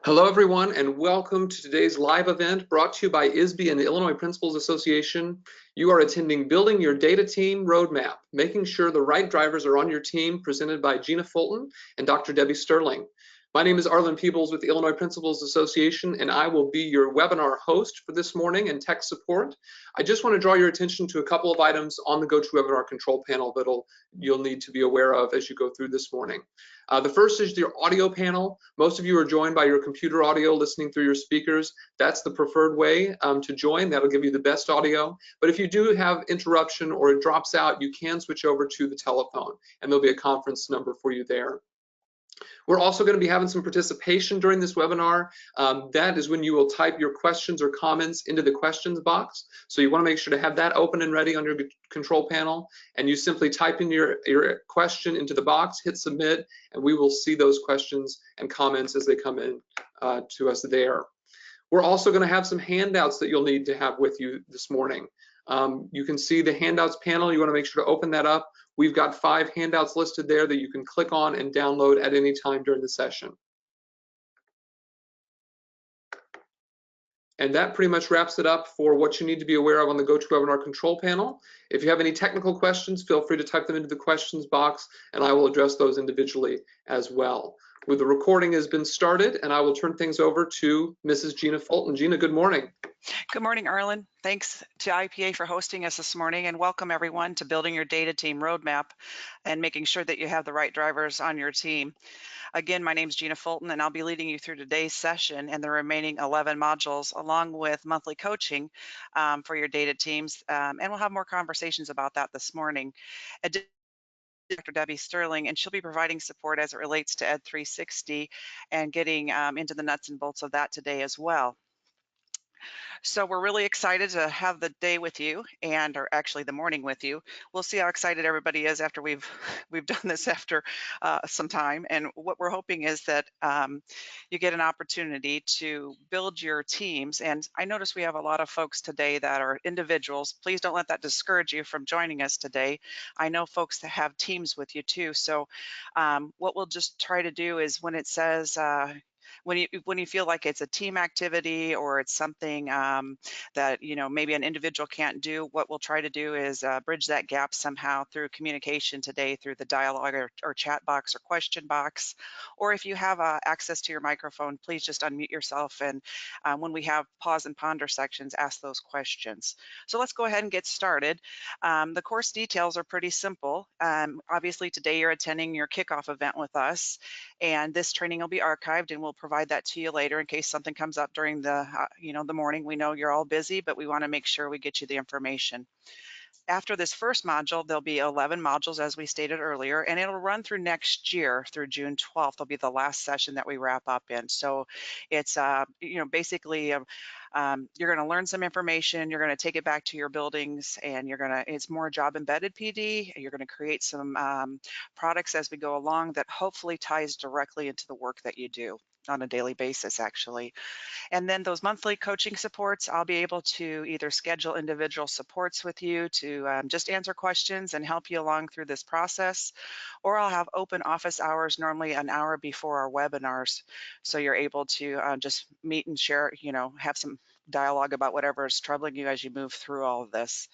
Hello, everyone, and welcome to today's live event brought to you by ISBE and the Illinois Principals Association. You are attending Building Your Data Team Roadmap, making sure the right drivers are on your team, presented by Gina Fulton and Dr. Debbie Sterling. My name is Arlen Peebles with the Illinois Principals Association, and I will be your webinar host for this morning and tech support. I just want to draw your attention to a couple of items on the GoToWebinar control panel that you'll need to be aware of as you go through this morning. The first is your audio panel. Most of you are joined by your computer audio listening through your speakers. That's the preferred way to join. That'll give you the best audio. But if you do have interruption or it drops out, you can switch over to the telephone, and there'll be a conference number for you there. We're also going to be having some participation during this webinar. That is when you will type your questions or comments into the questions box. So you want to make sure to have that open and ready on your control panel, and you simply type in your question into the box, hit submit, and we will see those questions and comments as they come in to us there. We're also going to have some handouts that you'll need to have with you this morning. You can see the handouts panel. You want to make sure to open that up. We've got 5 handouts listed there that you can click on and download at any time during the session. And that pretty much wraps it up for what you need to be aware of on the GoToWebinar control panel. If you have any technical questions, feel free to type them into the questions box, and I will address those individually as well. The recording has been started, and I will turn things over to Mrs. Gina Fulton. Gina, good morning. Good morning, Arlen. Thanks to IPA for hosting us this morning, and welcome everyone to Building Your Data Team Roadmap and making sure that you have the right drivers on your team. Again, my name is Gina Fulton, and I'll be leading you through today's session and the remaining 11 modules, along with monthly coaching for your data teams, and we'll have more conversations about that this morning. Dr. Debbie Sterling, and she'll be providing support as it relates to Ed 360 and getting into the nuts and bolts of that today as well. So we're really excited to have the day with you, or actually the morning with you. We'll see how excited everybody is after we've done this after some time. And what we're hoping is that you get an opportunity to build your teams. And I notice we have a lot of folks today that are individuals. Please don't let that discourage you from joining us today. I know folks that have teams with you too. So what we'll just try to do is when it says when you feel like it's a team activity or it's something that maybe an individual can't do, what we'll try to do is bridge that gap somehow through communication today, through the dialogue or chat box or question box. Or if you have access to your microphone, please just unmute yourself, and when we have pause and ponder sections, ask those questions. So let's go ahead and get started. The course details are pretty simple. Obviously today you're attending your kickoff event with us, and this training will be archived, and we'll provide that to you later in case something comes up during the the morning. We know you're all busy, but we want to make sure we get you the information. After this first module, there'll be 11 modules, as we stated earlier, and it'll run through next year through June 12th. Will be the last session that we wrap up in. So it's basically you're going to learn some information, you're going to take it back to your buildings, and it's more job embedded PD. You're going to create some products as we go along that hopefully ties directly into the work that you do on a daily basis, actually. And then those monthly coaching supports, I'll be able to either schedule individual supports with you to just answer questions and help you along through this process, or I'll have open office hours, normally an hour before our webinars, so you're able to just meet and share, have some dialogue about whatever is troubling you as you move through all of this.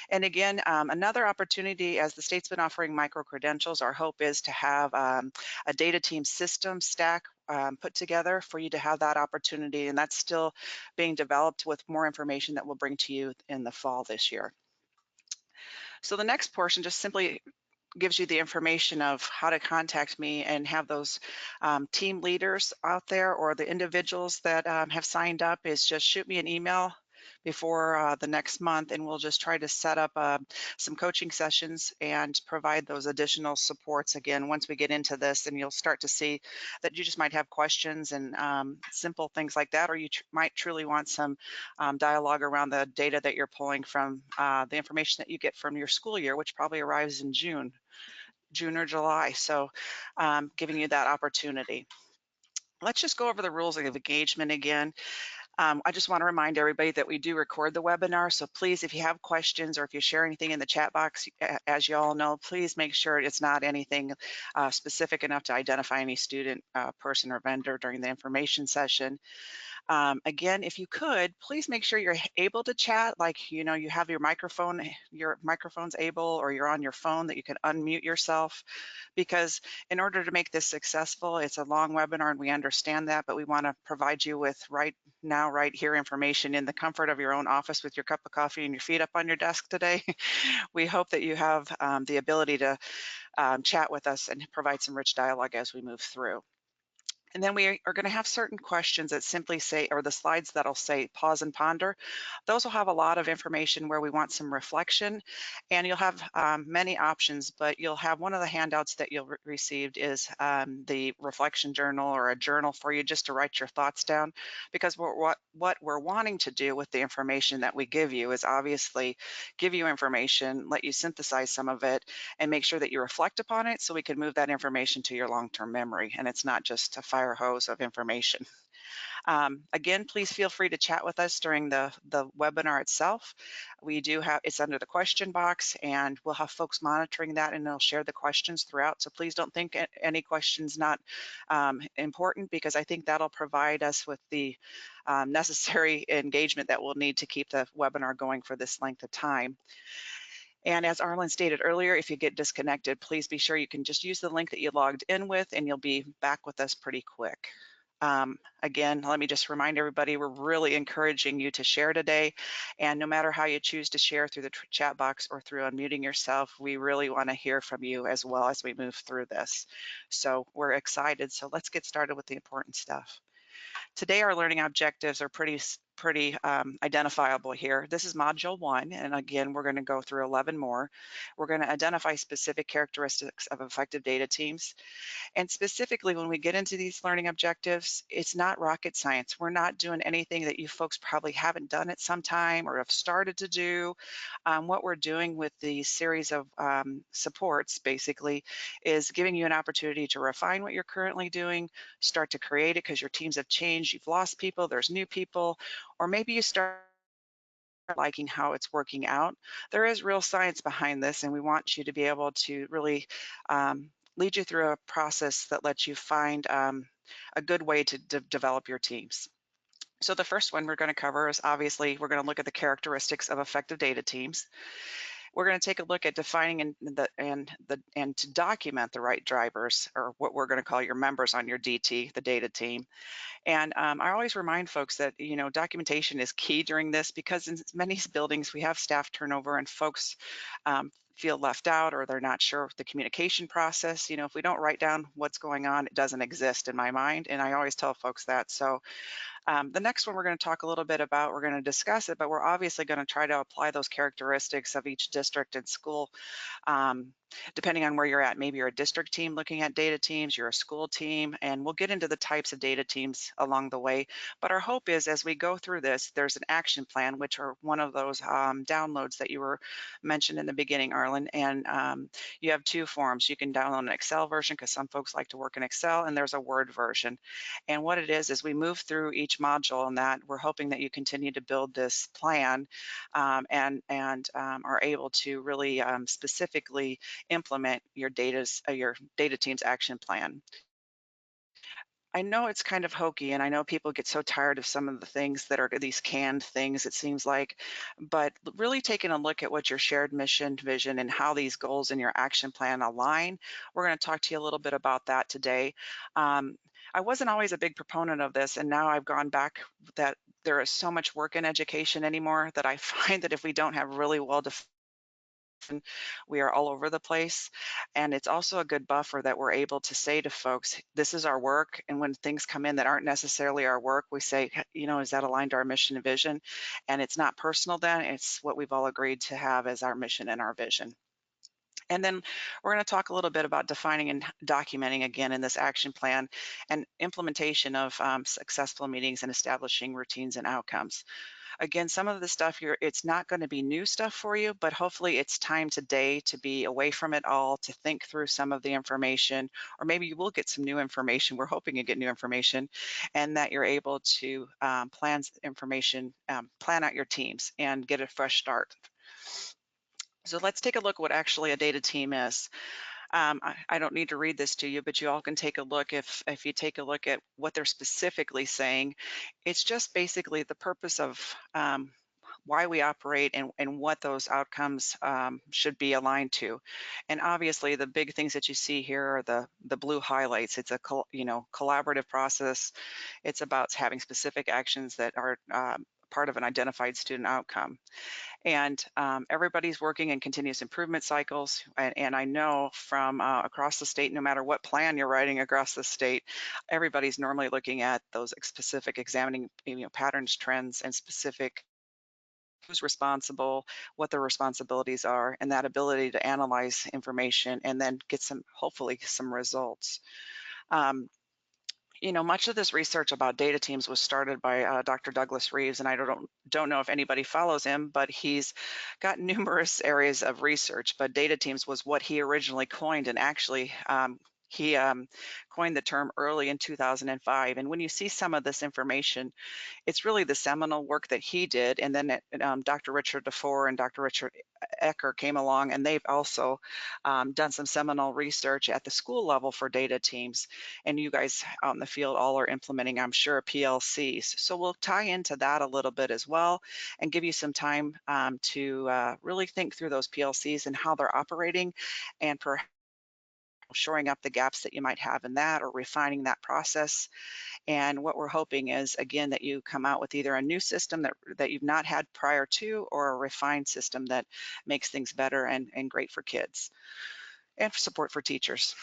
And again, another opportunity, as the state's been offering micro-credentials, our hope is to have a data team system stack put together for you to have that opportunity, and that's still being developed with more information that we'll bring to you in the fall this year. So the next portion just simply gives you the information of how to contact me and have those team leaders out there, or the individuals that have signed up, is just shoot me an email before the next month, and we'll just try to set up some coaching sessions and provide those additional supports again once we get into this. And you'll start to see that you just might have questions and simple things like that, or you might truly want some dialogue around the data that you're pulling from the information that you get from your school year, which probably arrives in June or July. So giving you that opportunity. Let's just go over the rules of engagement again. I just want to remind everybody that we do record the webinar. So please, if you have questions or if you share anything in the chat box, as you all know, please make sure it's not anything specific enough to identify any student, person, or vendor during the information session. Again, if you could, please make sure you're able to chat, like, you have your microphone's able, or you're on your phone that you can unmute yourself, because in order to make this successful, it's a long webinar and we understand that, but we want to provide you with right now, right here information in the comfort of your own office with your cup of coffee and your feet up on your desk today. We hope that you have the ability to chat with us and provide some rich dialogue as we move through. And then we are going to have certain questions that simply say, or the slides that'll say pause and ponder. Those will have a lot of information where we want some reflection, and you'll have many options, but you'll have one of the handouts that you'll received is the reflection journal, or a journal for you just to write your thoughts down, because what we're wanting to do with the information that we give you is obviously give you information, let you synthesize some of it, and make sure that you reflect upon it so we can move that information to your long-term memory, and it's not just a fire hose of information. Again, please feel free to chat with us during the webinar itself. We do have, it's under the question box, and we'll have folks monitoring that, and they'll share the questions throughout. So please don't think any questions not important, because I think that'll provide us with the necessary engagement that we'll need to keep the webinar going for this length of time. And as Arlen stated earlier, if you get disconnected, please be sure you can just use the link that you logged in with, and you'll be back with us pretty quick. Again, let me just remind everybody, we're really encouraging you to share today. And no matter how you choose to share, through the chat box or through unmuting yourself, we really want to hear from you as well as we move through this. So we're excited. So let's get started with the important stuff. Today, our learning objectives are pretty identifiable here. This is module 1, and again, we're going to go through 11 more. We're going to identify specific characteristics of effective data teams. And specifically, when we get into these learning objectives, it's not rocket science. We're not doing anything that you folks probably haven't done at some time or have started to do. What we're doing with the series of supports, basically, is giving you an opportunity to refine what you're currently doing, start to create it because your teams have changed, you've lost people, there's new people, or maybe you start liking how it's working out. There is real science behind this, and we want you to be able to really lead you through a process that lets you find a good way to develop your teams. So the first one we're going to cover is, obviously, we're going to look at the characteristics of effective data teams. We're going to take a look at defining and to document the right drivers, or what we're going to call your members on your DT, the data team. And I always remind folks that, documentation is key during this, because in many buildings we have staff turnover and folks feel left out, or they're not sure of the communication process. If we don't write down what's going on, it doesn't exist in my mind. And I always tell folks that. So the next one we're going to talk a little bit about, we're going to discuss it, but we're obviously going to try to apply those characteristics of each district and school, depending on where you're at. Maybe you're a district team looking at data teams, you're a school team, and we'll get into the types of data teams along the way. But our hope is, as we go through this, there's an action plan, which are one of those downloads that you were mentioned in the beginning, Arlen. And you have 2 forms. You can download an Excel version, because some folks like to work in Excel, and there's a Word version. And what it is we move through each module, and that we're hoping that you continue to build this plan and are able to really specifically implement your data team's action plan. I know it's kind of hokey, and I know people get so tired of some of the things that are these canned things, it seems like, but really taking a look at what your shared mission, vision, and how these goals in your action plan align. We're going to talk to you a little bit about that today. I wasn't always a big proponent of this, and now I've gone back that there is so much work in education anymore that I find that if we don't have really well defined, we are all over the place. And it's also a good buffer that we're able to say to folks, this is our work. And when things come in that aren't necessarily our work, we say, is that aligned to our mission and vision? And it's not personal then, it's what we've all agreed to have as our mission and our vision. And then we're going to talk a little bit about defining and documenting, again, in this action plan, and implementation of successful meetings and establishing routines and outcomes. Again, some of the stuff it's not going to be new stuff for you, but hopefully it's time today to be away from it all, to think through some of the information, or maybe you will get some new information. We're hoping you get new information, and that you're able to plan out your teams and get a fresh start. So let's take a look at what actually a data team is. I don't need to read this to you, but you all can take a look. If you take a look at what they're specifically saying, it's just basically the purpose of why we operate and what those outcomes should be aligned to. And obviously, the big things that you see here are the blue highlights. It's a collaborative process. It's about having specific actions that are part of an identified student outcome. And everybody's working in continuous improvement cycles. And I know from across the state, no matter what plan you're writing across the state, everybody's normally looking at those specific, examining patterns, trends, and specific who's responsible, what their responsibilities are, and that ability to analyze information and then get hopefully some results. Much of this research about data teams was started by Dr. Douglas Reeves, and I don't know if anybody follows him, but he's got numerous areas of research. But data teams was what he originally coined, and actually he coined the term early in 2005. And when you see some of this information, it's really the seminal work that he did, and then Dr. Richard DeFore and Dr. Richard Ecker came along, and they've also done some seminal research at the school level for data teams. And you guys out in the field all are implementing, I'm sure, PLCs. So we'll tie into that a little bit as well and give you some time to really think through those PLCs and how they're operating, and perhaps shoring up the gaps that you might have in that or refining that process. And what we're hoping is, again, that you come out with either a new system that you've not had prior to, or a refined system that makes things better and great for kids and for support for teachers.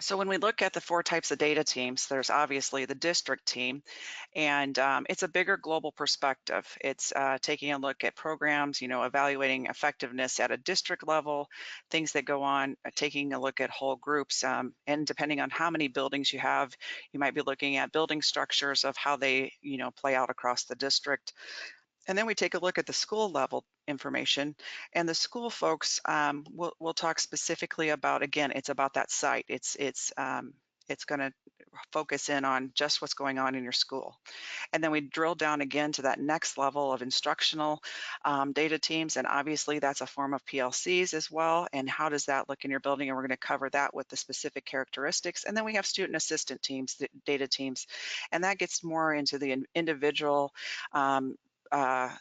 So when we look at the 4 types of data teams, there's obviously the district team, and it's a bigger global perspective. It's taking a look at programs, evaluating effectiveness at a district level, things that go on, taking a look at whole groups, and depending on how many buildings you have, you might be looking at building structures of how they, play out across the district. And then we take a look at the school level information, and the school folks will talk specifically about, again, it's about that site. It's going to focus in on just what's going on in your school. And then we drill down again to that next level of instructional data teams, and obviously that's a form of PLCs as well. And how does that look in your building? And we're going to cover that with the specific characteristics. And then we have student assistant teams, data teams, and that gets more into the individual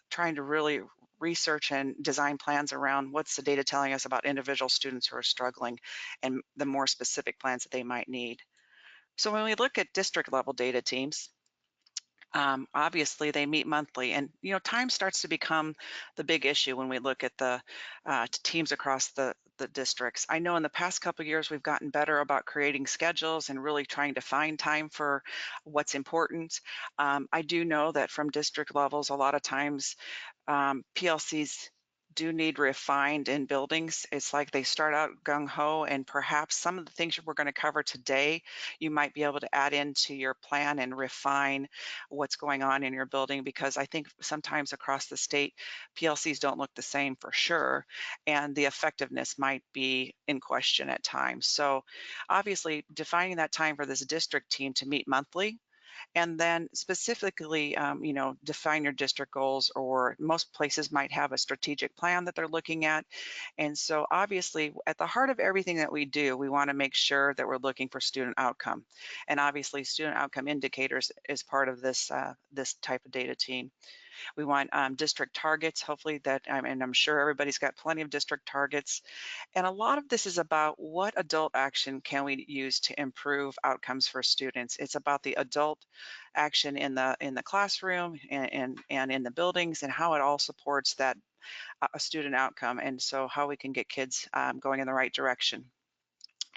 trying to really research and design plans around what's the data telling us about individual students who are struggling, and the more specific plans that they might need. So when we look at district level data teams, obviously they meet monthly, and time starts to become the big issue when we look at the teams across the districts. I know in the past couple of years we've gotten better about creating schedules and really trying to find time for what's important. I do know that from district levels, a lot of times PLCs do need refined in buildings. It's like they start out gung-ho, and perhaps some of the things we're going to cover today, you might be able to add into your plan and refine what's going on in your building, because I think sometimes across the state, PLCs don't look the same for sure, and the effectiveness might be in question at times. So obviously defining that time for this district team to meet monthly, and then specifically, define your district goals, or most places might have a strategic plan that they're looking at. And so obviously at the heart of everything that we do, we want to make sure that we're looking for student outcome. And obviously student outcome indicators is part of this, this type of data team. We want district targets, hopefully that, and I'm sure everybody's got plenty of district targets. And a lot of this is about what adult action can we use to improve outcomes for students. It's about the adult action in the classroom and in the buildings, and how it all supports that a student outcome, and so how we can get kids going in the right direction.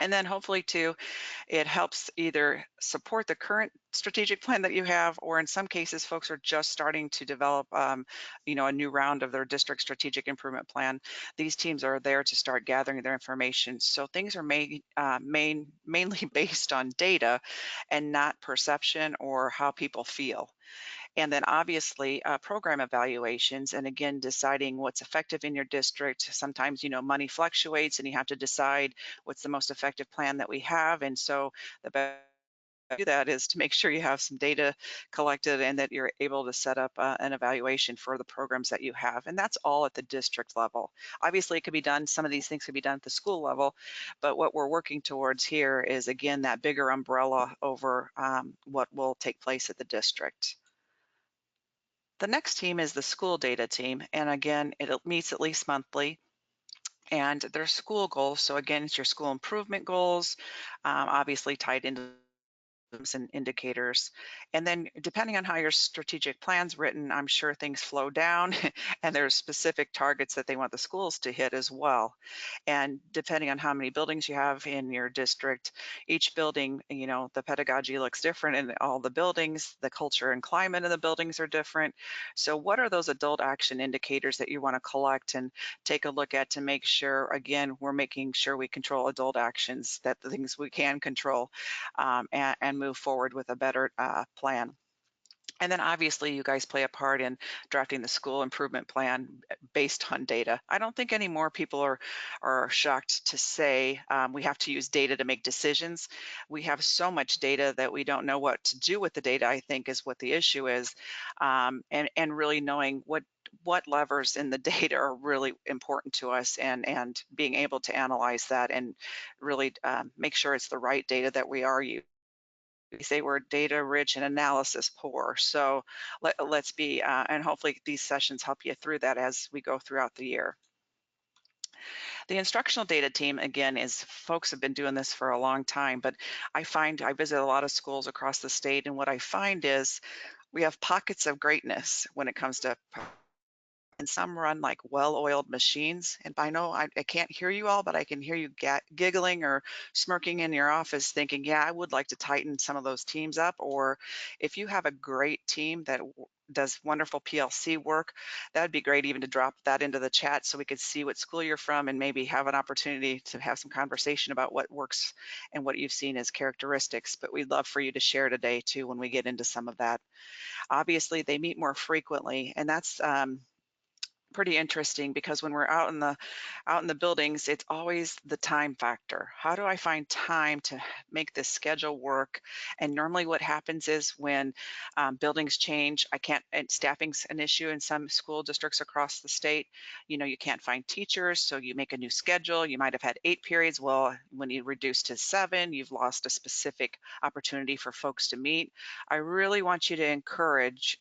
And then hopefully too, it helps either support the current strategic plan that you have, or in some cases, folks are just starting to develop, a new round of their district strategic improvement plan. These teams are there to start gathering their information. So things are mainly based on data and not perception or how people feel. And then obviously program evaluations, and again, deciding what's effective in your district. Sometimes, money fluctuates and you have to decide what's the most effective plan that we have. And so the best way to do that is to make sure you have some data collected and that you're able to set up an evaluation for the programs that you have. And that's all at the district level. Obviously, it could be done, some of these things could be done at the school level, but what we're working towards here is, again, that bigger umbrella over what will take place at the district. The next team is the school data team. And again, it meets at least monthly. And their school goals. So again, it's your school improvement goals, obviously tied into and indicators. And then depending on how your strategic plan's written, I'm sure things flow down and there's specific targets that they want the schools to hit as well. And depending on how many buildings you have in your district, each building, the pedagogy looks different in all the buildings, the culture and climate of the buildings are different. So what are those adult action indicators that you want to collect and take a look at to make sure, again, we're making sure we control adult actions, that the things we can control, and move forward with a better plan. And then obviously you guys play a part in drafting the school improvement plan based on data. I don't think any more people are shocked to say we have to use data to make decisions. We have so much data that we don't know what to do with the data, I think is what the issue is. And really knowing what levers in the data are really important to us, and being able to analyze that and really make sure it's the right data that we are using. We say we're data rich and analysis poor. So let's be, and hopefully these sessions help you through that as we go throughout the year. The instructional data team, again, is folks have been doing this for a long time, but I visit a lot of schools across the state, and what I find is we have pockets of greatness when it comes to, and some run like well-oiled machines. And I know I can't hear you all, but I can hear you giggling or smirking in your office thinking, yeah, I would like to tighten some of those teams up. Or if you have a great team that does wonderful PLC work, that'd be great even to drop that into the chat so we could see what school you're from and maybe have an opportunity to have some conversation about what works and what you've seen as characteristics. But we'd love for you to share today too when we get into some of that. Obviously, they meet more frequently, and that's pretty interesting because when we're out in the buildings, it's always the time factor. How do I find time to make this schedule work? And normally what happens is when buildings change, I can't, and staffing's an issue in some school districts across the state. You can't find teachers, so you make a new schedule. You might have had 8 periods. Well, when you reduce to 7, you've lost a specific opportunity for folks to meet. I really want you to encourage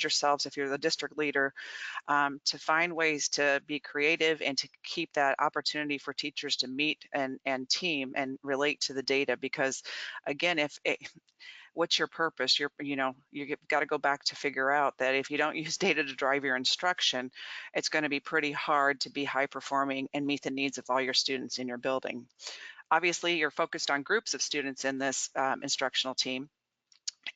yourselves, if you're the district leader, to find ways to be creative and to keep that opportunity for teachers to meet and team and relate to the data. Because again, what's your purpose? You've got to go back to figure out that if you don't use data to drive your instruction, it's going to be pretty hard to be high performing and meet the needs of all your students in your building. Obviously, you're focused on groups of students in this instructional team.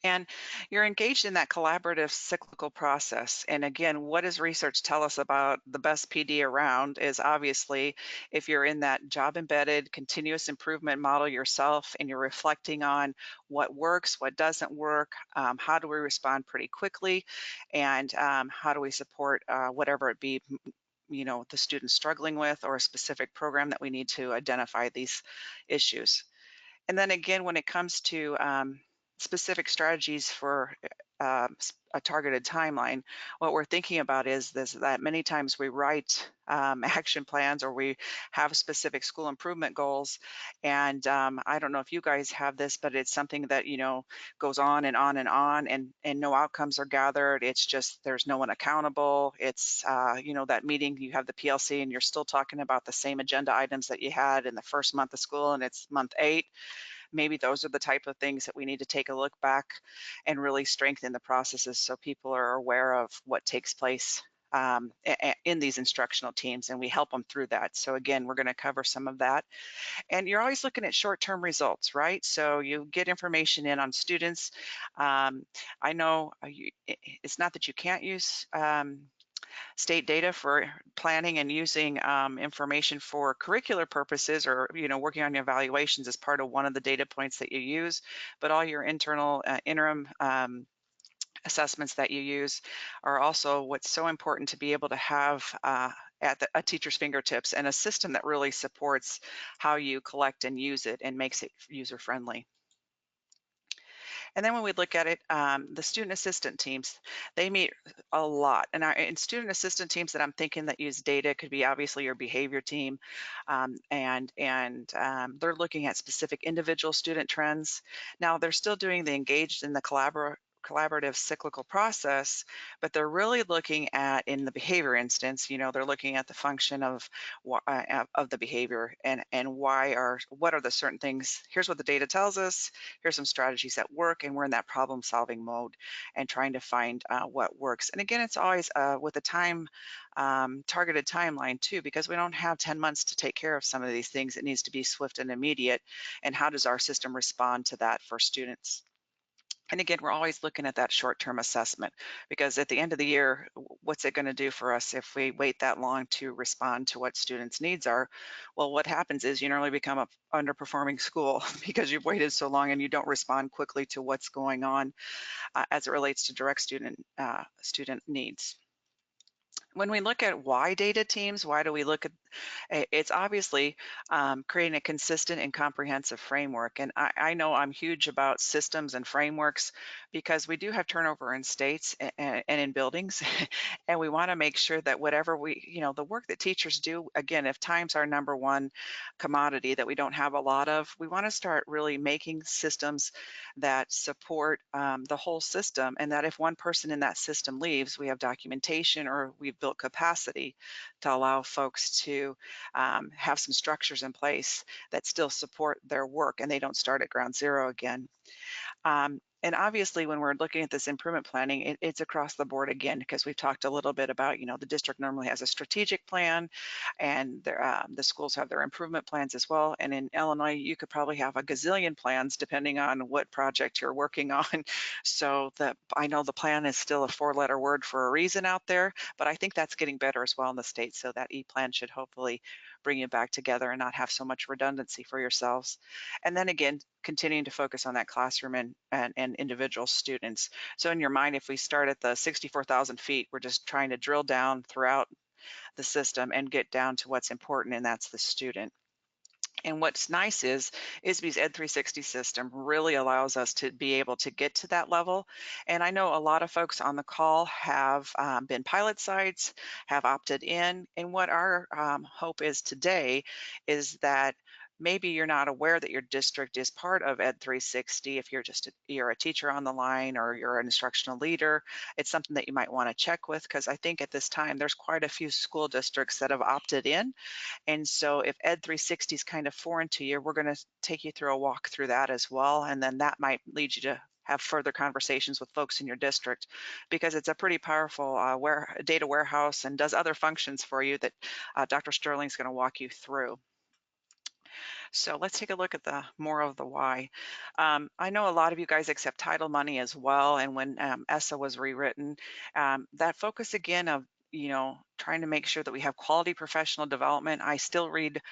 And you're engaged in that collaborative cyclical process. And again, what does research tell us about the best PD around is obviously if you're in that job embedded continuous improvement model yourself and you're reflecting on what works, what doesn't work, how do we respond pretty quickly, and how do we support whatever it be, the student struggling with, or a specific program that we need to identify these issues. And then again, when it comes to specific strategies for a targeted timeline, what we're thinking about is that many times we write action plans or we have specific school improvement goals. And I don't know if you guys have this, but it's something that, goes on and on and on, and no outcomes are gathered. It's just, there's no one accountable. It's, that meeting, you have the PLC and you're still talking about the same agenda items that you had in the first month of school and it's month 8. Maybe those are the type of things that we need to take a look back and really strengthen the processes so people are aware of what takes place in these instructional teams, and we help them through that. So again, we're going to cover some of that. And you're always looking at short-term results, right? So you get information in on students. I know it's not that you can't use state data for planning and using information for curricular purposes, or working on your evaluations as part of one of the data points that you use, but all your internal interim assessments that you use are also what's so important to be able to have at a teacher's fingertips, and a system that really supports how you collect and use it and makes it user friendly. And then when we look at it, the student assistant teams, they meet a lot. And student assistant teams that I'm thinking that use data could be obviously your behavior team, and they're looking at specific individual student trends. Now they're still doing the engaged in the collaborative cyclical process, but they're really looking at, in the behavior instance, they're looking at the function of the behavior, and what are the certain things. Here's what the data tells us. Here's some strategies that work, and we're in that problem solving mode and trying to find what works. And again, it's always with a targeted timeline too, because we don't have 10 months to take care of some of these things. It needs to be swift and immediate. And how does our system respond to that for students? And again, we're always looking at that short-term assessment, because at the end of the year, what's it going to do for us if we wait that long to respond to what students' needs are? Well, what happens is you normally become a underperforming school because you've waited so long and you don't respond quickly to what's going on as it relates to direct student needs. When we look at why data teams, why do we look at it's obviously creating a consistent and comprehensive framework. And I know I'm huge about systems and frameworks, because we do have turnover in states and in buildings. And we want to make sure that whatever the work that teachers do, again, if time's our number one commodity that we don't have a lot of, we want to start really making systems that support the whole system. And that if one person in that system leaves, we have documentation, or we've built capacity to allow folks to have some structures in place that still support their work, and they don't start at ground zero again. And obviously, when we're looking at this improvement planning, it's across the board again, because we've talked a little bit about, the district normally has a strategic plan, and the schools have their improvement plans as well. And in Illinois, you could probably have a gazillion plans depending on what project you're working on. So I know the plan is still a four-letter word for a reason out there, but I think that's getting better as well in the state. So that e-plan should hopefully bring you back together and not have so much redundancy for yourselves. And then again, continuing to focus on that classroom and individual students. So in your mind, if we start at the 64,000 feet, we're just trying to drill down throughout the system and get down to what's important, and that's the student. And what's nice is ISBE's Ed 360 system really allows us to be able to get to that level. And I know a lot of folks on the call have been pilot sites, have opted in. And what our hope is today is that maybe you're not aware that your district is part of Ed 360. If you're a teacher on the line, or you're an instructional leader, it's something that you might want to check with, because I think at this time there's quite a few school districts that have opted in. And so if Ed 360 is kind of foreign to you, we're going to take you through a walk through that as well. And then that might lead you to have further conversations with folks in your district, because it's a pretty powerful data warehouse, and does other functions for you that Dr. Sterling's going to walk you through. So let's take a look at the more of the why. I know a lot of you guys accept title money as well. And when ESSA was rewritten, that focus again of trying to make sure that we have quality professional development. I still read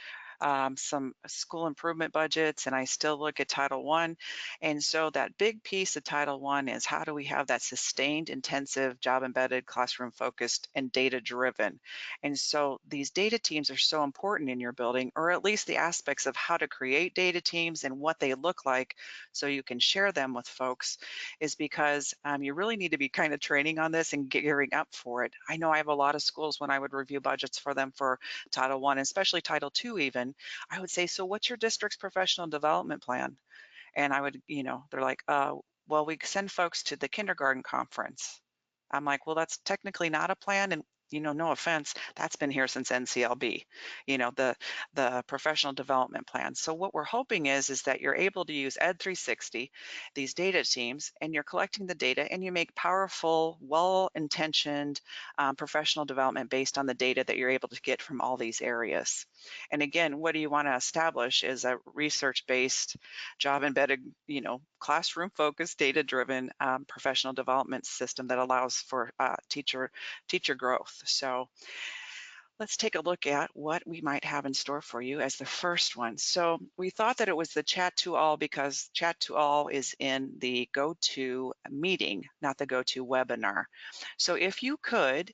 some school improvement budgets, and I still look at Title I. And so that big piece of Title I is, how do we have that sustained, intensive, job embedded, classroom focused, and data driven? And so these data teams are so important in your building, or at least the aspects of how to create data teams and what they look like, so you can share them with folks, is because you really need to be kind of training on this and gearing up for it. I know I have a lot of schools, when I would review budgets for them for Title I, especially Title II even, I would say, so what's your district's professional development plan? And I would, they're like, well, we send folks to the kindergarten conference. I'm like, well, that's technically not a plan. And no offense, that's been here since NCLB, the professional development plan. So what we're hoping is that you're able to use Ed 360, these data teams, and you're collecting the data, and you make powerful, well-intentioned professional development based on the data that you're able to get from all these areas. And again, what do you want to establish is a research-based, job-embedded, classroom-focused, data-driven professional development system that allows for teacher growth. So Let's take a look at what we might have in store for you as the first one. So we thought that it was the chat to all because chat to all is in the go-to meeting, not the go-to webinar. So if you could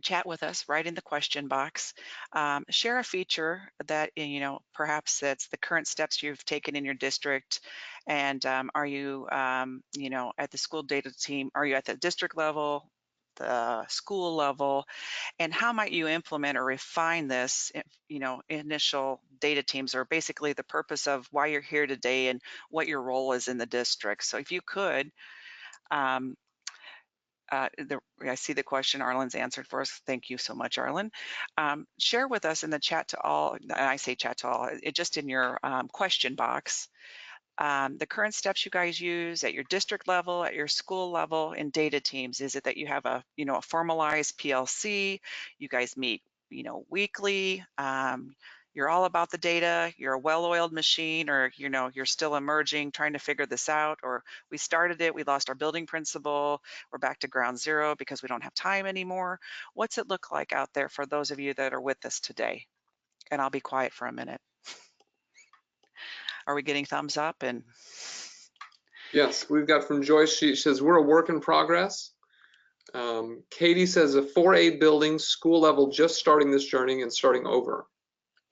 chat with us right in the question box, share a feature that, perhaps that's the current steps you've taken in your district. And are you, at the school data team, are you at the district level, the school level? And how might you implement or refine this, initial data teams, or basically the purpose of why you're here today and what your role is in the district. So if you could, um, I see the question Arlen's answered for us. Thank you so much, Arlen. Share with us in the chat to all, and I say chat to all, just in your question box, the current steps you guys use at your district level, at your school level, in data teams. Is it that you have a, a formalized PLC? You guys meet, weekly? You're all about the data. You're a well-oiled machine, or you're still emerging, trying to figure this out. Or we started it, we lost our building principle. We're back to ground zero because we don't have time anymore. What's it look like out there for those of you that are with us today? And I'll be quiet for a minute. Are we getting thumbs up? And Yes, we've got from Joyce, she says, we're a work in progress. Katie says a 4A building, school level, just starting this journey and starting over.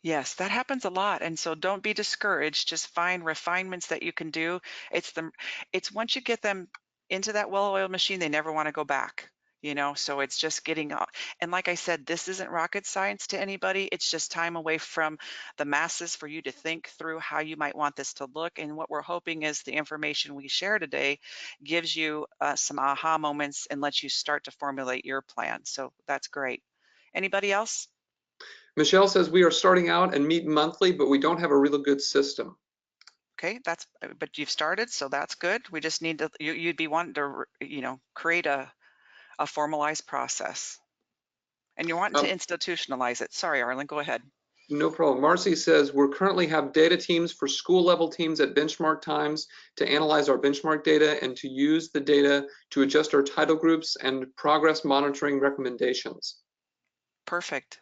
yes, that happens a lot. And so don't be discouraged. Just find refinements that you can do. It's once you get them into that well-oiled machine, they never want to go back. So it's just getting off. And like I said, this isn't rocket science to anybody. It's just time away from the masses for you to think through how you might want this to look. And what we're hoping is the information we share today gives you some aha moments and lets you start to formulate your plan. So that's great. Anybody else? Michelle says we are starting out and meet monthly, but we don't have a really good system. Okay, but you've started, so that's good. We just need to, you'd be wanting to, create a formalized process. And you're wanting to institutionalize it. Sorry, Arlen, go ahead. No problem. Marcy says we're currently have data teams for school level teams at benchmark times to analyze our benchmark data and to use the data to adjust our title groups and progress monitoring recommendations. Perfect.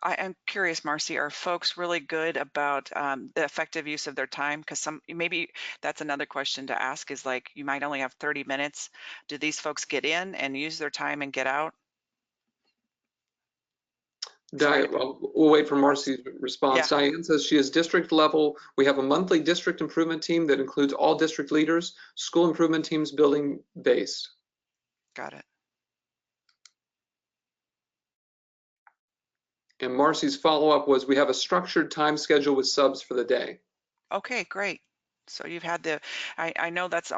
I'm curious, Marcy, are folks really good about the effective use of their time? Because maybe that's another question to ask is like, you might only have 30 minutes. Do these folks get in and use their time and get out? We'll wait for Marcy's response. Yeah, Diane says she is district level. We have a monthly district improvement team that includes all district leaders, school improvement teams, building based. got it. And Marcy's follow-up was we have a structured time schedule with subs for the day. Okay, great. So you've had I know that's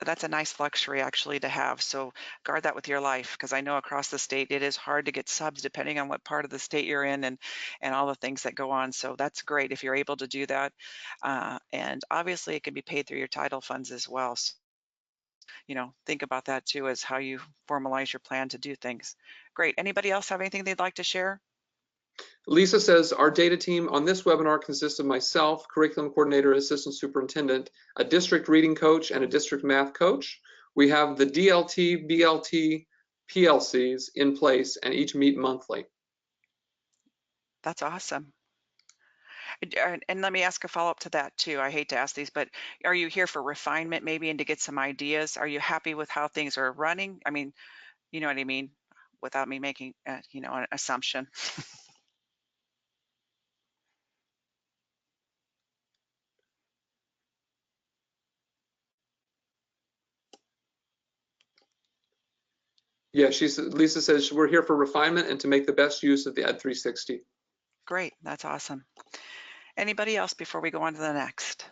that's a nice luxury actually to have. So guard that with your life, because I know across the state it is hard to get subs depending on what part of the state you're in and all the things that go on. So that's great if you're able to do that. And obviously it can be paid through your title funds as well. So, think about that too as how you formalize your plan to do things. Great. Anybody else have anything they'd like to share? Lisa says our data team on this webinar consists of myself, curriculum coordinator, assistant superintendent, a district reading coach, and a district math coach. We have the DLT, BLT, PLCs in place and each meet monthly. That's awesome. And let me ask a follow-up to that too. I hate to ask these, but are you here for refinement maybe and to get some ideas? Are you happy with how things are running? I mean, you know what I mean, without me making, an assumption. Yeah, Lisa says we're here for refinement and to make the best use of the Ed 360. Great, that's awesome. Anybody else before we go on to the next?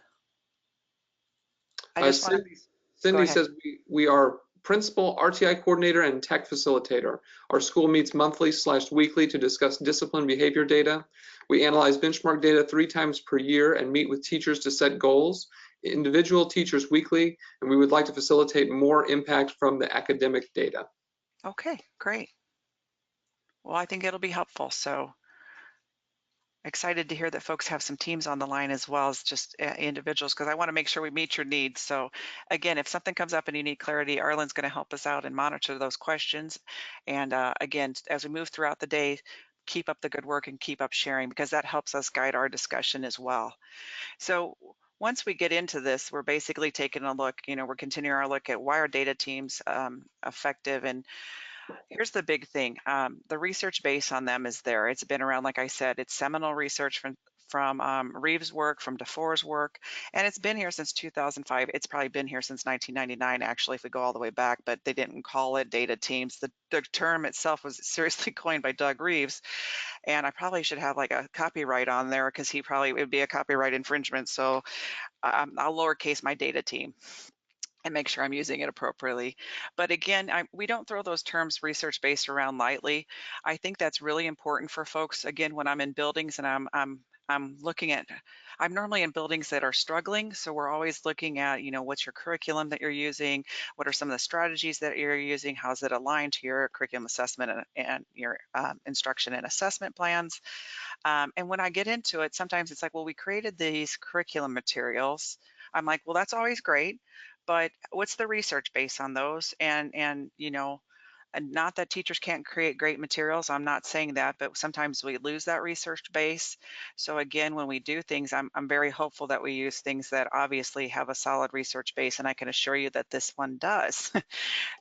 I just want to, go Cindy ahead. says we are principal, RTI coordinator, and tech facilitator. Our school meets monthly/weekly to discuss discipline behavior data. We analyze benchmark data 3 times per year and meet with teachers to set goals, individual teachers weekly, and we would like to facilitate more impact from the academic data. Okay, great. Well, I think it'll be helpful. So Excited to hear that folks have some teams on the line as well as just individuals, because I want to make sure we meet your needs. So again, if something comes up and you need clarity, Arlen's going to help us out and monitor those questions. And again, as we move throughout the day, keep up the good work and keep up sharing, because that helps us guide our discussion as well. So once we get into this, we're basically taking a look, we're continuing our look at why are data teams effective. And here's the big thing. The research base on them is there. It's been around, like I said, it's seminal research from Reeves' work, from DeFore's work, and it's been here since 2005. It's probably been here since 1999, actually, if we go all the way back, but they didn't call it data teams. The term itself was seriously coined by Doug Reeves, and I probably should have like a copyright on there because it would be a copyright infringement. So I'll lowercase my data team and make sure I'm using it appropriately. But again, we don't throw those terms research-based around lightly. I think that's really important for folks. Again, when I'm in buildings and I'm looking at, I'm normally in buildings that are struggling. So we're always looking at, what's your curriculum that you're using? What are some of the strategies that you're using? How's it aligned to your curriculum assessment and your instruction and assessment plans? And when I get into it, sometimes it's like, well, we created these curriculum materials. I'm like, well, that's always great, but what's the research base on those? And not that teachers can't create great materials. I'm not saying that, but sometimes we lose that research base. So again, when we do things, I'm very hopeful that we use things that obviously have a solid research base, and I can assure you that this one does.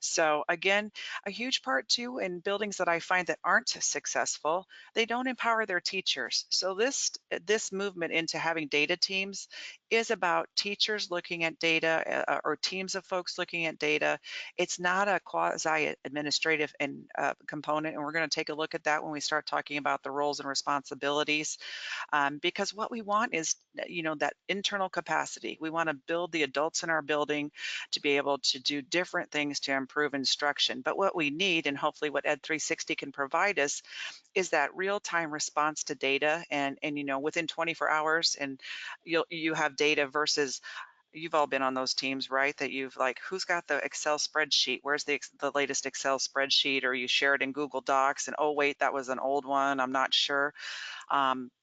So again, a huge part too in buildings that I find that aren't successful, they don't empower their teachers. So this movement into having data teams is about teachers looking at data or teams of folks looking at data. It's not a quasi administrative and component, and we're going to take a look at that when we start talking about the roles and responsibilities, because what we want is, that internal capacity. We want to build the adults in our building to be able to do different things to improve instruction. But what we need, and hopefully what Ed 360 can provide us, is that real-time response to data, and within 24 hours, and you have data versus, you've all been on those teams, right? That you've like, who's got the Excel spreadsheet? Where's the latest Excel spreadsheet? Or you share it in Google Docs and, oh wait, that was an old one, I'm not sure.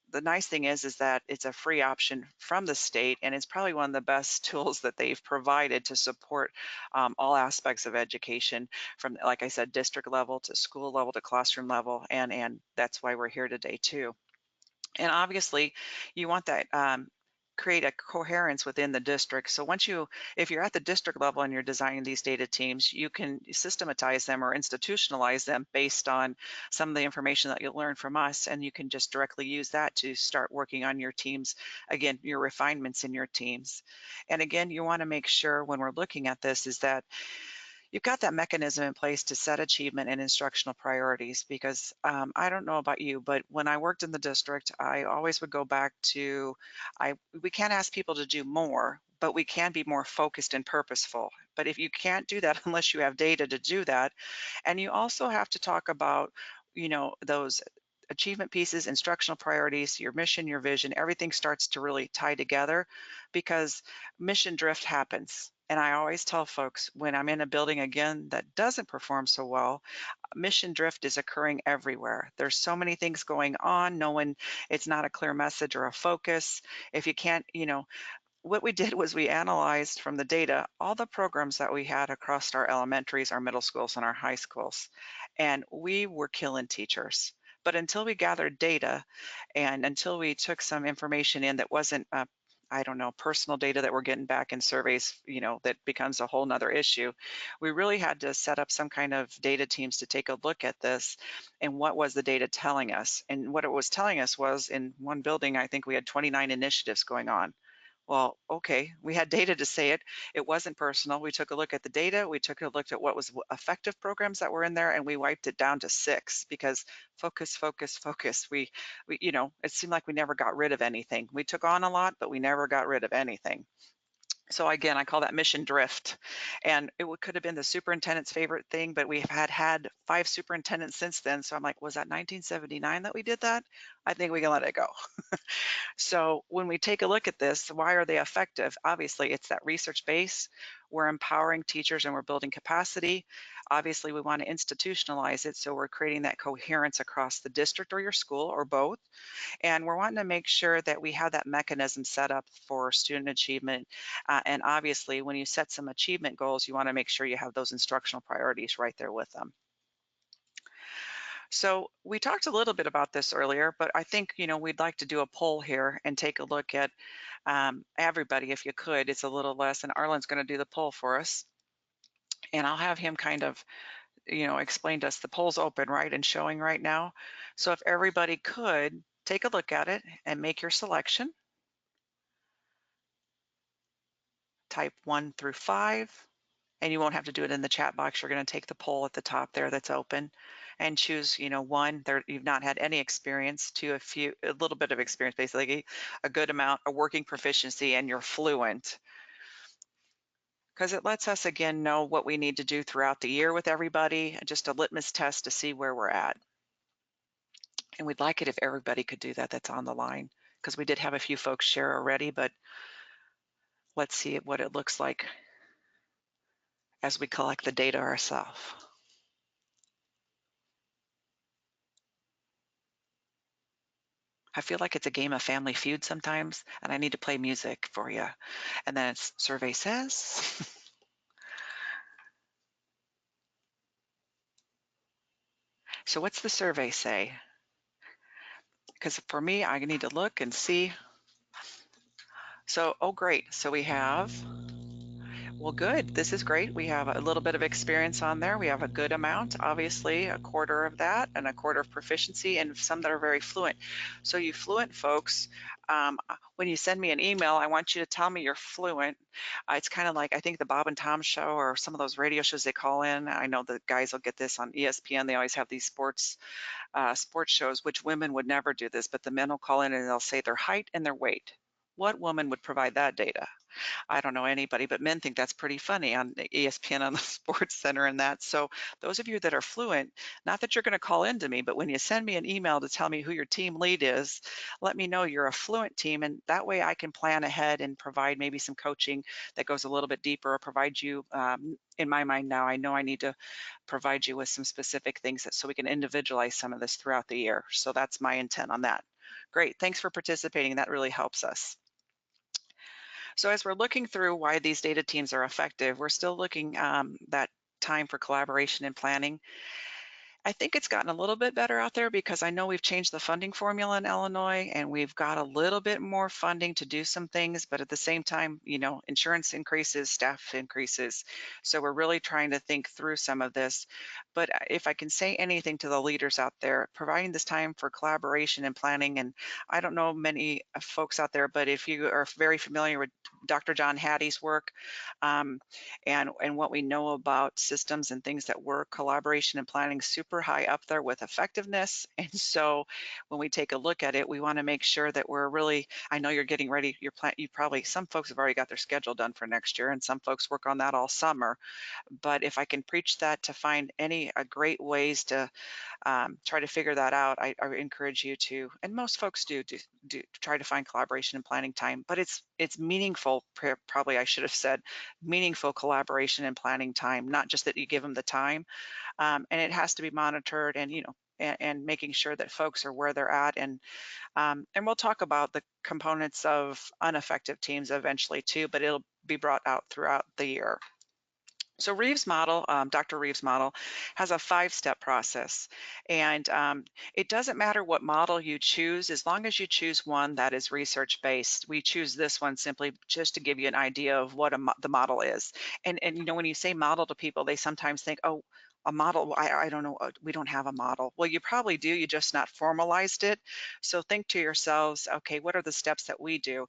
The nice thing is that it's a free option from the state, and it's probably one of the best tools that they've provided to support all aspects of education, from, like I said, district level to school level to classroom level, and that's why we're here today too. And obviously, you want that create a coherence within the district. So if you're at the district level and you're designing these data teams, you can systematize them or institutionalize them based on some of the information that you'll learn from us, and you can just directly use that to start working on your teams, again, your refinements in your teams. And again, you want to make sure when we're looking at this is that you've got that mechanism in place to set achievement and instructional priorities, because I don't know about you, but when I worked in the district, I always would go back to, we can't ask people to do more, but we can be more focused and purposeful. But if you can't do that unless you have data to do that, and you also have to talk about, those achievement pieces, instructional priorities, your mission, your vision, everything starts to really tie together, because mission drift happens. And I always tell folks when I'm in a building again that doesn't perform so well, mission drift is occurring everywhere. There's so many things going on. It's not a clear message or a focus. If you can't, what we did was we analyzed from the data all the programs that we had across our elementaries, our middle schools, and our high schools. And we were killing teachers. But until we gathered data and until we took some information in that wasn't, I don't know, personal data that we're getting back in surveys, that becomes a whole nother issue. We really had to set up some kind of data teams to take a look at this and what was the data telling us. And what it was telling us was, in one building, I think we had 29 initiatives going on. Well, okay, we had data to say it. It wasn't personal. We took a look at the data. We took a look at what was effective programs that were in there, and we wiped it down to 6, because focus, focus, focus. It seemed like we never got rid of anything. We took on a lot, but we never got rid of anything. So again, I call that mission drift. And could have been the superintendent's favorite thing, but we have had 5 superintendents since then. So I'm like, was that 1979 that we did that? I think we can let it go. So when we take a look at this, why are they effective? Obviously, it's that research base. We're empowering teachers and we're building capacity. Obviously, we want to institutionalize it, so we're creating that coherence across the district or your school or both. And we're wanting to make sure that we have that mechanism set up for student achievement. And obviously, when you set some achievement goals, you want to make sure you have those instructional priorities right there with them. So we talked a little bit about this earlier, but I think, we'd like to do a poll here and take a look at everybody, if you could. It's a little less, and Arlen's going to do the poll for us. And I'll have him kind of, explain to us. The poll's open, right, and showing right now. So if everybody could take a look at it and make your selection. Type 1 through 5. And you won't have to do it in the chat box. You're going to take the poll at the top there that's open and choose, 1, you've not had any experience, 2, a little bit of experience, basically a good amount, a working proficiency, and you're fluent. Because it lets us, again, know what we need to do throughout the year with everybody, just a litmus test to see where we're at. And we'd like it if everybody could do that that's on the line, because we did have a few folks share already, but let's see what it looks like as we collect the data ourselves. I feel like it's a game of Family Feud sometimes, and I need to play music for you. And then it's survey says. So what's the survey say? Because for me, I need to look and see. So, oh, great. So we have, well, good. This is great. We have a little bit of experience on there. We have a good amount, obviously, a quarter of that and a quarter of proficiency, and some that are very fluent. So you fluent folks, when you send me an email, I want you to tell me you're fluent. It's kind of like, I think the Bob and Tom show or some of those radio shows they call in. I know the guys will get this on ESPN. They always have these sports shows, which women would never do this, but the men will call in and they'll say their height and their weight. What woman would provide that data? I don't know anybody, but men think that's pretty funny on ESPN on the Sports Center and that. So those of you that are fluent, not that you're going to call into me, but when you send me an email to tell me who your team lead is, let me know you're a fluent team, and that way I can plan ahead and provide maybe some coaching that goes a little bit deeper, or provide you, in my mind now, I know I need to provide you with some specific things so we can individualize some of this throughout the year. So that's my intent on that. Great, thanks for participating. That really helps us. So as we're looking through why these data teams are effective, we're still looking that time for collaboration and planning. I think it's gotten a little bit better out there because I know we've changed the funding formula in Illinois and we've got a little bit more funding to do some things, but at the same time, insurance increases, staff increases. So we're really trying to think through some of this. But if I can say anything to the leaders out there, providing this time for collaboration and planning, and I don't know many folks out there, but if you are very familiar with Dr. John Hattie's work, and what we know about systems and things that work, collaboration and planning super high up there with effectiveness. And so when we take a look at it, we want to make sure that we're really, I know you're getting ready, some folks have already got their schedule done for next year, and some folks work on that all summer. But if I can preach that to find any great ways to try to figure that out, I encourage you to, and most folks do try to find collaboration and planning time, but it's meaningful, probably I should have said meaningful collaboration and planning time, not just that you give them the time, and it has to be monitored, and and making sure that folks are where they're at, and we'll talk about the components of ineffective teams eventually too, but it'll be brought out throughout the year. So Reeves' model, Dr. Reeves' model, has a 5-step process, and it doesn't matter what model you choose, as long as you choose one that is research-based. We choose this one simply just to give you an idea of what the model is. And when you say model to people, they sometimes think, oh, a model, I don't know, we don't have a model. Well, you probably do, you just not formalized it. So think to yourselves, okay, what are the steps that we do?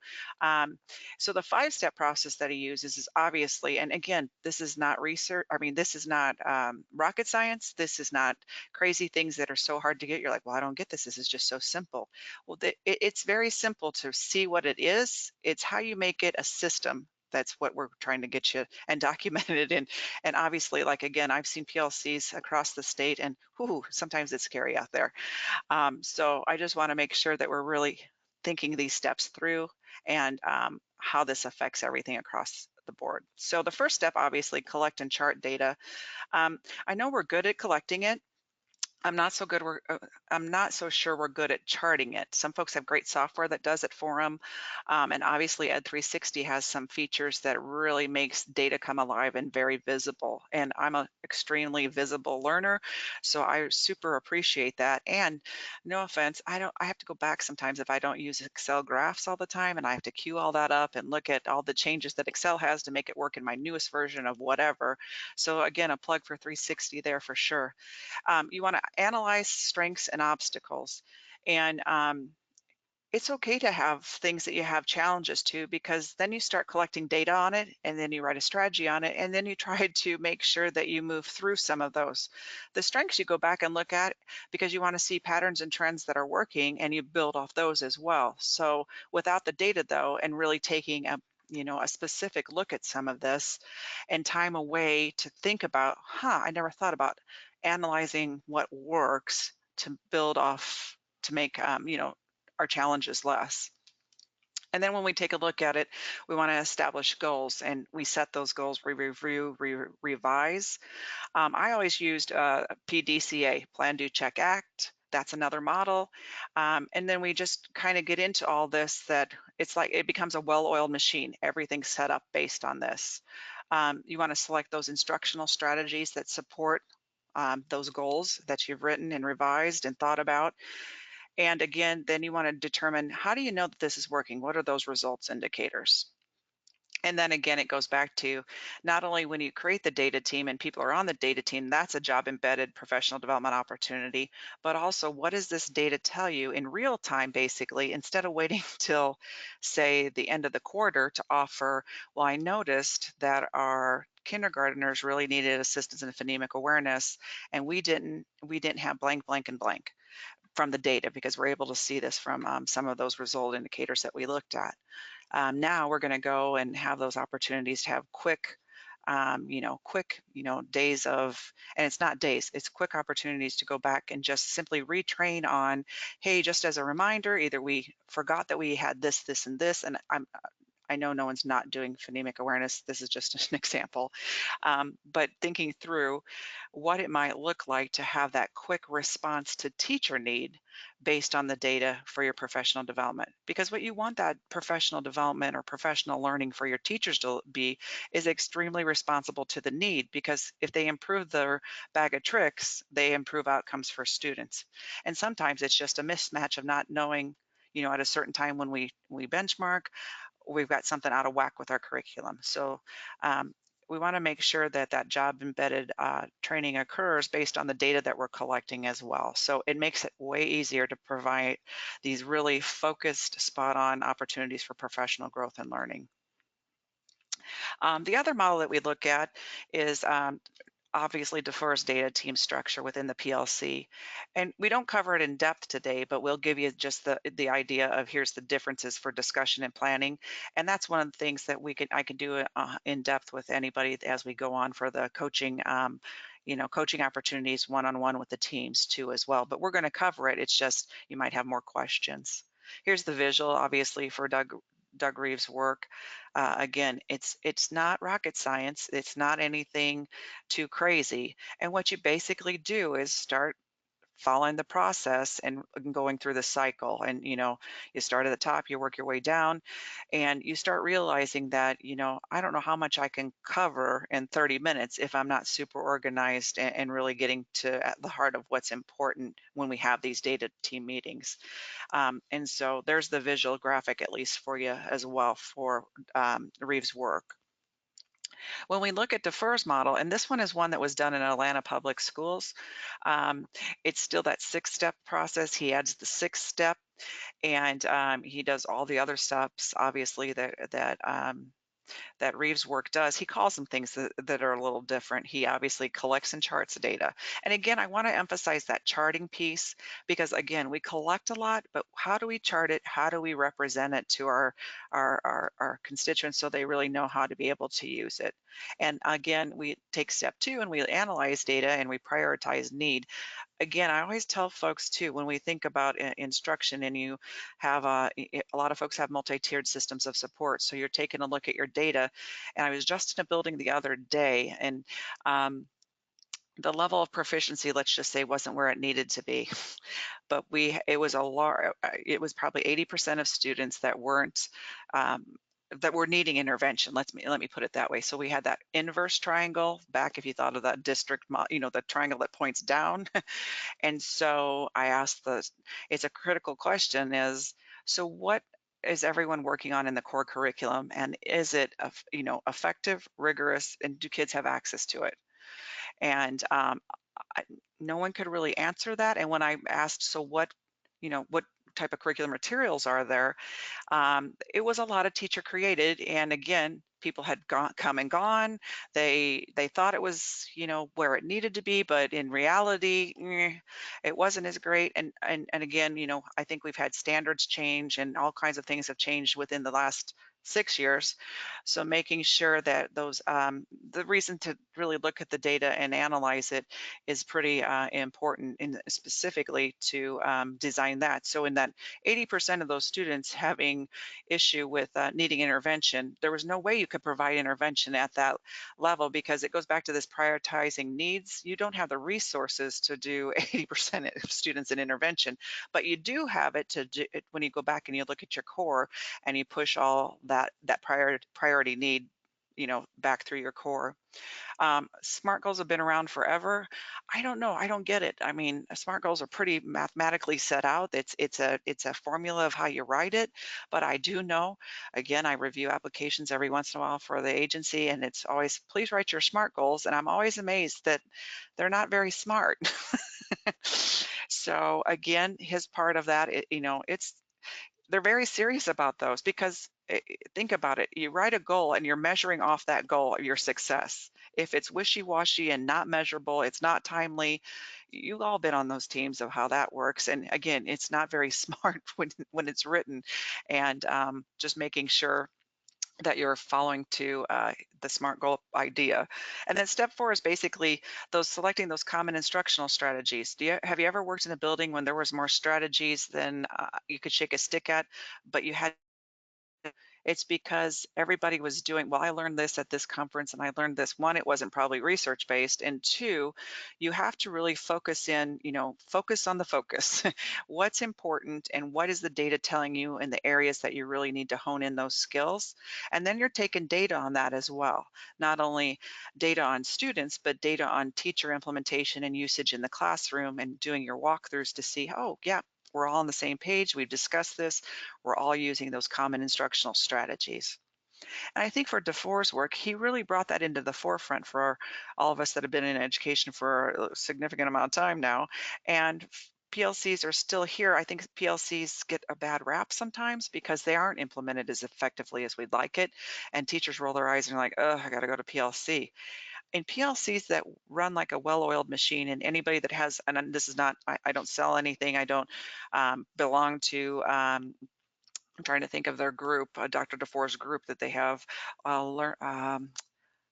So the 5-step process that he uses is obviously, and again, this is not research. I mean, this is not rocket science. This is not crazy things that are so hard to get. You're like, well, I don't get this. This is just so simple. Well, it's very simple to see what it is. It's how you make it a system. That's what we're trying to get you and document it in. And obviously, like, again, I've seen PLCs across the state, and whoo, sometimes it's scary out there. So I just want to make sure that we're really thinking these steps through. And how this affects everything across the board. So the first step, obviously, collect and chart data. I know we're good at collecting it. I'm not so good. I'm not so sure we're good at charting it. Some folks have great software that does it for them, and obviously Ed 360 has some features that really makes data come alive and very visible. And I'm an extremely visible learner, so I super appreciate that. And no offense, I don't. I have to go back sometimes if I don't use Excel graphs all the time, and I have to queue all that up and look at all the changes that Excel has to make it work in my newest version of whatever. So again, a plug for 360 there for sure. You want to analyze strengths and obstacles. And it's okay to have things that you have challenges to, because then you start collecting data on it, and then you write a strategy on it, and then you try to make sure that you move through some of those. The strengths you go back and look at because you want to see patterns and trends that are working, and you build off those as well. So without the data though, and really taking a specific look at some of this and time away to think about, I never thought about analyzing what works to build off to make our challenges less. And then when we take a look at it, we want to establish goals, and we set those goals, we review, revise. I always used PDCA, Plan, Do, Check, Act. That's another model. And then we just kind of get into all this, that it's like it becomes a well-oiled machine. Everything's set up based on this. You want to select those instructional strategies that support those goals that you've written and revised and thought about. And again, then you want to determine, how do you know that this is working? What are those results indicators? And then again, it goes back to not only when you create the data team and people are on the data team, that's a job embedded professional development opportunity, but also what does this data tell you in real time, basically, instead of waiting till, say, the end of the quarter to offer, well, I noticed that our kindergartners really needed assistance in phonemic awareness, and we didn't have blank, blank, and blank from the data, because we're able to see this from some of those result indicators that we looked at. Now we're going to go and have those opportunities to have quick days of, and it's not days, it's quick opportunities to go back and just simply retrain on, hey, just as a reminder, either we forgot that we had this, this, and this, and I know no one's not doing phonemic awareness. This is just an example. But thinking through what it might look like to have that quick response to teacher need based on the data for your professional development. Because what you want that professional development or professional learning for your teachers to be is extremely responsible to the need, because if they improve their bag of tricks, they improve outcomes for students. And sometimes it's just a mismatch of not knowing, at a certain time when we benchmark, we've got something out of whack with our curriculum. So we want to make sure that that job embedded training occurs based on the data that we're collecting as well. So it makes it way easier to provide these really focused, spot on opportunities for professional growth and learning. The other model that we look at is obviously diverse data team structure within the PLC. And we don't cover it in depth today, but we'll give you just the idea of, here's the differences for discussion and planning. And that's one of the things that I can do in depth with anybody as we go on for the coaching, coaching opportunities one-on-one with the teams too as well. But we're going to cover it. It's just, you might have more questions. Here's the visual, obviously, for Doug Reeves' work. Again, it's not rocket science. It's not anything too crazy. And what you basically do is start following the process and going through the cycle. And, you start at the top, you work your way down, and you start realizing that, I don't know how much I can cover in 30 minutes if I'm not super organized and really getting to at the heart of what's important when we have these data team meetings. And so there's the visual graphic, at least for you as well, for Reeves' work. When we look at the FERS model, and this one is one that was done in Atlanta Public Schools, it's still that 6-step process. He adds the 6th step, and he does all the other steps, obviously, that Reeves' work does. He calls them things that are a little different. He obviously collects and charts data. And again, I want to emphasize that charting piece, because again, we collect a lot, but how do we chart it? How do we represent it to our constituents so they really know how to be able to use it? And again, we take step 2 and we analyze data and we prioritize need. again, I always tell folks too, when we think about instruction and you have a lot of folks have multi-tiered systems of support. So you're taking a look at your data. And I was just in a building the other day, and um, the level of proficiency, let's just say, wasn't where it needed to be. But it was a large, it was probably 80% of students that weren't, um, that were needing intervention. Let me put it that way. So we had that inverse triangle back, if you thought of that district, the triangle that points down. And so I asked it's a critical question is, so what is everyone working on in the core curriculum? And is it, effective, rigorous, and do kids have access to it? And I, no one could really answer that. And when I asked, so what type of curriculum materials are there? It was a lot of teacher created, and again, people had come and gone. They thought it was, where it needed to be, but in reality, it wasn't as great. And again, I think we've had standards change and all kinds of things have changed within the last 6 years. So making sure that the reason to really look at the data and analyze it is pretty important, specifically to design that. So in that 80% of those students having issue with needing intervention, there was no way you could provide intervention at that level, because it goes back to this prioritizing needs. You don't have the resources to do 80% of students in intervention, but you do have it to do it when you go back and you look at your core and you push all that priority need, back through your core. SMART goals have been around forever. I don't know. I don't get it. I mean, SMART goals are pretty mathematically set out. It's a formula of how you write it. But I do know, again, I review applications every once in a while for the agency, and it's always, please write your SMART goals. And I'm always amazed that they're not very smart. So again, his part of that, they're very serious about those, because think about it. You write a goal and you're measuring off that goal of your success. If it's wishy-washy and not measurable, it's not timely. You've all been on those teams of how that works. And again, it's not very smart when it's written. And just making sure that you're following to the SMART goal idea. And then step 4 is basically selecting those common instructional strategies. Have you ever worked in a building when there was more strategies than you could shake a stick at, but you had it's because everybody was doing, well, I learned this at this conference and I learned this. One, it wasn't probably research based. And two, you have to really focus focus on the focus. What's important and what is the data telling you in the areas that you really need to hone in those skills? And then you're taking data on that as well. Not only data on students, but data on teacher implementation and usage in the classroom, and doing your walkthroughs to see, oh, yeah, we're all on the same page. We've discussed this. We're all using those common instructional strategies. And I think for DeFore's work, he really brought that into the forefront for all of us that have been in education for a significant amount of time now. And PLCs are still here. I think PLCs get a bad rap sometimes because they aren't implemented as effectively as we'd like it. And teachers roll their eyes and are like, oh, I got to go to PLC. And PLCs that run like a well-oiled machine, and anybody that has, and this is not, I don't sell anything, I don't belong to, I'm trying to think of their group, Dr. DeFore's group that they have,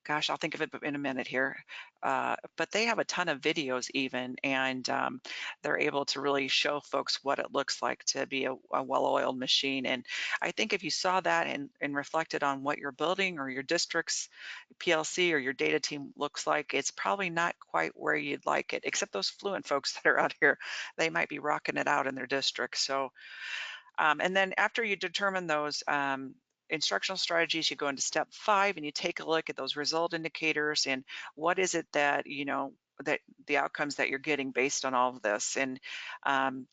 gosh, I'll think of it in a minute here. But they have a ton of videos even, and they're able to really show folks what it looks like to be a well-oiled machine. And I think if you saw that and reflected on what your building or your district's PLC or your data team looks like, it's probably not quite where you'd like it, except those fluent folks that are out here, they might be rocking it out in their district. So and then after you determine those instructional strategies, you go into step 5 and you take a look at those result indicators and what is it that, that the outcomes that you're getting based on all of this. And um,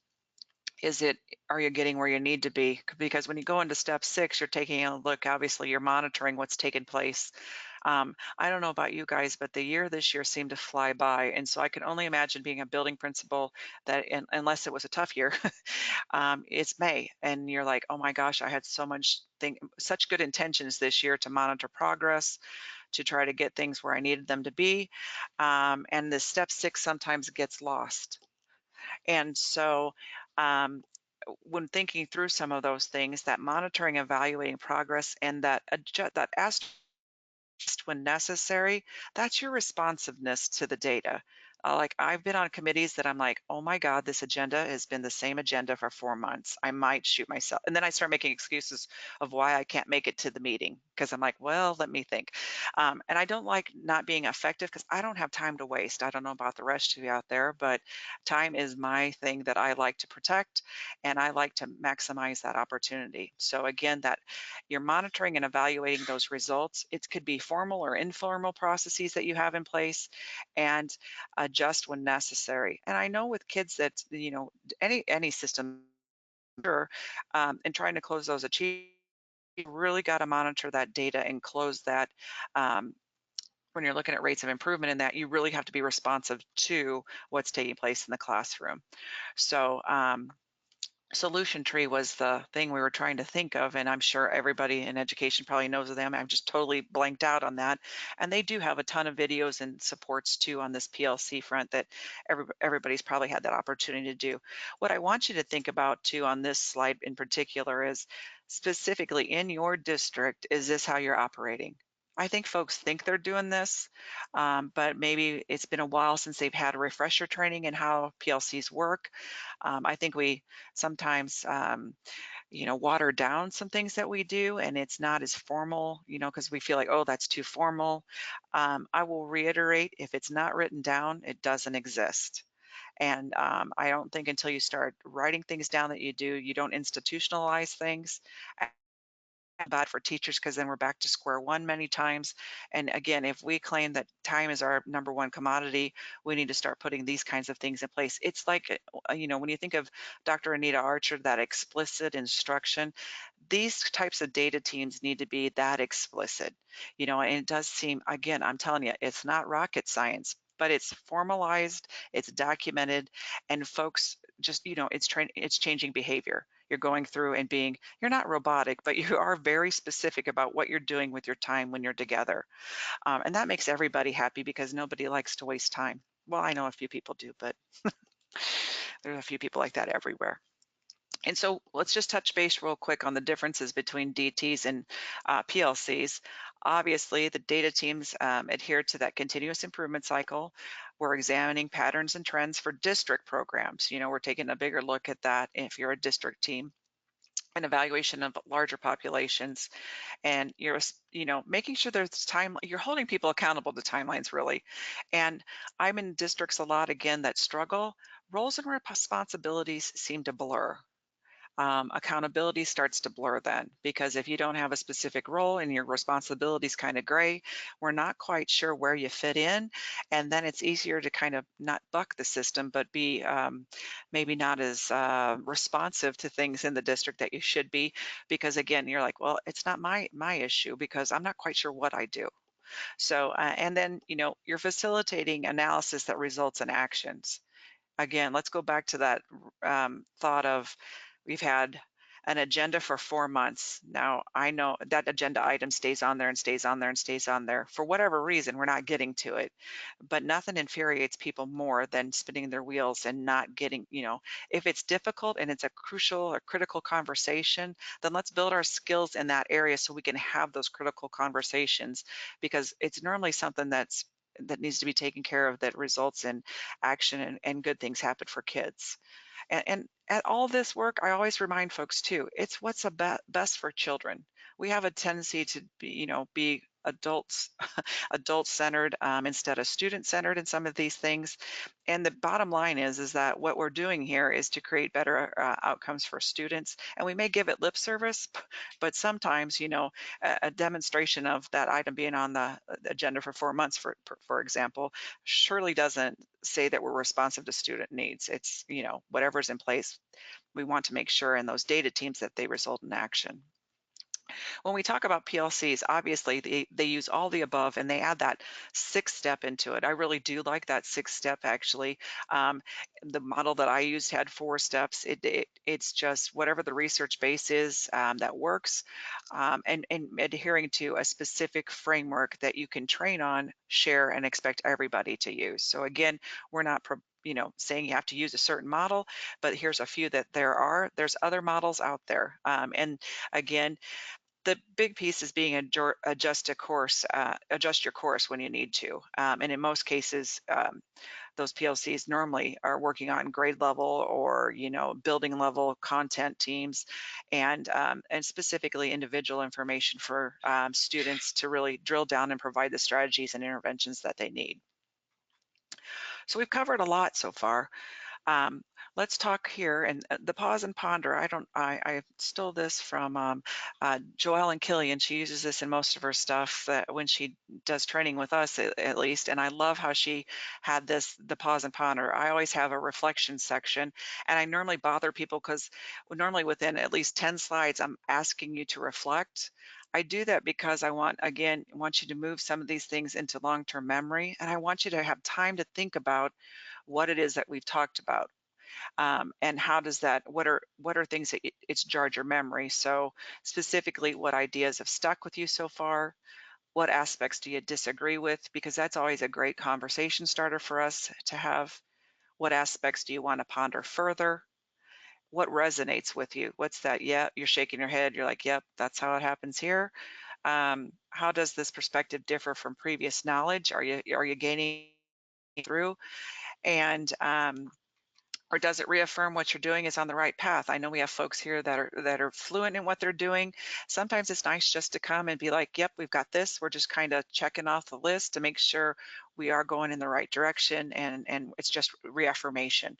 are you getting where you need to be? Because when you go into step 6, you're taking a look, obviously you're monitoring what's taken place. I don't know about you guys, but this year seemed to fly by. And so I can only imagine being a building principal that, unless it was a tough year, it's May. And you're like, oh my gosh, I had such good intentions this year to monitor progress, to try to get things where I needed them to be. And the step 6 sometimes gets lost. And so when thinking through some of those things, that monitoring, evaluating progress, and that asterisk when necessary, that's your responsiveness to the data. Like I've been on committees that I'm like, oh my God, this agenda has been the same agenda for 4 months. I might shoot myself. And then I start making excuses of why I can't make it to the meeting because I'm like, well, let me think. And I don't like not being effective because I don't have time to waste. I don't know about the rest of you out there, but time is my thing that I like to protect and I like to maximize that opportunity. So again, that you're monitoring and evaluating those results. It could be formal or informal processes that you have in place and adjust when necessary. And I know with kids that, any system, sure, and trying to close those achievements, you really got to monitor that data and close that. Um, when you're looking at rates of improvement in that, you really have to be responsive to what's taking place in the classroom. So, solution tree was the thing we were trying to think of, and I'm sure everybody in education probably knows of them. I'm just totally blanked out on that. And they do have a ton of videos and supports too on this PLC front that everybody's probably had that opportunity to do. What I want you to think about too on this slide in particular is specifically in your district, is this how you're operating? I think folks think they're doing this, but maybe it's been a while since they've had a refresher training in how PLCs work. I think we sometimes water down some things that we do and it's not as formal, because we feel like, oh, that's too formal. I will reiterate, if it's not written down, it doesn't exist. And I don't think until you start writing things down that you do, you don't institutionalize things. Bad for teachers because then we're back to square one many times. And again, if we claim that time is our number one commodity, we need to start putting these kinds of things in place. It's like, when you think of Dr. Anita Archer, that explicit instruction, these types of data teams need to be that explicit, and it does seem, again, I'm telling you, it's not rocket science, but it's formalized, it's documented, and folks just, it's changing behavior. You're going through and you're not robotic, but you are very specific about what you're doing with your time when you're together. And that makes everybody happy because nobody likes to waste time. Well, I know a few people do, but there's a few people like that everywhere. And so let's just touch base real quick on the differences between DTs and PLCs. Obviously, the data teams adhere to that continuous improvement cycle. We're examining patterns and trends for district programs. We're taking a bigger look at that if you're a district team, an evaluation of larger populations, and you're making sure there's time, you're holding people accountable to timelines really. And I'm in districts a lot again that struggle. Roles and responsibilities seem to blur. Accountability starts to blur then, because if you don't have a specific role and your responsibilities kind of gray, we're not quite sure where you fit in. And then it's easier to kind of not buck the system, but be maybe not as responsive to things in the district that you should be, because again, you're like, well, it's not my issue because I'm not quite sure what I do. So, and then, you're facilitating analysis that results in actions. Again, let's go back to that thought of, we've had an agenda for 4 months. Now, I know that agenda item stays on there and stays on there and stays on there. For whatever reason, we're not getting to it. But nothing infuriates people more than spinning their wheels and not getting, if it's difficult and it's a crucial or critical conversation, then let's build our skills in that area so we can have those critical conversations, because it's normally something that needs to be taken care of, that results in action and good things happen for kids. And at all this work, I always remind folks too, it's what's best for children. We have a tendency to be adults, adult centered instead of student centered in some of these things. And the bottom line is that what we're doing here is to create better outcomes for students. And we may give it lip service, but sometimes, a demonstration of that item being on the agenda for 4 months, for example, surely doesn't say that we're responsive to student needs. It's, whatever's in place, we want to make sure in those data teams that they result in action. When we talk about PLCs, obviously they use all the above and they add that sixth step into it. I really do like that sixth step actually. Um, the model that I used had 4 steps. It's just whatever the research base is that works, and adhering to a specific framework that you can train on, share, and expect everybody to use. So again, we're not saying you have to use a certain model, but here's a few that there's other models out there. And again, the big piece is being adjust your course when you need to. And in most cases, those PLCs normally are working on grade level or building level content teams, and specifically individual information for students to really drill down and provide the strategies and interventions that they need. So we've covered a lot so far. Um, let's talk here, and the pause and ponder. I stole this from Joelle and Killian. She uses this in most of her stuff when she does training with us, at least. And I love how she had the pause and ponder. I always have a reflection section, and I normally bother people because normally within at least 10 slides, I'm asking you to reflect. I do that because I want you to move some of these things into long-term memory, and I want you to have time to think about what it is that we've talked about, and how does that, what are things that it's jarred your memory. So specifically, what ideas have stuck with you so far? What aspects do you disagree with? Because that's always a great conversation starter for us to have. What aspects do you want to ponder further? What resonates with you? What's that? Yeah, you're shaking your head. You're like, yep, that's how it happens here. How does this perspective differ from previous knowledge? Are you gaining through? And or does it reaffirm what you're doing is on the right path? I know we have folks here that are fluent in what they're doing. Sometimes it's nice just to come and be like, yep, we've got this. We're just kind of checking off the list to make sure we are going in the right direction, and it's just reaffirmation.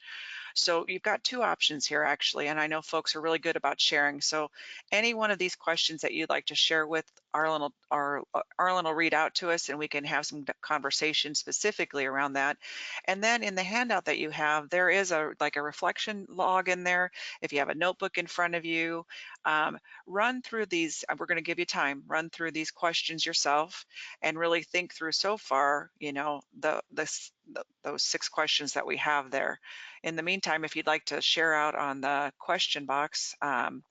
So you've got two options here, actually, and I know folks are really good about sharing. So any one of these questions that you'd like to share with Arlen will read out to us, and we can have some conversation specifically around that. And then in the handout that you have, there is a reflection log in there. If you have a notebook in front of you, run through these. We're going to give you time. Run through these questions yourself and really think through so far, those 6 questions that we have there. In the meantime, if you'd like to share out on the question box, and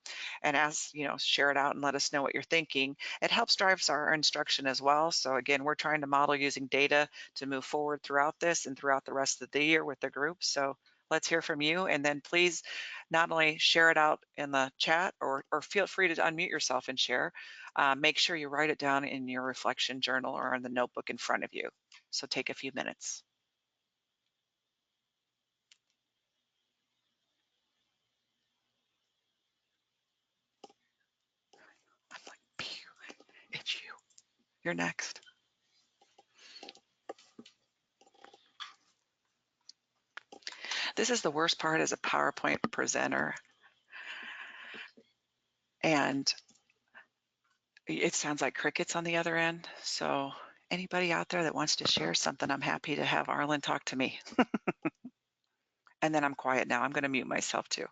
share it out and let us know what you're thinking, it helps drive our instruction as well. So again, we're trying to model using data to move forward throughout this and throughout the rest of the year with the group. So let's hear from you, and then please not only share it out in the chat or feel free to unmute yourself and share. Make sure you write it down in your reflection journal or in the notebook in front of you. So take a few minutes. I'm like, pew, it's you. You're next. This is the worst part as a PowerPoint presenter. And it sounds like crickets on the other end. So anybody out there that wants to share something, I'm happy to have Arlen talk to me. And then I'm quiet now. I'm going to mute myself too.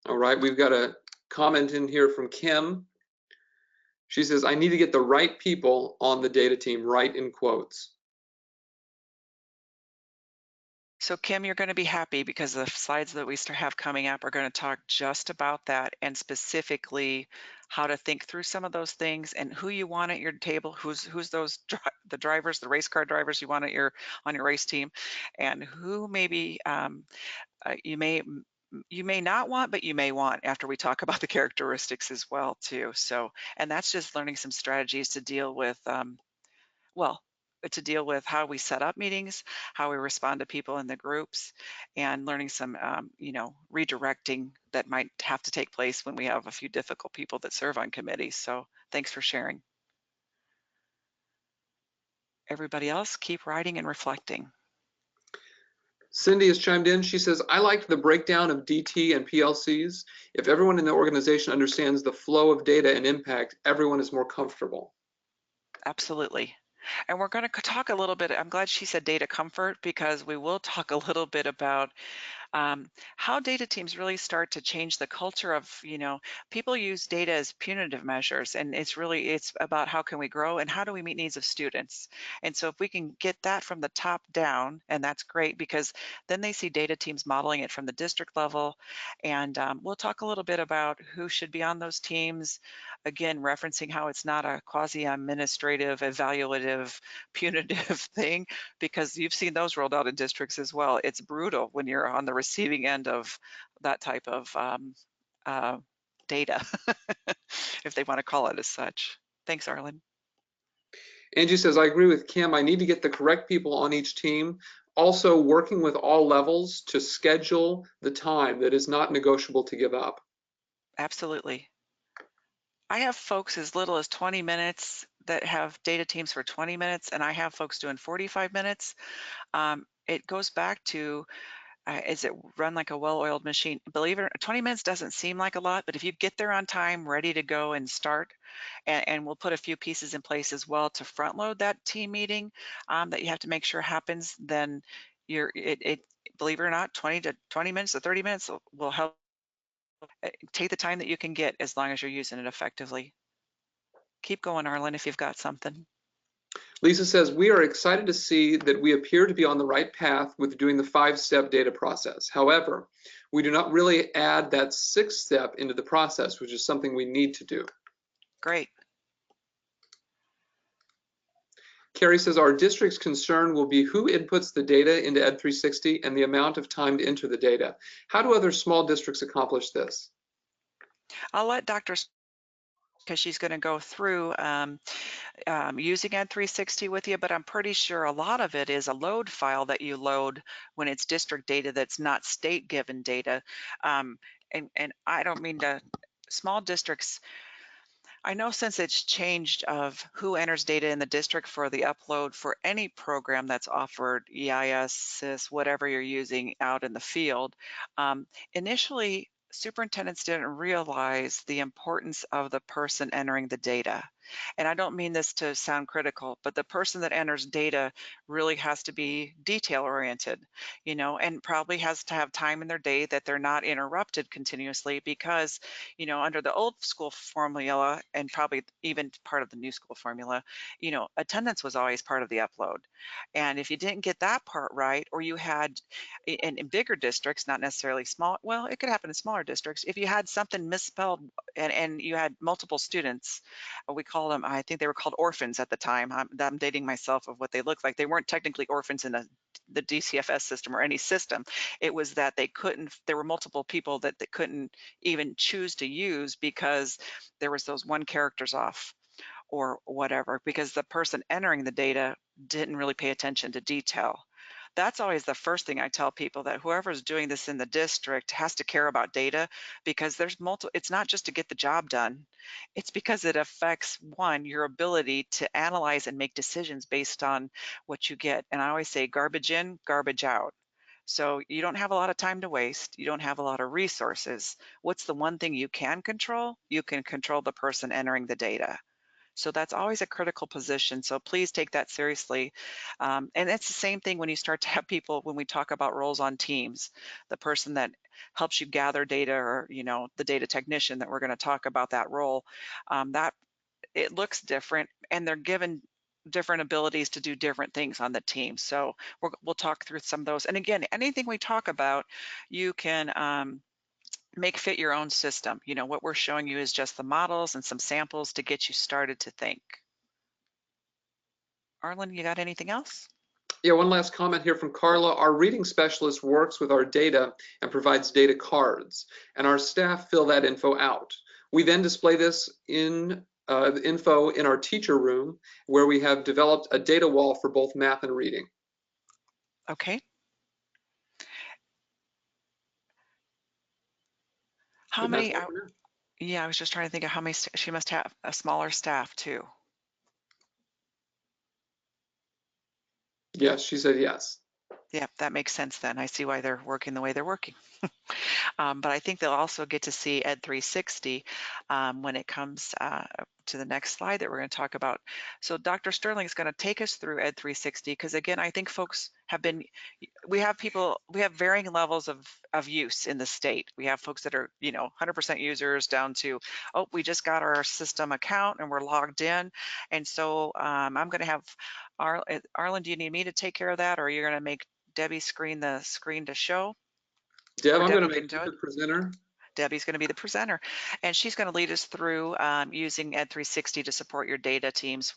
All right, we've got a comment in here from Kim. She says, I need to get the right people on the data team, right in quotes. So Kim, you're going to be happy because the slides that we have coming up are going to talk just about that, and specifically how to think through some of those things and who you want at your table, who's those the drivers, the race car drivers you want at on your race team, and who maybe you may not want, but you may want after we talk about the characteristics as well too. So, and that's just learning some strategies to deal with to deal with how we set up meetings, how we respond to people in the groups, and learning some, redirecting that might have to take place when we have a few difficult people that serve on committees. So thanks for sharing. Everybody else, keep writing and reflecting. Cindy has chimed in. She says, I liked the breakdown of DT and PLCs. If everyone in the organization understands the flow of data and impact, everyone is more comfortable. Absolutely. And we're going to talk a little bit, I'm glad she said data comfort, because we will talk a little bit about how data teams really start to change the culture of, people use data as punitive measures, and it's about how can we grow and how do we meet needs of students. And so if we can get that from the top down, and that's great because then they see data teams modeling it from the district level. And we'll talk a little bit about who should be on those teams, again, referencing how it's not a quasi-administrative, evaluative, punitive thing, because you've seen those rolled out in districts as well. It's brutal when you're on the receiving end of that type of data, if they want to call it as such. Thanks, Arlen. Angie says, I agree with Kim. I need to get the correct people on each team. Also, working with all levels to schedule the time that is not negotiable to give up. Absolutely. I have folks as little as 20 minutes that have data teams for 20 minutes, and I have folks doing 45 minutes. It goes back to, is it run like a well-oiled machine? Believe it or not, 20 minutes doesn't seem like a lot, but if you get there on time, ready to go and start, and we'll put a few pieces in place as well to front load that team meeting that you have to make sure happens, then believe it or not, 20 minutes to 30 minutes will help. Take the time that you can get as long as you're using it effectively. Keep going, Arlen, if you've got something. Lisa says, we are excited to see that we appear to be on the right path with doing the 5-step data process. However, we do not really add that 6th step into the process, which is something we need to do. Great. Carrie says, our district's concern will be who inputs the data into Ed 360 and the amount of time to enter the data. How do other small districts accomplish this? I'll let Dr. because she's going to go through using Ed 360 with you, but I'm pretty sure a lot of it is a load file that you load when it's district data that's not state given data. And I don't mean to, small districts, I know since it's changed of who enters data in the district for the upload for any program that's offered, EIS, SIS, whatever you're using out in the field, initially superintendents didn't realize the importance of the person entering the data. And I don't mean this to sound critical, but the person that enters data really has to be detail oriented, and probably has to have time in their day that they're not interrupted continuously because, under the old school formula and probably even part of the new school formula, attendance was always part of the upload. And if you didn't get that part right, or you had in bigger districts, not necessarily small, well, it could happen in smaller districts, if you had something misspelled and you had multiple students, we call them, I think they were called orphans at the time. I'm dating myself of what they looked like. They weren't technically orphans in the DCFS system or any system. It was that there were multiple people that they couldn't even choose to use because there was those one characters off or whatever, because the person entering the data didn't really pay attention to detail. That's always the first thing I tell people, that whoever's doing this in the district has to care about data, because there's it's not just to get the job done. It's because it affects, one, your ability to analyze and make decisions based on what you get. And I always say garbage in, garbage out. So you don't have a lot of time to waste. You don't have a lot of resources. What's the one thing you can control? You can control the person entering the data. So that's always a critical position. So please take that seriously. And it's the same thing when you start to have people, when we talk about roles on teams, the person that helps you gather data, or, the data technician that we're going to talk about, that role, that it looks different, and they're given different abilities to do different things on the team. So we'll talk through some of those. And again, anything we talk about, you can make fit your own system. What we're showing you is just the models and some samples to get you started to think. Arlen, you got anything else? Yeah, one last comment here from Carla. Our reading specialist works with our data and provides data cards, and our staff fill that info out. We then display this in the info in our teacher room, where we have developed a data wall for both math and reading. Okay. How many? Yeah, I was just trying to think of how many. She must have a smaller staff too. Yes, she said yes. Yeah, that makes sense then. I see why they're working the way they're working. But I think they'll also get to see Ed 360 when it comes to the next slide that we're going to talk about. So Dr. Sterling is going to take us through Ed 360, because again, I think folks we have varying levels of use in the state. We have folks that are, 100% users down to, oh, we just got our system account and we're logged in. And so I'm going to have, Arlen, do you need me to take care of that, or you're going to make Debbie screen the screen to show? Deb, I'm going to Debbie make can do you it. the presenter. Debbie's going to be the presenter, and she's going to lead us through using Ed 360 to support your data teams.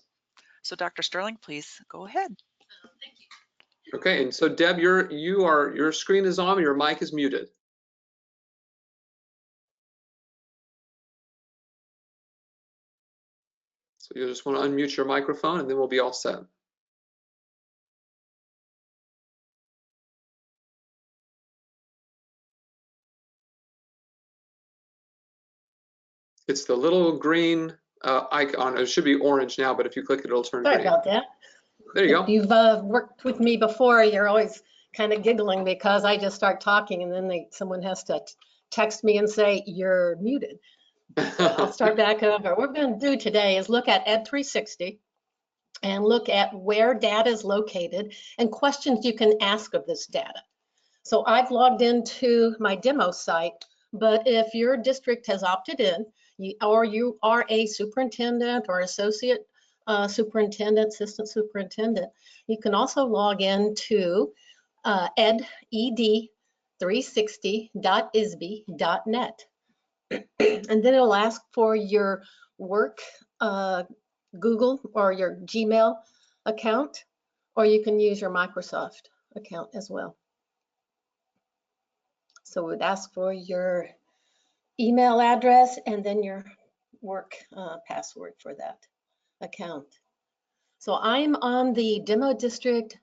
So Dr. Sterling, please go ahead. Thank you. Okay, and so Deb, your screen is on, your mic is muted. So you'll just want to unmute your microphone and then we'll be all set. It's the little green icon. It should be orange now, but if you click it, it'll turn green. Sorry about that. There you go. If you've worked with me before, you're always kind of giggling because I just start talking and then someone has to text me and say, you're muted. I'll start back over. What we're going to do today is look at Ed 360 and look at where data is located and questions you can ask of this data. So I've logged into my demo site, but if your district has opted in, or you are a superintendent or associate superintendent, assistant superintendent, you can also log into ed360.isbe.net. And then it'll ask for your work Google or your Gmail account, or you can use your Microsoft account as well. So it would ask for your email address and then your work password for that account. So I'm on the Demo District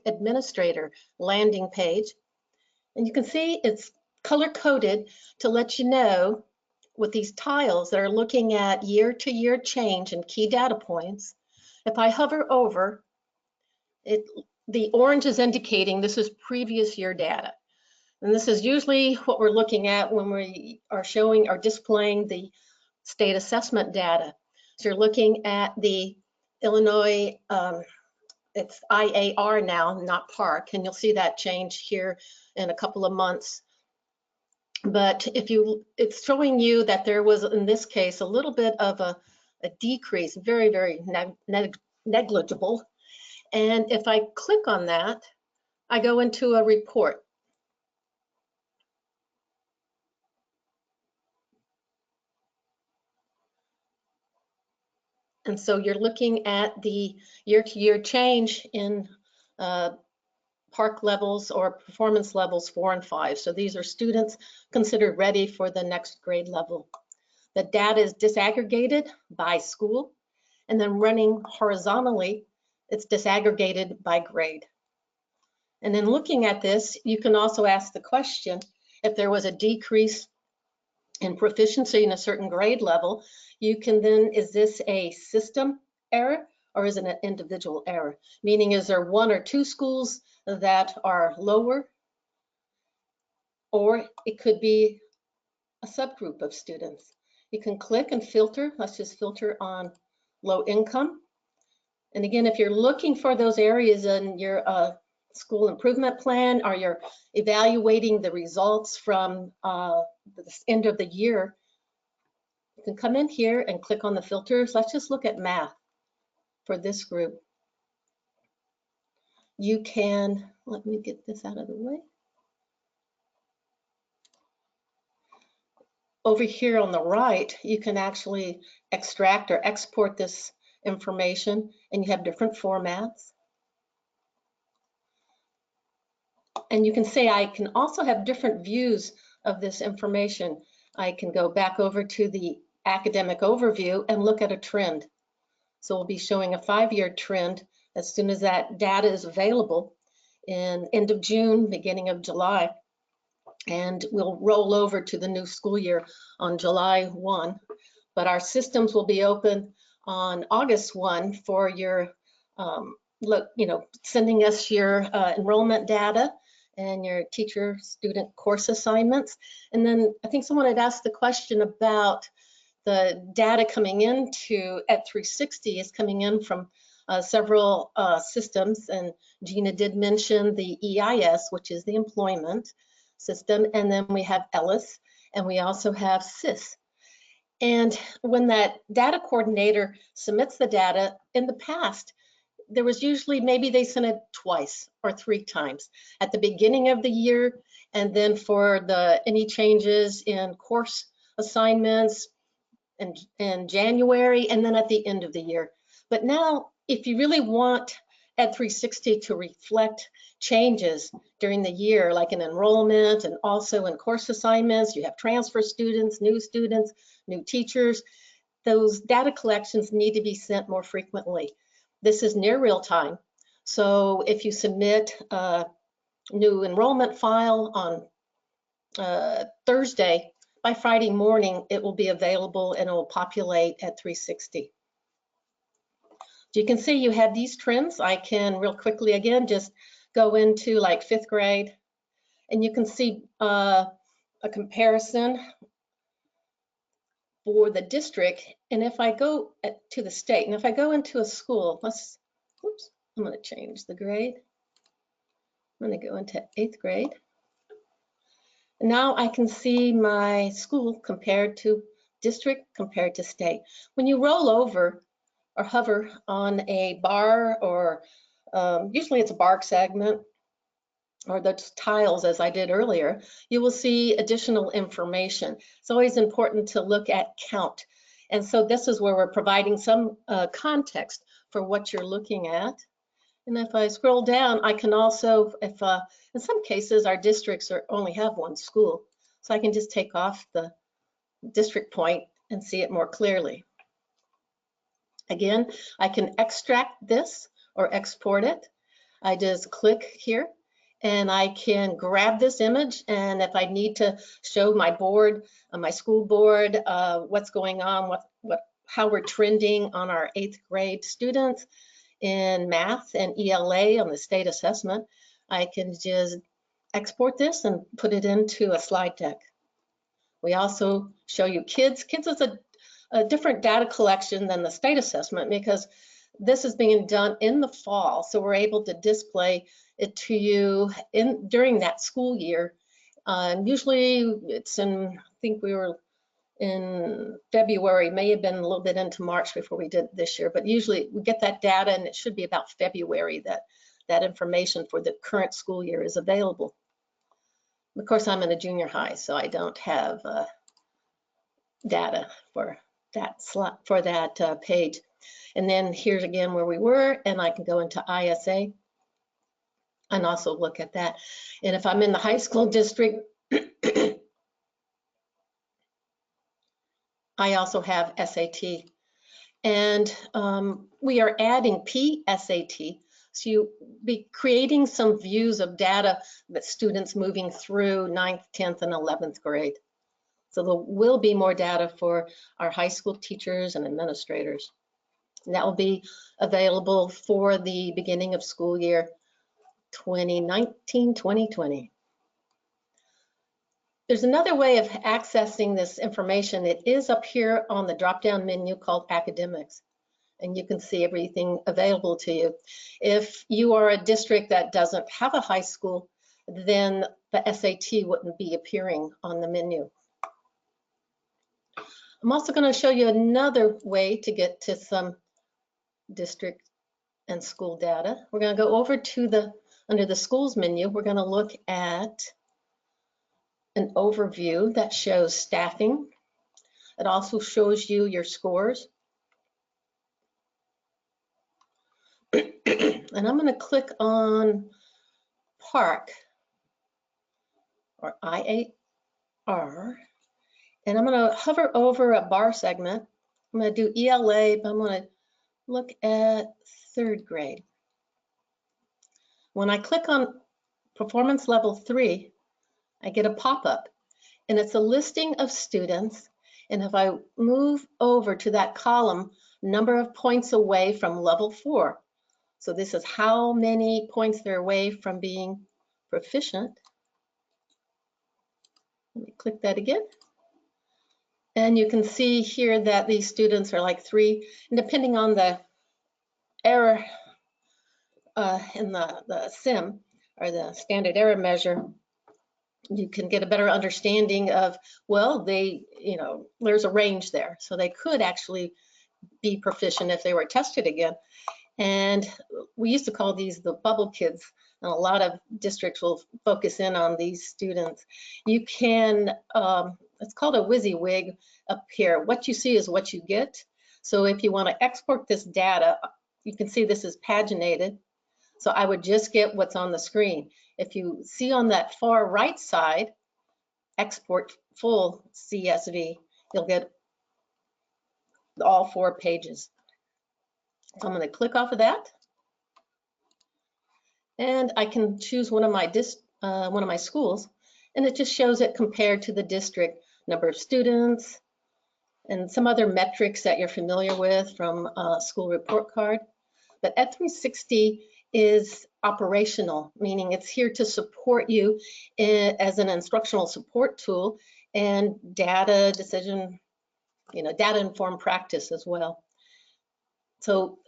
Administrator landing page, and you can see it's color-coded to let you know with these tiles that are looking at year-to-year change and key data points. If I hover over it, the orange is indicating this is previous year data. And this is usually what we're looking at when we are showing or displaying the state assessment data. So you're looking at the Illinois, it's IAR now, not PARC, and you'll see that change here in a couple of months. But if it's showing you that there was, in this case, a little bit of a decrease, very, very negligible. And if I click on that, I go into a report. And so you're looking at the year-to-year change in PARC levels or performance levels 4 and 5. So these are students considered ready for the next grade level. The data is disaggregated by school, and then running horizontally, it's disaggregated by grade. And then looking at this, you can also ask the question, if there was a decrease in proficiency in a certain grade level, you can then, is this a system error or is it an individual error? Meaning, is there 1 or 2 schools that are lower, or it could be a subgroup of students. You can click and filter. Let's just filter on low income. And again, if you're looking for those areas in your school improvement plan, or you're evaluating the results from the end of the year, you can come in here and click on the filters. Let's just look at math for this group. You can, let me get this out of the way. Over here on the right, you can actually extract or export this information, and you have different formats. And you can say, I can also have different views of this information. I can go back over to the academic overview and look at a trend. So we'll be showing a 5-year trend as soon as that data is available in end of June, beginning of July. And we'll roll over to the new school year on July 1. But our systems will be open on August 1 for your, sending us your enrollment data and your teacher-student course assignments. And then I think someone had asked the question about the data coming into Ed 360 is coming in from several systems. And Gina did mention the EIS, which is the employment system. And then we have ELIS, and we also have SIS. And when that data coordinator submits the data, in the past, there was usually maybe they sent it twice or 3 times at the beginning of the year, and then for any changes in course assignments in January, and then at the end of the year. But now, if you really want Ed 360 to reflect changes during the year, like in enrollment and also in course assignments, you have transfer students, new teachers, those data collections need to be sent more frequently. This is near real time. So if you submit a new enrollment file on Thursday, by Friday morning, it will be available and it will populate at 360. You can see you have these trends. I can real quickly again just go into like 5th grade, and you can see a comparison for the district. And if I go to the state, and if I go into a school, I'm going to change the grade. I'm going to go into 8th grade. And now I can see my school compared to district, compared to state. When you roll over or hover on a bar, or usually it's a bar segment, or the tiles as I did earlier, you will see additional information. It's always important to look at count. And so this is where we're providing some context for what you're looking at. And if I scroll down, I can also, if in some cases our districts only have one school, so I can just take off the district point and see it more clearly. Again, I can extract this or export it. I just click here and I can grab this image, and if I need to show my board, my school board, what's going on, how we're trending on our 8th grade students in math and ELA on the state assessment, I can just export this and put it into a slide deck. We also show you kids. Kids is a different data collection than the state assessment, because this is being done in the fall, so we're able to display it to you during that school year. Usually it's in, I think we were in February, may have been a little bit into March before we did this year, but usually we get that data and it should be about February that information for the current school year is available. Of course, I'm in a junior high, so I don't have data for that slot, for that page. And then here's again where we were, and I can go into ISA and also look at that. And if I'm in the high school district, I also have SAT. And we are adding PSAT. So you'll be creating some views of data that students moving through 9th, 10th, and 11th grade. So there will be more data for our high school teachers and administrators. And that will be available for the beginning of school year 2019-2020. There's another way of accessing this information. It is up here on the drop-down menu called Academics, and you can see everything available to you. If you are a district that doesn't have a high school, then the SAT wouldn't be appearing on the menu. I'm also going to show you another way to get to some district and school data. We're going to go over to under the schools menu. We're going to look at an overview that shows staffing. It also shows you your scores. And I'm going to click on Park, or IAR, and I'm going to hover over a bar segment. I'm going to do ELA, but I'm going to look at 3rd grade. When I click on Performance Level 3, I get a pop-up, and it's a listing of students. And if I move over to that column, number of points away from Level 4. So this is how many points they're away from being proficient. Let me click that again. And you can see here that these students are like 3, and depending on the error in the SIM, or the standard error measure, you can get a better understanding of, well, there's a range there. So they could actually be proficient if they were tested again. And we used to call these the bubble kids, and a lot of districts will focus in on these students. You can, it's called a WYSIWYG up here. What you see is what you get. So if you want to export this data, you can see this is paginated. So I would just get what's on the screen. If you see on that far right side, export full CSV, you'll get all 4 pages. So I'm going to click off of that, and I can choose one of my schools, and it just shows it compared to the district, number of students, and some other metrics that you're familiar with from school report card. But Ed360 is operational, meaning it's here to support you as an instructional support tool and data decision, data informed practice as well. So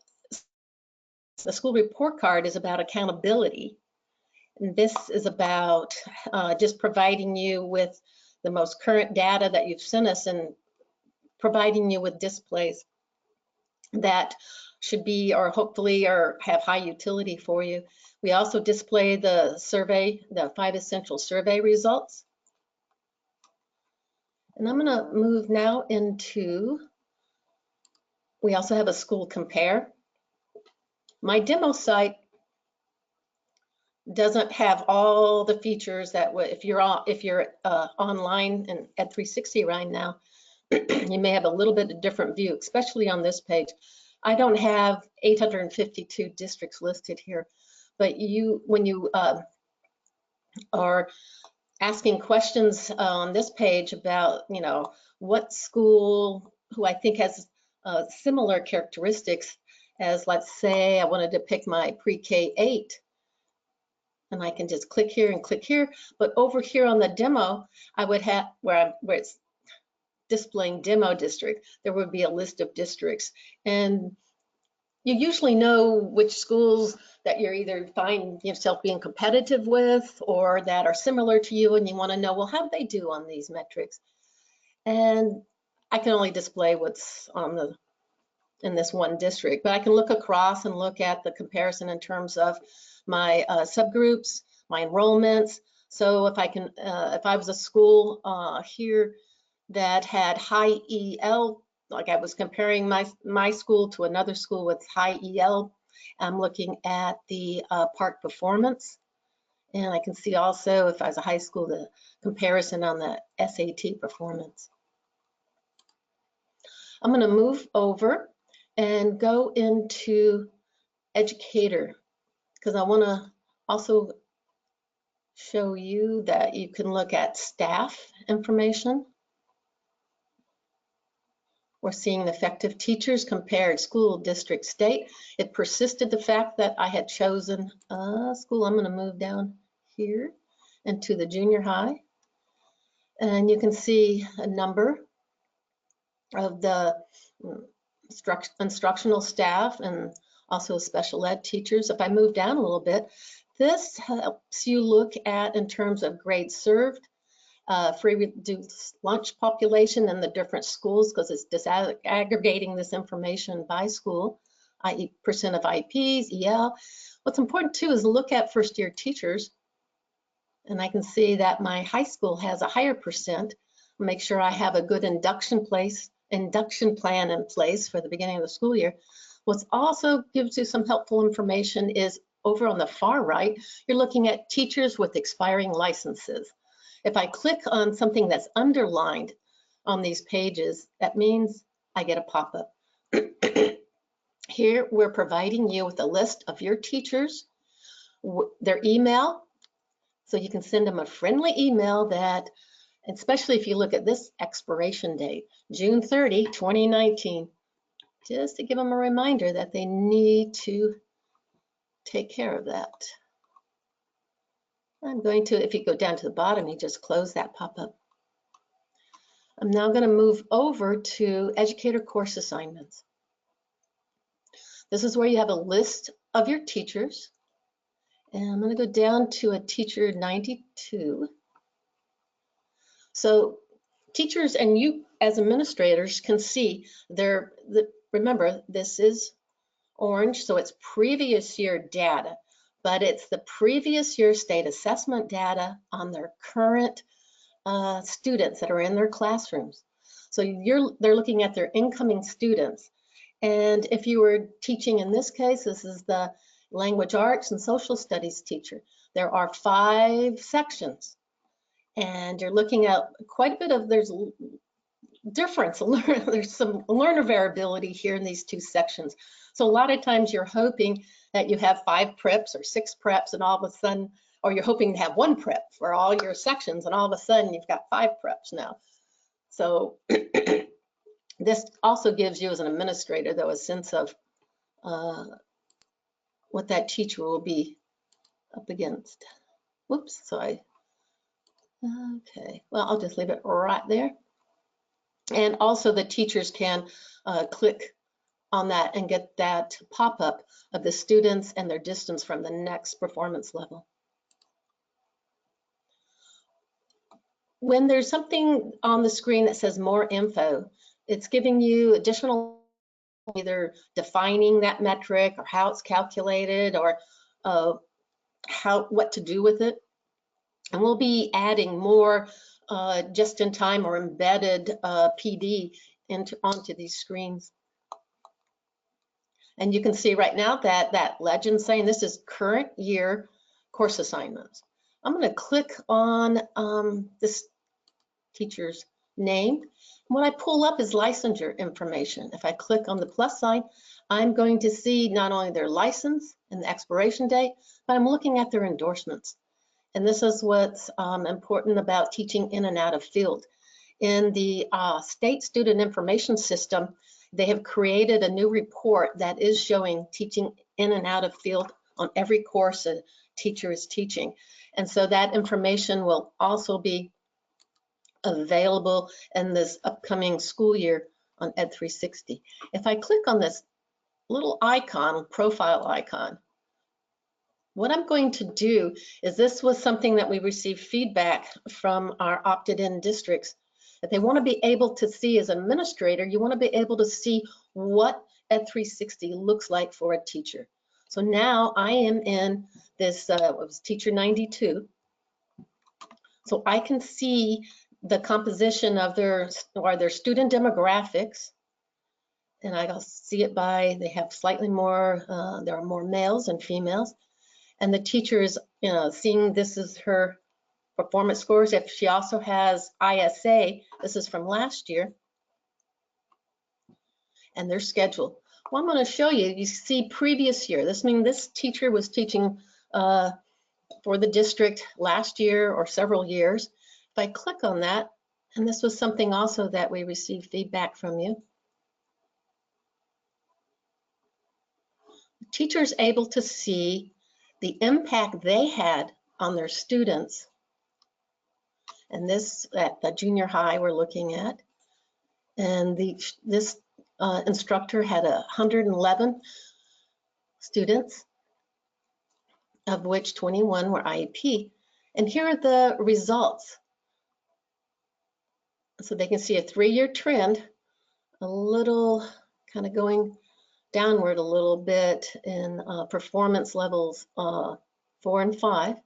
the school report card is about accountability. And this is about just providing you with the most current data that you've sent us and providing you with displays that should be, or hopefully, or have high utility for you. We also display the survey, the 5 essential survey results. And I'm gonna move now into, we also have a school compare. My demo site doesn't have all the features that if you're online and at 360 right now, you may have a little bit of different view, especially on this page. I don't have 852 districts listed here, but when you are asking questions on this page about, what school, who I think has similar characteristics as, let's say, I wanted to pick my pre-K 8, and I can just click here and click here. But over here on the demo, I would have, where it's displaying demo district, there would be a list of districts. And you usually know which schools that you're either find yourself being competitive with or that are similar to you, and you want to know, well, how do they do on these metrics? And I can only display what's on in this one district, but I can look across and look at the comparison in terms of my subgroups, my enrollments. So if I was a school here that had high EL, like I was comparing my school to another school with high EL, I'm looking at the park performance. And I can see also, if I was a high school, the comparison on the SAT performance. I'm going to move over and go into educator, because I want to also show you that you can look at staff information. We're seeing effective teachers compared school, district, state. It persisted the fact that I had chosen a school. I'm going to move down here into the junior high. And you can see a number of the instructional staff and also special ed teachers. If I move down a little bit, this helps you look at in terms of grades served, free reduced lunch population in the different schools, because it's disaggregating this information by school, i.e. percent of IPs, EL. What's important too is look at first year teachers. And I can see that my high school has a higher percent. Make sure I have a good induction plan in place for the beginning of the school year. What's also gives you some helpful information is over on the far right, you're looking at teachers with expiring licenses. If I click on something that's underlined on these pages, that means I get a pop-up. Here, we're providing you with a list of your teachers, their email, so you can send them a friendly email that, especially if you look at this expiration date, June 30, 2019, just to give them a reminder that they need to take care of that. I'm going to, if you go down to the bottom, you just close that pop-up. I'm now going to move over to educator course assignments. This is where you have a list of your teachers. And I'm going to go down to a teacher 92. So teachers and you as administrators can see remember, this is orange, so it's previous year data, but it's the previous year state assessment data on their current students that are in their classrooms. So they're looking at their incoming students. And if you were teaching, in this case, this is the language arts and social studies teacher. There are 5 sections, and you're looking at quite a bit of, there's difference. There's some learner variability here in these two sections. So a lot of times you're hoping that you have 5 preps or 6 preps, and all of a sudden, or you're hoping to have 1 prep for all your sections, and all of a sudden you've got 5 preps now. So this also gives you as an administrator, though, a sense of what that teacher will be up against. Whoops, okay, well, I'll just leave it right there. And also the teachers can click on that and get that pop-up of the students and their distance from the next performance level. When there's something on the screen that says more info, it's giving you additional, either defining that metric or how it's calculated or what to do with it. And we'll be adding more just-in-time or embedded PD onto these screens. And you can see right now that legend saying this is current year course assignments. I'm going to click on this teacher's name. What I pull up is licensure information. If I click on the plus sign, I'm going to see not only their license and the expiration date, but I'm looking at their endorsements. And this is what's important about teaching in and out of field. In the state student information system, they have created a new report that is showing teaching in and out of field on every course a teacher is teaching. And so that information will also be available in this upcoming school year on Ed 360. If I click on this little icon, profile icon, what I'm going to do is, this was something that we received feedback from our opted-in districts, that they want to be able to see as an administrator, you want to be able to see what Ed 360 looks like for a teacher. So now I am in this, was teacher 92. So I can see the composition of their student demographics. And I'll see it by, they have slightly more, there are more males and females. And the teacher is, seeing this is her performance scores. If she also has ISA, this is from last year, and their schedule. Well, I'm going to show you, you see previous year. This means this teacher was teaching for the district last year or several years. If I click on that, and this was something also that we received feedback from you. The teacher is able to see the impact they had on their students. And this at the junior high we're looking at. And this instructor had 111 students, of which 21 were IEP. And here are the results. So they can see a 3-year trend, a little kind of going downward a little bit in performance levels 4 and 5.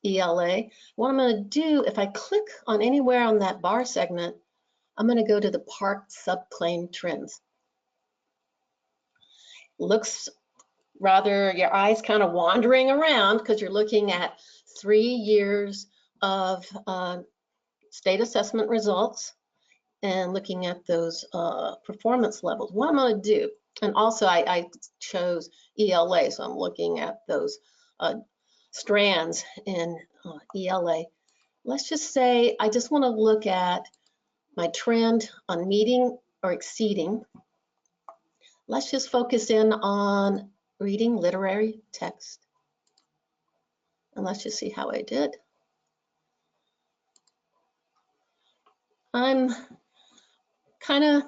ELA. What I'm going to do, if I click on anywhere on that bar segment, I'm going to go to the PARCC subclaim trends. Looks rather, your eyes kind of wandering around because you're looking at 3 years of state assessment results and looking at those performance levels. What I'm going to do, and also I chose ELA, so I'm looking at those strands in ELA. Let's just say I just want to look at my trend on meeting or exceeding. Let's just focus in on reading literary text. And let's just see how I did. I'm kind of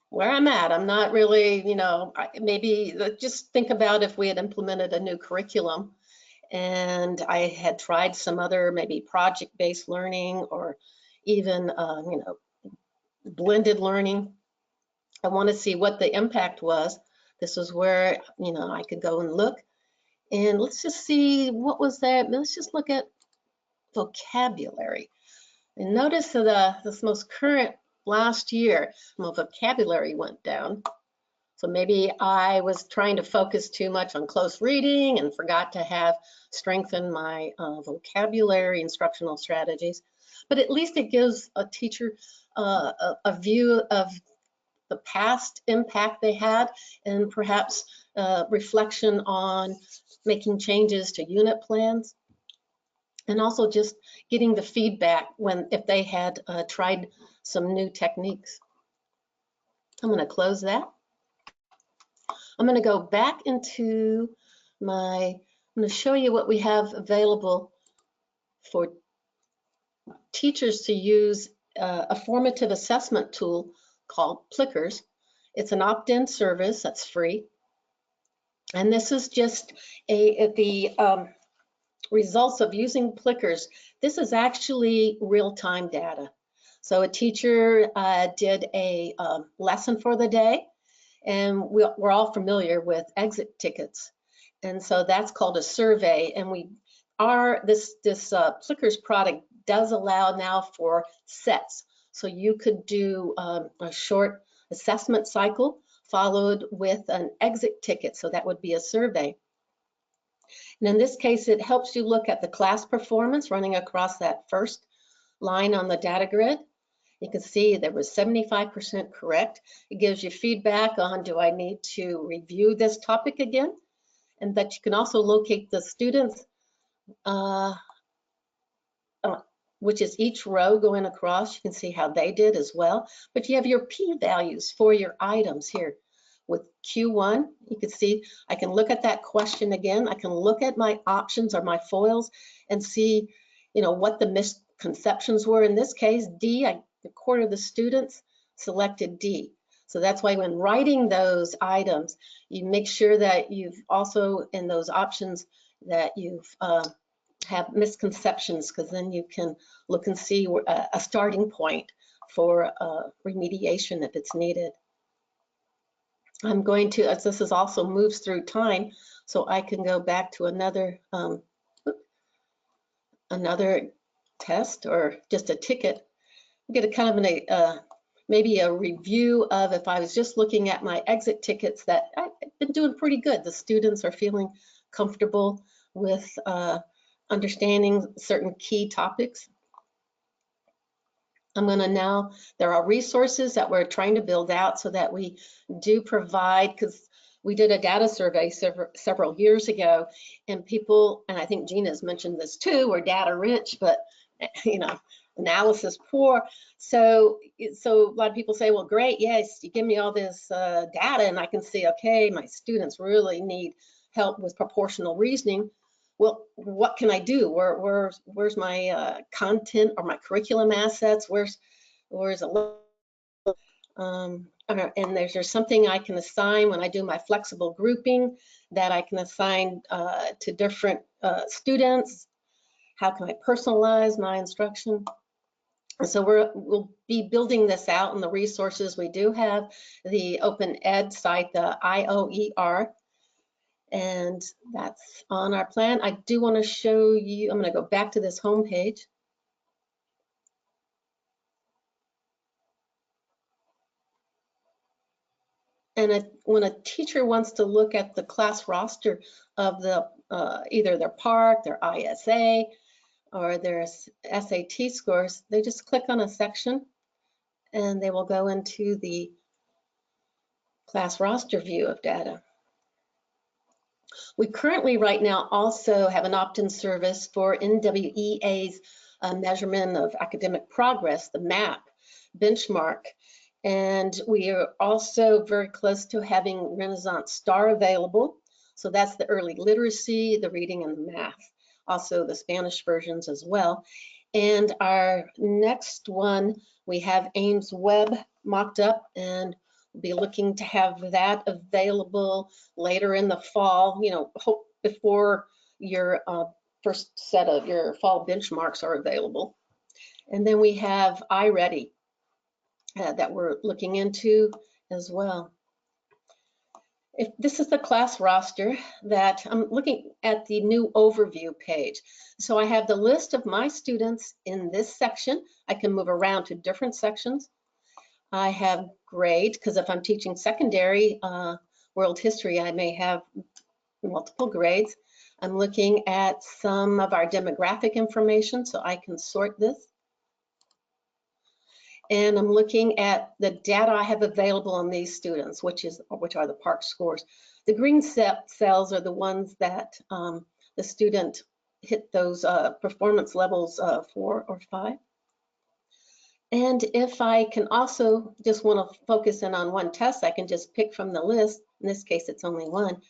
where I'm at. I'm not really, maybe just think about if we had implemented a new curriculum and I had tried some other maybe project-based learning or even, blended learning. I want to see what the impact was. This was where, I could go and look. And let's just see what was that. Let's just look at vocabulary. And notice that this most current last year, my vocabulary went down. So maybe I was trying to focus too much on close reading and forgot to have strengthened my vocabulary instructional strategies. But at least it gives a teacher a view of the past impact they had, and perhaps reflection on making changes to unit plans, and also just getting the feedback if they had tried some new techniques. I'm going to close that. I'm going to go back into I'm going to show you what we have available for teachers to use, a formative assessment tool called Plickers. It's an opt-in service that's free. And this is just the results of using Plickers. This is actually real-time data. So a teacher did a lesson for the day, and we're all familiar with exit tickets. And so that's called a survey. And this Plickers product does allow now for sets. So you could do a short assessment cycle followed with an exit ticket. So that would be a survey. And in this case, it helps you look at the class performance running across that first line on the data grid. You can see there was 75% correct. It gives you feedback on, do I need to review this topic again? And that you can also locate the students, which is each row going across. You can see how they did as well. But you have your p-values for your items here. With Q1, you can see I can look at that question again. I can look at my options or my foils and see, what the misconceptions were. In this case, D, a quarter of the students selected D. So that's why when writing those items, you make sure that you've also in those options that you've have misconceptions, because then you can look and see a starting point for remediation if it's needed. I'm going to, as this is also moves through time, so I can go back to another test or just a ticket. Get a kind of maybe a review of if I was just looking at my exit tickets that I've been doing pretty good. The students are feeling comfortable with understanding certain key topics. I'm going to now, there are resources that we're trying to build out so that we do provide, because we did a data survey several years ago, and people, and I think Gina's mentioned this too, were data rich, but analysis poor. So a lot of people say, well, great, yes, you give me all this data and I can see, okay, my students really need help with proportional reasoning. Well, what can I do? Where's my content or my curriculum assets? Where's a and there's something I can assign when I do my flexible grouping that I can assign to different students. How can I personalize my instruction? So we'll be building this out in the resources. We do have the Open Ed site, the IOER, and that's on our plan. I do want to show you, I'm going to go back to this home page. And when a teacher wants to look at the class roster of the either their PARCC, their ISA, or their SAT scores, they just click on a section and they will go into the class roster view of data. We currently right now also have an opt-in service for NWEA's measurement of academic progress, the MAP benchmark. And we are also very close to having Renaissance Star available. So that's the early literacy, the reading and the math, also the Spanish versions as well. And our next one, we have Ames Web mocked up, and we'll be looking to have that available later in the fall, hope before your first set of your fall benchmarks are available. And then we have iReady that we're looking into as well. If this is the class roster that I'm looking at the new overview page. So I have the list of my students in this section. I can move around to different sections. I have grade, because if I'm teaching secondary world history, I may have multiple grades. I'm looking at some of our demographic information, so I can sort this. and I'm looking at the data I have available on these students, which are the PARCC scores. The green cells are the ones that the student hit those performance levels 4 or 5. And if I can also just want to focus in on one test, I can just pick from the list. In this case, it's only one.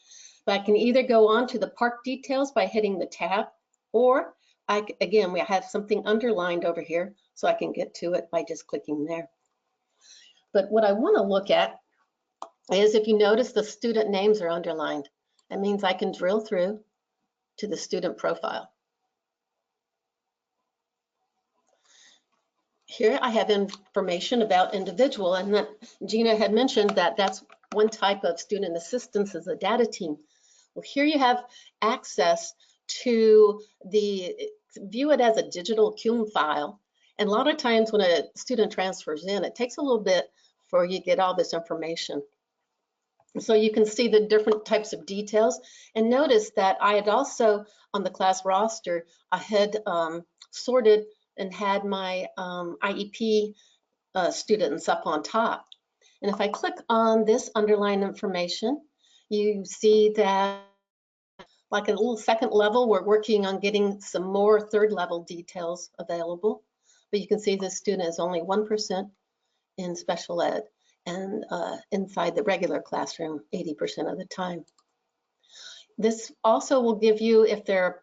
But I can either go on to the PARCC details by hitting the tab, or again, we have something underlined over here, so I can get to it by just clicking there. But what I want to look at is, if you notice, the student names are underlined. That means I can drill through to the student profile. Here I have information about individual, and that Gina had mentioned that that's one type of student assistance is a data team. Well, here you have access to view it as a digital CUM file. And a lot of times when a student transfers in, it takes a little bit for you to get all this information. So you can see the different types of details. And notice that I had also, on the class roster, I had sorted and had my IEP students up on top. And if I click on this underlined information, you see that like a little second level, we're working on getting some more third level details available. But you can see this student is only 1% in special ed, and inside the regular classroom 80% of the time. This also will give you if they're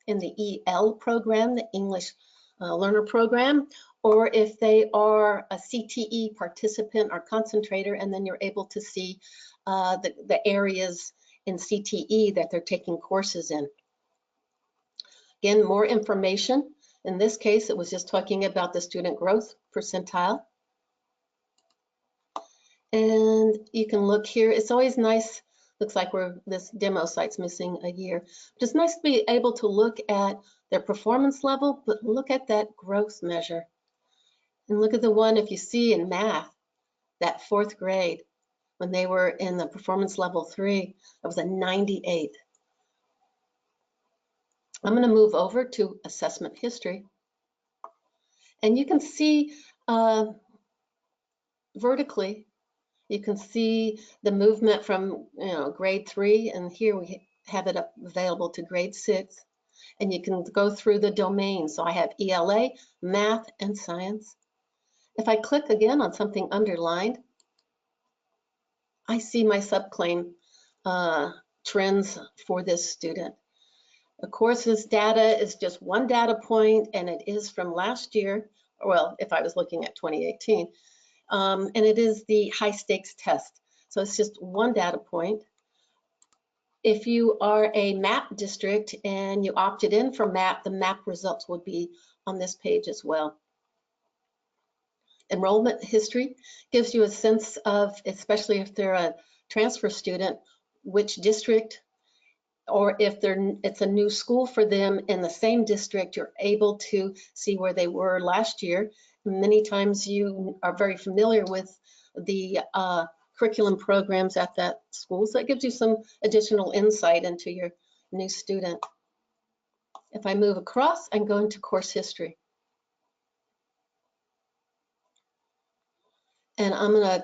in the EL program, the English Learner Program, or if they are a CTE participant or concentrator, and then you're able to see the areas in CTE that they're taking courses in. Again, more information. In this case, it was just talking about the student growth percentile. And you can look here. It's always nice. Looks like this demo site's missing a year. But it's nice to be able to look at their performance level, but look at that growth measure. And look at the one, if you see in math, that 4th grade, when they were in the performance level 3, it was a 98. I'm going to move over to assessment history. And you can see vertically, you can see the movement from grade 3, and here we have it available to grade 6. And you can go through the domains. So I have ELA, math, and science. If I click again on something underlined, I see my subclaim trends for this student. Of course, this data is just one data point, and it is from last year, well, if I was looking at 2018, and it is the high stakes test. So it's just one data point. If you are a MAP district and you opted in for MAP, the MAP results would be on this page as well. Enrollment history gives you a sense of, especially if they're a transfer student, which district, or if it's a new school for them in the same district, you're able to see where they were last year. Many times you are very familiar with the curriculum programs at that school, so it gives you some additional insight into your new student. If I move across, I'm going to course history. And I'm gonna,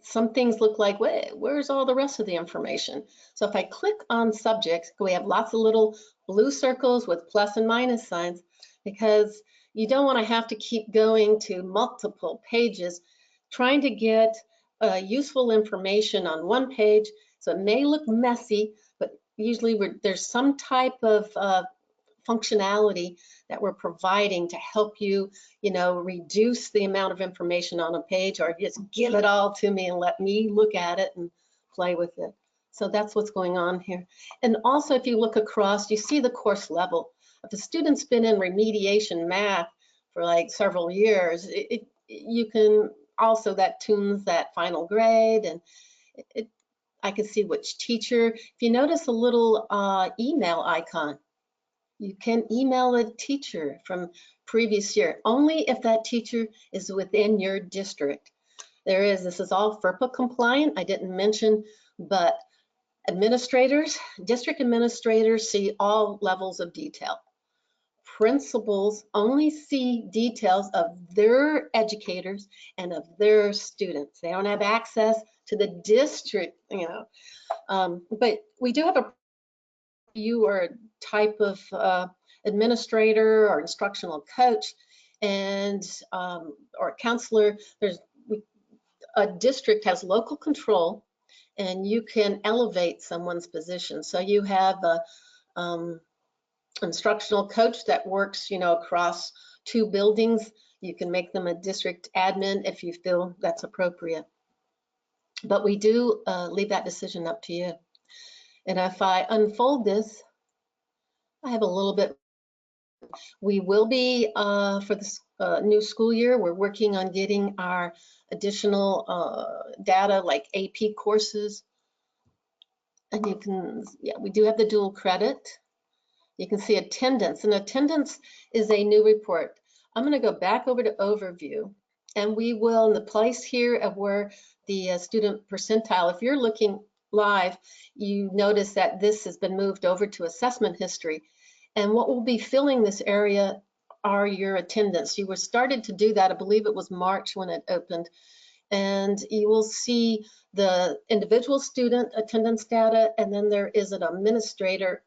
some things look like, wait, where's all the rest of the information? So if I click on subjects, we have lots of little blue circles with plus and minus signs, because you don't wanna have to keep going to multiple pages trying to get useful information on one page. So it may look messy, but usually there's some type of functionality that we're providing to help you, reduce the amount of information on a page, or just give it all to me and let me look at it and play with it. So that's what's going on here. And also, if you look across, you see the course level. If a student's been in remediation math for like several years, you can also, that tunes that final grade, and I can see which teacher. If you notice a little email icon, you can email a teacher from previous year, only if that teacher is within your district. This is all FERPA compliant, I didn't mention, but administrators, district administrators see all levels of detail. principals only see details of their educators and of their students. They don't have access to the district, you know. But we do have you are a type of administrator or instructional coach and or a counselor. A district has local control, and you can elevate someone's position. So you have a instructional coach that works, you know, across 2 buildings. You can make them a district admin if you feel that's appropriate. But we do leave that decision up to you. And if I unfold this, I have a little bit. We will be, for this new school year, we're working on getting our additional data like AP courses. And you can, yeah, we do have the dual credit. You can see attendance, and attendance is a new report. I'm going to go back over to overview, and we will, in the place here of where the student percentile, if you're looking live, you notice that this has been moved over to assessment history. And what will be filling this area are your attendance. You were started to do that, I believe it was March when it opened. And you will see the individual student attendance data, and then there is an administrator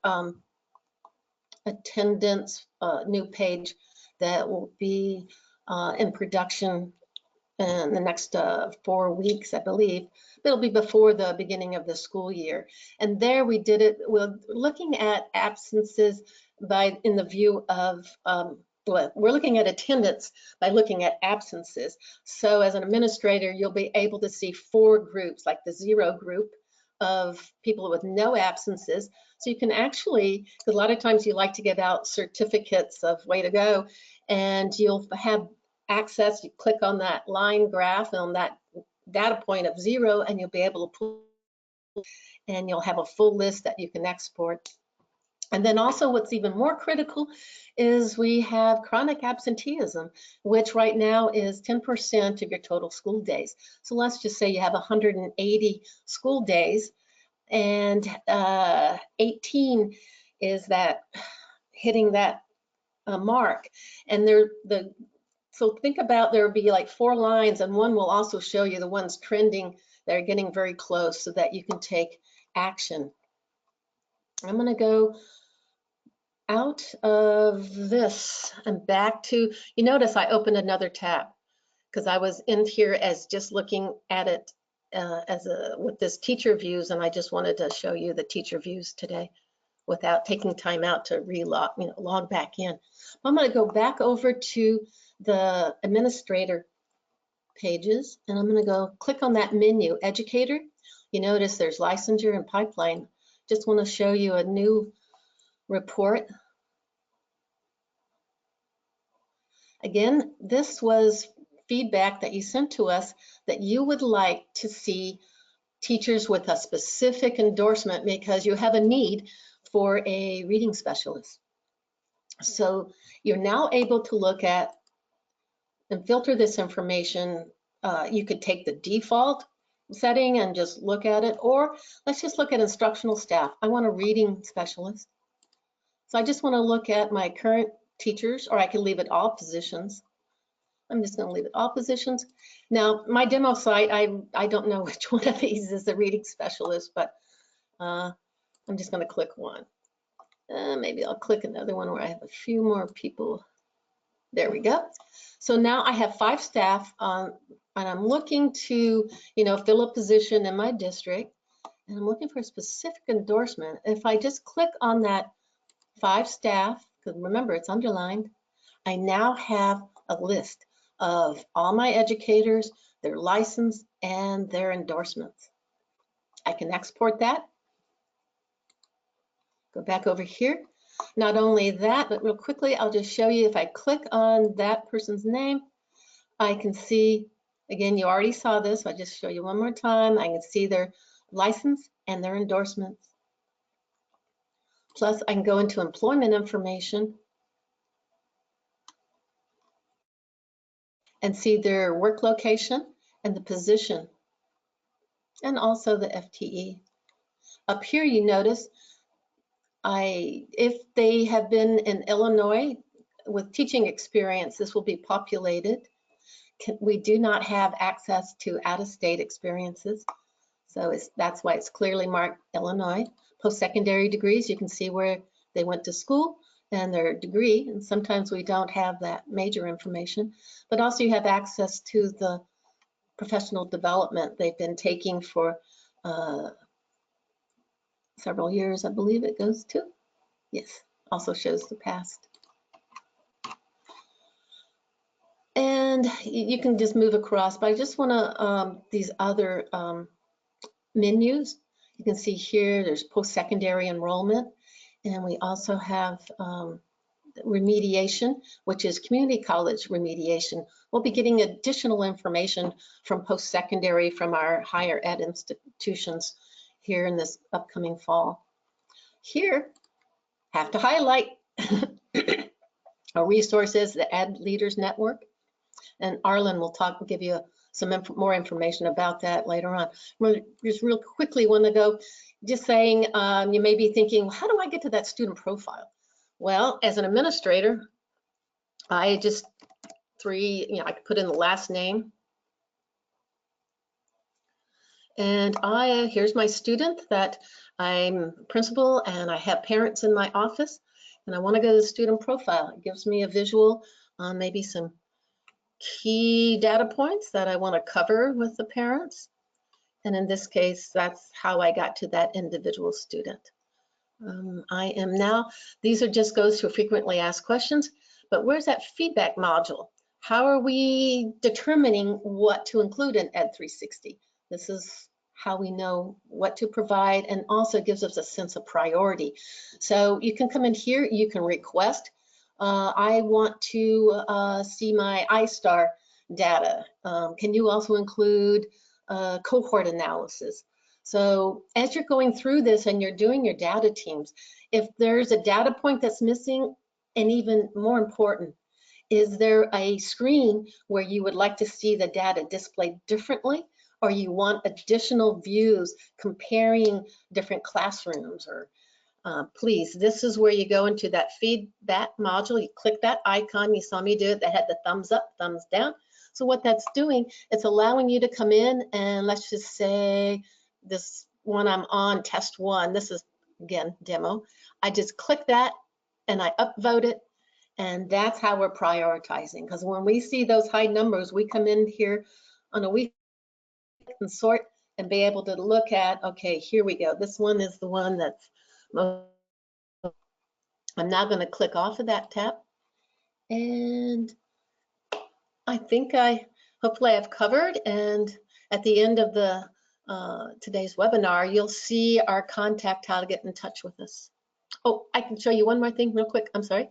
attendance new page that will be in production in the next 4 weeks, I believe. It'll be before the beginning of the school year. And there we did it, we're looking at absences in the view of, well, we're looking at attendance by looking at absences. So as an administrator, you'll be able to see 4 groups, like the 0 group of people with no absences. So you can actually, because a lot of times you like to give out certificates of way to go, and you'll have access, you click on that line graph on that data point of 0, and you'll be able to pull, and you'll have a full list that you can export. And then also what's even more critical is we have chronic absenteeism, which right now is 10% of your total school days. So let's just say you have 180 school days, and 18 is that hitting that mark. And so think about, there'll be like 4 lines, and one will also show you the ones trending that are getting very close so that you can take action. I'm going to go out of this and back to, you notice I opened another tab because I was in here as just looking at it with this teacher views, and I just wanted to show you the teacher views today without taking time out to log back in. I'm going to go back over to the administrator pages, and I'm going to go click on that menu, educator. You notice there's licensure and pipeline. Just want to show you a new report. Again, this was feedback that you sent to us that you would like to see teachers with a specific endorsement because you have a need for a reading specialist. So you're now able to look at and filter this information. You could take the default setting and just look at it, or let's just look at instructional staff. I want a reading specialist. So I just want to look at my current teachers, or I can leave it all positions. I'm just going to leave it all positions. Now, my demo site, I don't know which one of these is the reading specialist, but I'm just going to click one. Maybe I'll click another one where I have a few more people. There we go. So now I have 5 staff, and I'm looking to, fill a position in my district, and I'm looking for a specific endorsement. If I just click on that 5 staff, because remember it's underlined, I now have a list of all my educators, their license, and their endorsements. I can export that. Go back over here. Not only that, but real quickly, I'll just show you, if I click on that person's name, I can see, again, you already saw this, I'll just show you one more time. I can see their license and their endorsements. Plus, I can go into employment information and see their work location and the position, and also the FTE. Up here, you notice if they have been in Illinois, with teaching experience, this will be populated. We do not have access to out-of-state experiences. So that's why it's clearly marked Illinois. Post-secondary degrees, you can see where they went to school and their degree, and sometimes we don't have that major information, but also you have access to the professional development they've been taking for several years, I believe it goes to. Yes, also shows the past. And you can just move across, but I just want to, these other menus, you can see here, there's post-secondary enrollment, and we also have remediation, which is community college remediation. We'll be getting additional information from post-secondary from our higher ed institutions here in this upcoming fall. Here, have to highlight our resources, the Ed Leaders Network, and Arlen will give you some more information about that later on. Just real quickly want to go, just saying, you may be thinking, how do I get to that student profile? Well, as an administrator, I just I could put in the last name. And here's my student that I'm principal and I have parents in my office and I want to go to the student profile. It gives me a visual on maybe some key data points that I want to cover with the parents. And in this case, that's how I got to that individual student. I am now, these are just goes to frequently asked questions, but where's that feedback module? How are we determining what to include in Ed 360? This is how we know what to provide and also gives us a sense of priority. So you can come in here, you can request, I want to see my iStar data. Can you also include cohort analysis? So as you're going through this and you're doing your data teams, if there's a data point that's missing, and even more important, is there a screen where you would like to see the data displayed differently, or you want additional views comparing different classrooms? Or please, this is where you go into that feedback module. You click that icon, you saw me do it, that had the thumbs up, thumbs down. So what that's doing, it's allowing you to come in and let's just say this one I'm on, test one, this is again demo. I just click that and I upvote it, and that's how we're prioritizing, because when we see those high numbers, we come in here on a week and sort and be able to look at, okay, here we go, this one is the one that's most. I'm now going to click off of that tab, and I think hopefully I've covered, and at the end of the today's webinar, you'll see our contact, how to get in touch with us. Oh, I can show you one more thing real quick. I'm sorry.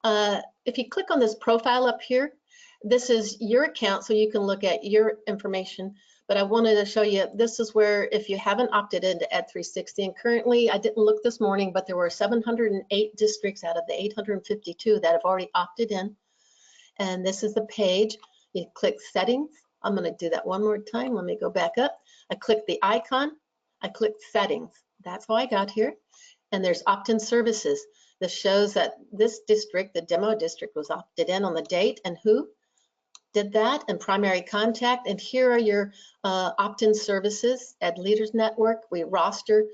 If you click on this profile up here, this is your account, so you can look at your information. But I wanted to show you, this is where if you haven't opted into Ed 360, and currently I didn't look this morning, but there were 708 districts out of the 852 that have already opted in. And this is the page. You click settings. I'm going to do that one more time. Let me go back up. I click the icon. I click settings. That's how I got here. And there's opt-in services. This shows that this district, the demo district, was opted in on the date and who did that, and primary contact. And here are your opt-in services. Ed Leaders Network, we roster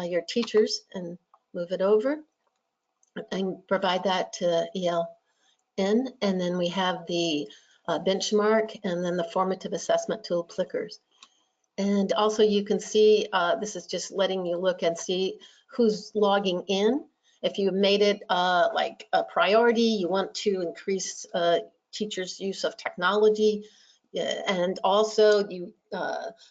your teachers and move it over and provide that to ELN. And then we have the benchmark and then the formative assessment tool clickers. And also you can see, this is just letting you look and see who's logging in. If you made it like a priority, you want to increase teachers' use of technology, and also you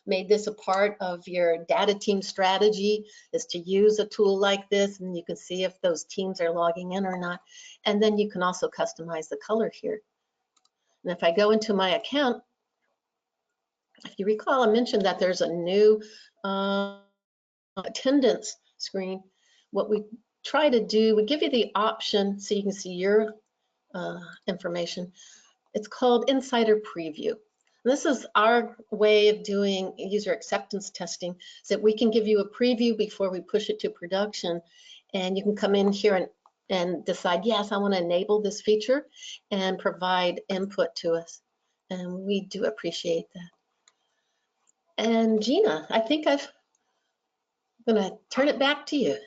made this a part of your data team strategy, is to use a tool like this, and you can see if those teams are logging in or not. And then you can also customize the color here. And if I go into my account, if you recall, I mentioned that there's a new attendance screen. What we try to do, we give you the option so you can see your information. It's called Insider Preview. And this is our way of doing user acceptance testing, so that we can give you a preview before we push it to production. And you can come in here and and decide, yes, I want to enable this feature and provide input to us. And we do appreciate that. And Gina, I think I'm going to turn it back to you.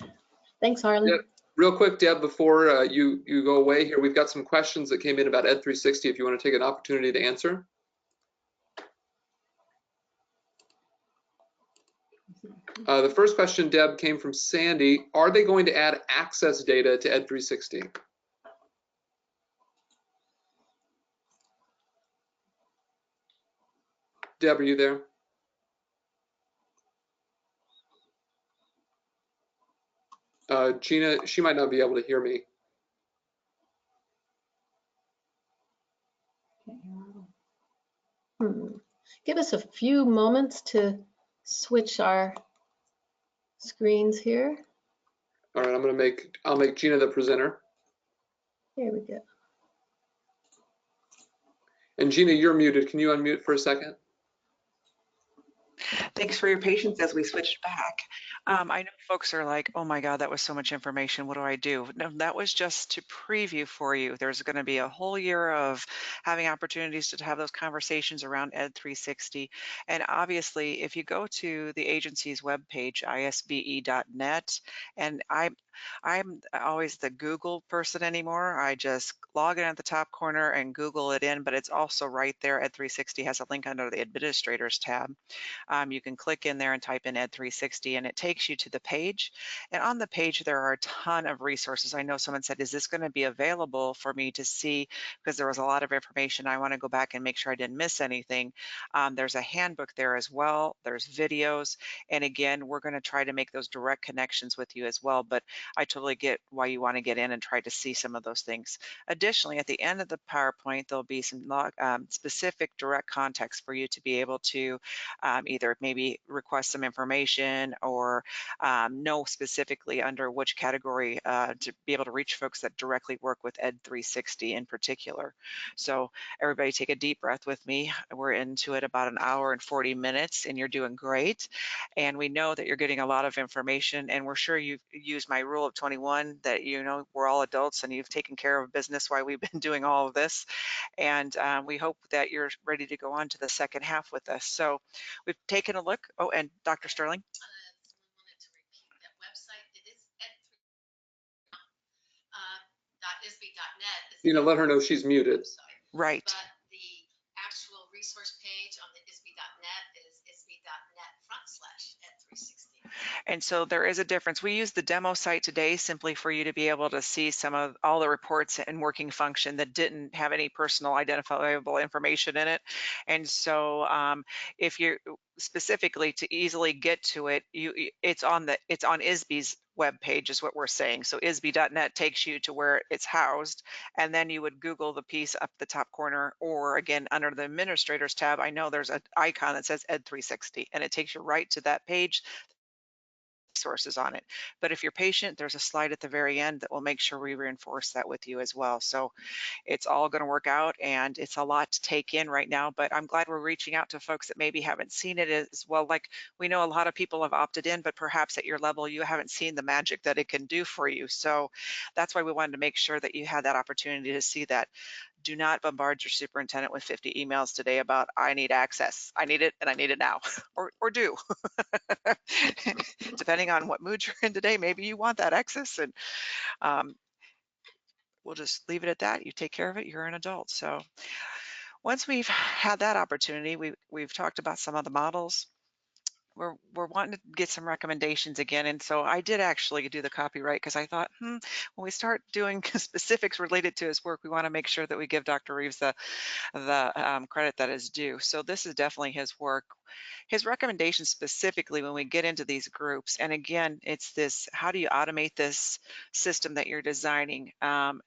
Thanks, Harlan. Yeah. Real quick, Deb, before you go away here, we've got some questions that came in about Ed 360 if you want to take an opportunity to answer. The first question, Deb, came from Sandy. Are they going to add access data to Ed 360? Deb, are you there? Gina, she might not be able to hear me. Give us a few moments to switch our screens here. All right, I'll make Gina the presenter. Here we go. And Gina, you're muted. Can you unmute for a second? Thanks for your patience as we switched back. I know folks are like, oh my God, that was so much information. What do I do? No, that was just to preview for you. There's going to be a whole year of having opportunities to have those conversations around Ed 360. And obviously, if you go to the agency's webpage, isbe.net, and I'm always the Google person anymore. I just log in at the top corner and Google it in, but it's also right there. Ed 360 has a link under the administrators tab. You can click in there and type in Ed 360 and it takes you to the page. And on the page, there are a ton of resources. I know someone said, is this going to be available for me to see? Because there was a lot of information. I want to go back and make sure I didn't miss anything. There's a handbook there as well. There's videos. And again, we're going to try to make those direct connections with you as well. But I totally get why you want to get in and try to see some of those things. Additionally, at the end of the PowerPoint, there'll be some specific direct context for you to be able to either maybe request some information or know specifically under which category to be able to reach folks that directly work with Ed 360 in particular. So everybody take a deep breath with me. We're into it about an hour and 40 minutes and you're doing great. And we know that you're getting a lot of information and we're sure you've used my rule of 21 that, you know, we're all adults and you've taken care of business while we've been doing all of this. And we hope that you're ready to go on to the second half with us. So we've taken a look. Oh, and Dr. Sterling. Wanted to repeat that website. It is .isbe.net. You know, let her know she's muted. Right. But the actual resource page on the ISBE.net is isbe.net/Ed360. And so there is a difference. We use the demo site today simply for you to be able to see some of all the reports and working function that didn't have any personal identifiable information in it. And so if you're specifically to easily get to it, it's on ISBE's web page is what we're saying. So isbe.net takes you to where it's housed, and then you would Google the piece up the top corner, or again under the administrators tab, I know there's an icon that says Ed 360 and it takes you right to that page, resources on it. But if you're patient, there's a slide at the very end that will make sure we reinforce that with you as well. So it's all going to work out and it's a lot to take in right now, but I'm glad we're reaching out to folks that maybe haven't seen it as well. Like we know a lot of people have opted in, but perhaps at your level, you haven't seen the magic that it can do for you. So that's why we wanted to make sure that you had that opportunity to see that. Do not bombard your superintendent with 50 emails today about I need access, I need it, and I need it now, or do. Depending on what mood you're in today, maybe you want that access, and we'll just leave it at that. You take care of it, you're an adult. So once we've had that opportunity, we've talked about some of the models. We're wanting to get some recommendations again. And so I did actually do the copyright because I thought, when we start doing specifics related to his work, we want to make sure that we give Dr. Reeves the credit that is due. So this is definitely his work. His recommendations specifically when we get into these groups, and again, it's this, how do you automate this system that you're designing, and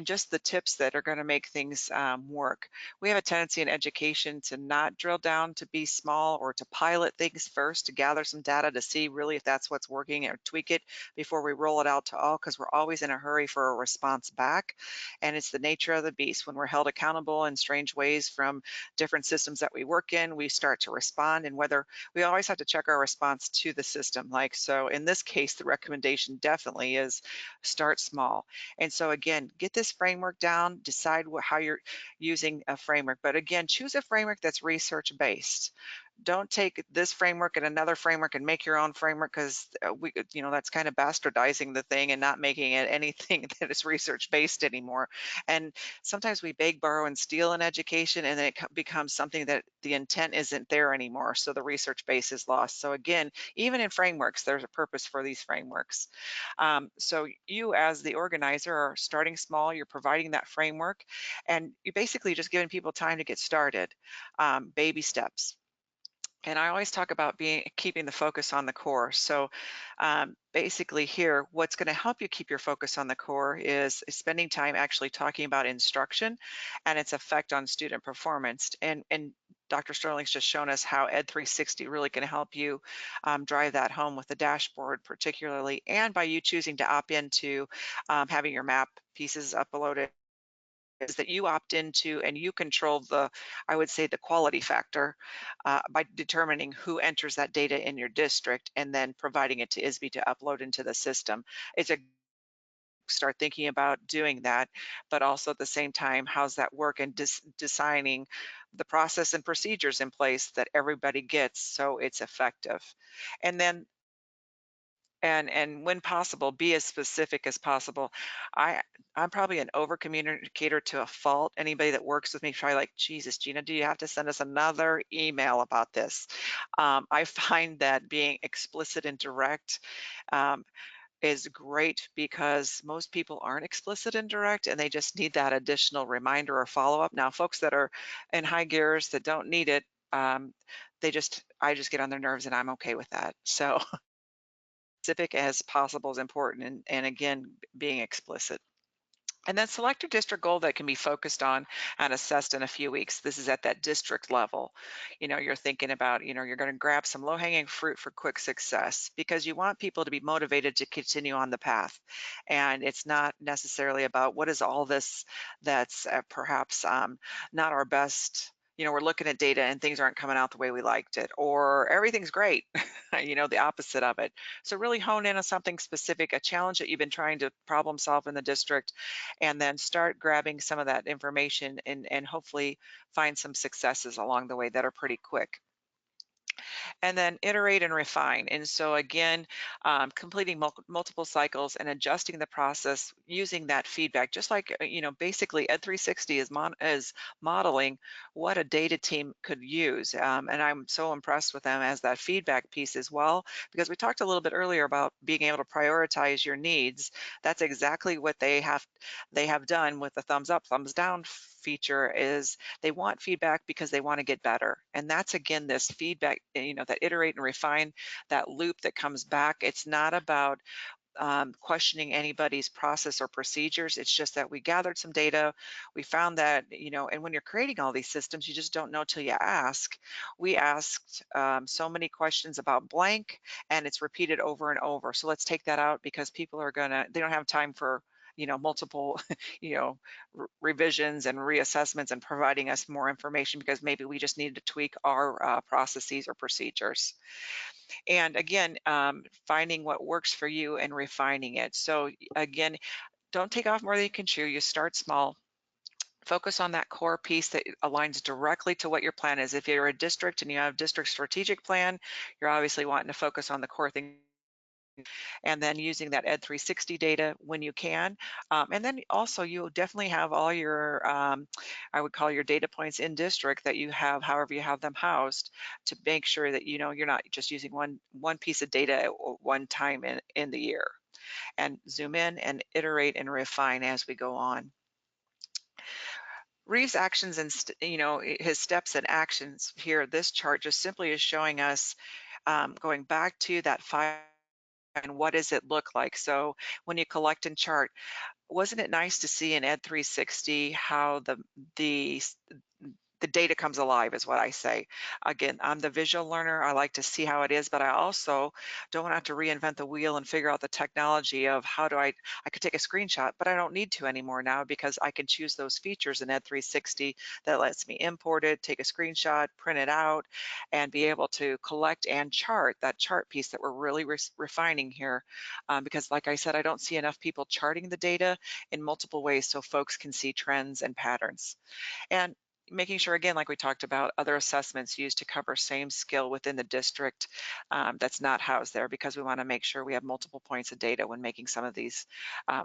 just the tips that are going to make things work. We have a tendency in education to not drill down to be small or to pilot things first. course to gather some data to see really if that's what's working or tweak it before we roll it out to all, because we're always in a hurry for a response back. And it's the nature of the beast. When we're held accountable in strange ways from different systems that we work in, we start to respond, and whether we always have to check our response to the system. Like, so in this case, the recommendation definitely is start small. And so again, get this framework down, decide how you're using a framework. But again, choose a framework that's research-based. Don't take this framework and another framework and make your own framework, because that's kind of bastardizing the thing and not making it anything that is research-based anymore. And sometimes we beg, borrow, and steal in education, and then it becomes something that the intent isn't there anymore. So the research base is lost. So again, even in frameworks, there's a purpose for these frameworks. So you, as the organizer, are starting small. You're providing that framework, and you're basically just giving people time to get started. Baby steps. And I always talk about keeping the focus on the core. So basically here, what's going to help you keep your focus on the core is spending time actually talking about instruction and its effect on student performance. And Dr. Sterling's just shown us how Ed 360 really can help you drive that home with the dashboard particularly, and by you choosing to opt into having your map pieces uploaded, is that you opt into and you control I would say, the quality factor by determining who enters that data in your district and then providing it to ISBE to upload into the system. It's a start thinking about doing that, but also at the same time, how's that work, and designing the process and procedures in place that everybody gets so it's effective. And then and when possible, be as specific as possible. I'm probably an over communicator to a fault. Anybody that works with me probably like, Jesus, Gina, do you have to send us another email about this? I find that being explicit and direct is great, because most people aren't explicit and direct, and they just need that additional reminder or follow-up. Now, folks that are in high gears that don't need it, I just get on their nerves, and I'm okay with that. So specific as possible is important, and again, being explicit. And then select a district goal that can be focused on and assessed in a few weeks. This is at that district level. You're thinking about, you're going to grab some low-hanging fruit for quick success, because you want people to be motivated to continue on the path. And it's not necessarily about what is all this that's perhaps not our best. We're looking at data and things aren't coming out the way we liked it, or everything's great, the opposite of it. So really hone in on something specific, a challenge that you've been trying to problem solve in the district, and then start grabbing some of that information and hopefully find some successes along the way that are pretty quick. And then iterate and refine. And so again, completing multiple cycles and adjusting the process using that feedback, just like, basically Ed 360 is modeling what a data team could use. And I'm so impressed with them as that feedback piece as well, because we talked a little bit earlier about being able to prioritize your needs. That's exactly what they have done with the thumbs up, thumbs down feature. Is they want feedback because they want to get better. And that's, again, this feedback, that iterate and refine, that loop that comes back. It's not about questioning anybody's process or procedures. It's just that we gathered some data. We found that, and when you're creating all these systems, you just don't know till you ask. We asked so many questions about blank, and it's repeated over and over. So let's take that out, because people they don't have time for multiple, revisions and reassessments and providing us more information, because maybe we just need to tweak our processes or procedures. And again, finding what works for you and refining it. So again, don't take off more than you can chew. You start small. Focus on that core piece that aligns directly to what your plan is. If you're a district and you have district strategic plan, you're obviously wanting to focus on the core thing, and then using that Ed 360 data when you can. And then also you definitely have all your, I would call your data points in district that you have, however you have them housed, to make sure that you're not just using one piece of data at one time in the year. And zoom in and iterate and refine as we go on. Reeves' actions and his steps and actions here, this chart just simply is showing us going back to that file. And what does it look like? So when you collect and chart, wasn't it nice to see in Ed 360 how the data comes alive is what I say. Again, I'm the visual learner. I like to see how it is, but I also don't have to reinvent the wheel and figure out the technology of how do I could take a screenshot, but I don't need to anymore now because I can choose those features in Ed 360 that lets me import it, take a screenshot, print it out, and be able to collect and chart that chart piece that we're really refining here. Because like I said, I don't see enough people charting the data in multiple ways so folks can see trends and patterns. And making sure, again, like we talked about, other assessments used to cover same skill within the district that's not housed there, because we want to make sure we have multiple points of data when making some of these,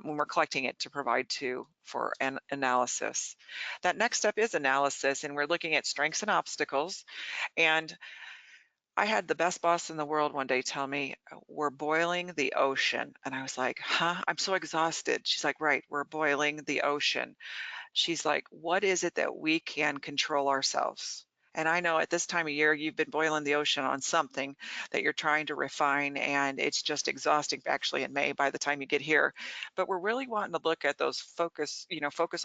when we're collecting it to provide to for an analysis. That next step is analysis, and we're looking at strengths and obstacles. And I had the best boss in the world one day tell me, we're boiling the ocean. And I was like, huh? I'm so exhausted. She's like, right, we're boiling the ocean. She's like, what is it that we can control ourselves? And I know at this time of year, you've been boiling the ocean on something that you're trying to refine, and it's just exhausting actually in May by the time you get here. But we're really wanting to look at those focus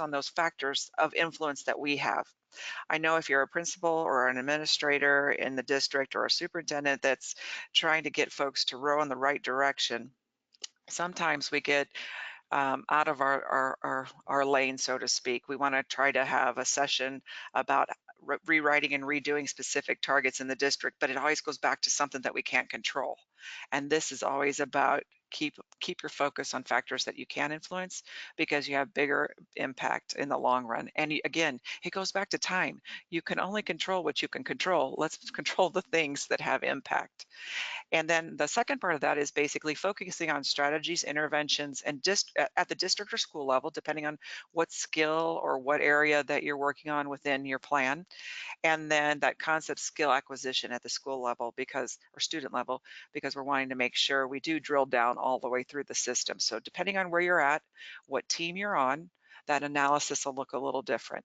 on those factors of influence that we have. I know if you're a principal or an administrator in the district or a superintendent that's trying to get folks to row in the right direction, sometimes we get out of our lane, so to speak. We want to try to have a session about rewriting and redoing specific targets in the district, but it always goes back to something that we can't control. And this is always about keep your focus on factors that you can influence, because you have bigger impact in the long run. And again, it goes back to time. You can only control what you can control. Let's control the things that have impact. And then the second part of that is basically focusing on strategies, interventions, and just at the district or school level, depending on what skill or what area that you're working on within your plan. And then that concept skill acquisition at the school level or student level, because we're wanting to make sure we do drill down all the way through the system. So depending on where you're at, what team you're on, that analysis will look a little different.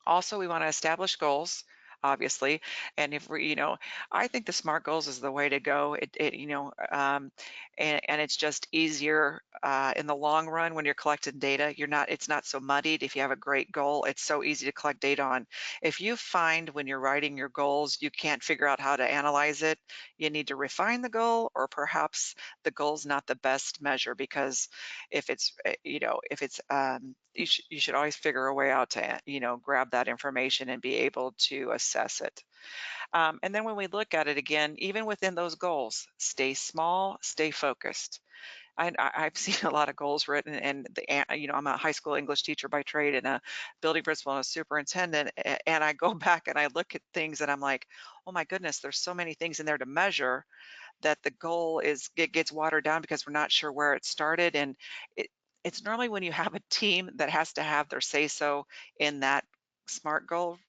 Also, we want to establish goals, obviously. And if we, I think the SMART goals is the way to go. And it's just easier in the long run when you're collecting data. It's not so muddied. If you have a great goal, it's so easy to collect data on. If you find when you're writing your goals, you can't figure out how to analyze it, you need to refine the goal, or perhaps the goal's not the best measure, because if it's, you should always figure a way out to, grab that information and be able to assess it. And then when we look at it again, even within those goals, stay small, stay focused. I've seen a lot of goals written, and I'm a high school English teacher by trade and a building principal and a superintendent, and I go back and I look at things and I'm like, oh my goodness, there's so many things in there to measure that the goal it gets watered down because we're not sure where it started. And it's normally when you have a team that has to have their say so in that SMART goal,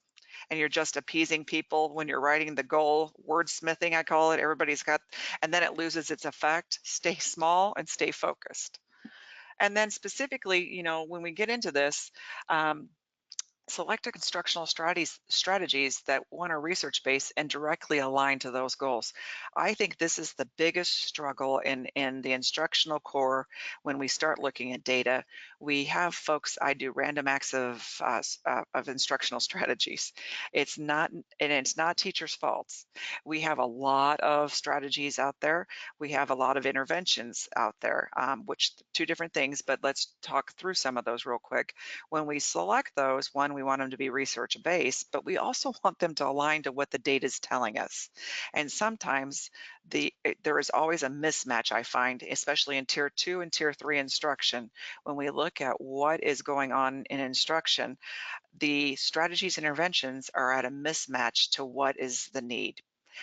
and you're just appeasing people when you're writing the goal, wordsmithing, I call it. Everybody's got, and then it loses its effect. Stay small and stay focused. And then specifically, when we get into this, select instructional strategies that one are research-based and directly aligned to those goals. I think this is the biggest struggle in the instructional core when we start looking at data. We have folks, I do random acts of instructional strategies. It's not teachers' faults. We have a lot of strategies out there. We have a lot of interventions out there, which two different things, but let's talk through some of those real quick. When we select those, one, we want them to be research-based, but we also want them to align to what the data is telling us. And sometimes there is always a mismatch, I find, especially in Tier 2 and Tier 3 instruction. When we look at what is going on in instruction, the strategies and interventions are at a mismatch to what is the need.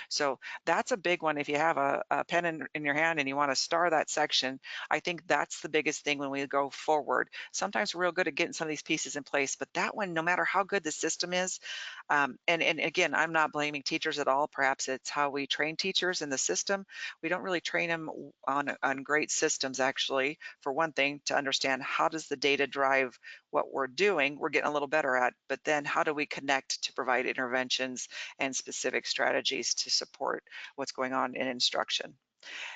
So that's a big one. If you have a pen in your hand and you want to star that section, I think that's the biggest thing when we go forward. Sometimes we're real good at getting some of these pieces in place, but that one, no matter how good the system is, and again, I'm not blaming teachers at all. Perhaps it's how we train teachers in the system. We don't really train them on great systems, actually, for one thing, to understand how does the data drive what we're doing. We're getting a little better at, but then how do we connect to provide interventions and specific strategies to support what's going on in instruction.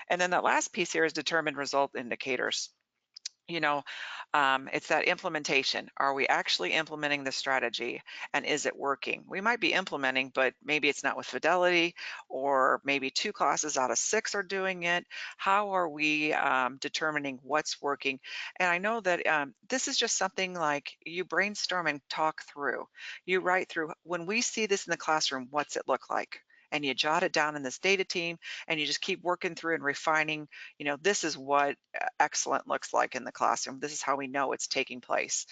And then that last piece here is determine result indicators. you know, it's that implementation. Are we actually implementing the strategy, and is it working? We might be implementing, but maybe it's not with fidelity, or maybe 2 classes out of 6 are doing it. How are we determining what's working? And I know that this is just something like you brainstorm and talk through. You write through, when we see this in the classroom, what's it look like? And you jot it down in this data team, and you just keep working through and refining, this is what excellent looks like in the classroom. This is how we know it's taking place.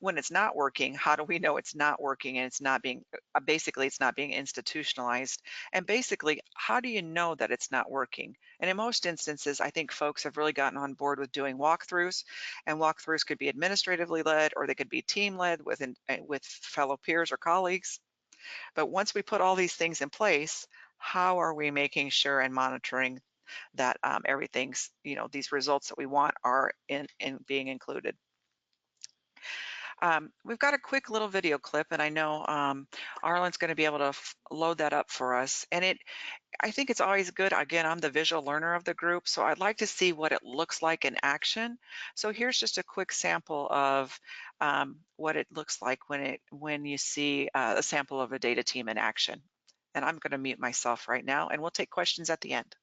When it's not working, how do we know it's not working and it's not being, basically it's not being institutionalized? And basically, how do you know that it's not working? And in most instances, I think folks have really gotten on board with doing walkthroughs, and walkthroughs could be administratively led, or they could be team led with fellow peers or colleagues. But once we put all these things in place, how are we making sure and monitoring that everything's, these results that we want are in being included? We've got a quick little video clip, and I know Arlen's going to be able to load that up for us. And I think it's always good. Again, I'm the visual learner of the group, so I'd like to see what it looks like in action. So here's just a quick sample of what it looks like when you see a sample of a data team in action. And I'm going to mute myself right now, and we'll take questions at the end.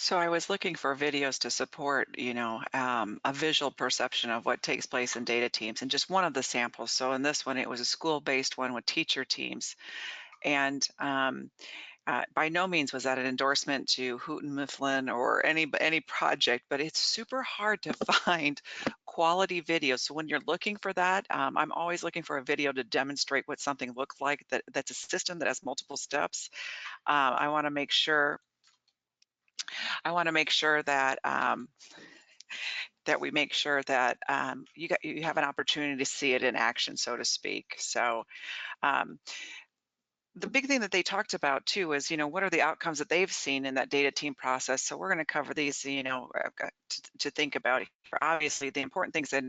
So I was looking for videos to support, a visual perception of what takes place in data teams, and just one of the samples. So in this one, it was a school-based one with teacher teams, and by no means was that an endorsement to Houghton Mifflin or any project, but it's super hard to find quality videos. So when you're looking for that, I'm always looking for a video to demonstrate what something looks like that's a system that has multiple steps. I want to make sure. I want to make sure that that we make sure that you have an opportunity to see it in action, so to speak. So um, the big thing that they talked about too is, what are the outcomes that they've seen in that data team process. So we're going to cover these, to think about here. Obviously, the important things that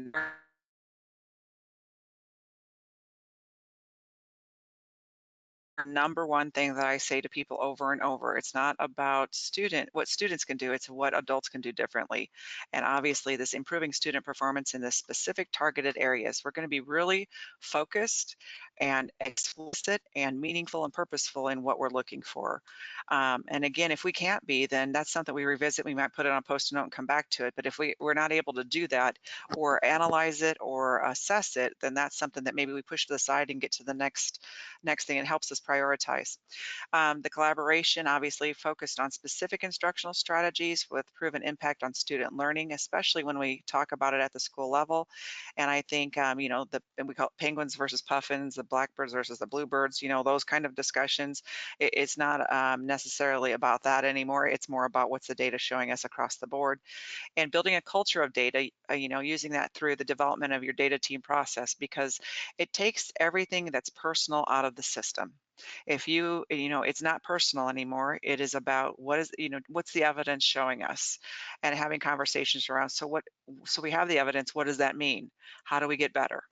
number one thing that I say to people over and over. It's not about what students can do, it's what adults can do differently. And obviously this improving student performance in the specific targeted areas. We're going to be really focused and explicit and meaningful and purposeful in what we're looking for. And again, if we can't be, then that's something we revisit. We might put it on a post-it note and come back to it. But if we're not able to do that or analyze it or assess it, then that's something that maybe we push to the side and get to the next thing. It helps us prioritize. The collaboration obviously focused on specific instructional strategies with proven impact on student learning, especially when we talk about it at the school level. And I think, and we call it penguins versus puffins, the blackbirds versus the bluebirds, those kind of discussions. It's not necessarily about that anymore. It's more about what's the data showing us across the board, and building a culture of data, using that through the development of your data team process, because it takes everything that's personal out of the system. If it's not personal anymore, it is about what's the evidence showing us, and having conversations around, so we have the evidence, what does that mean? How do we get better?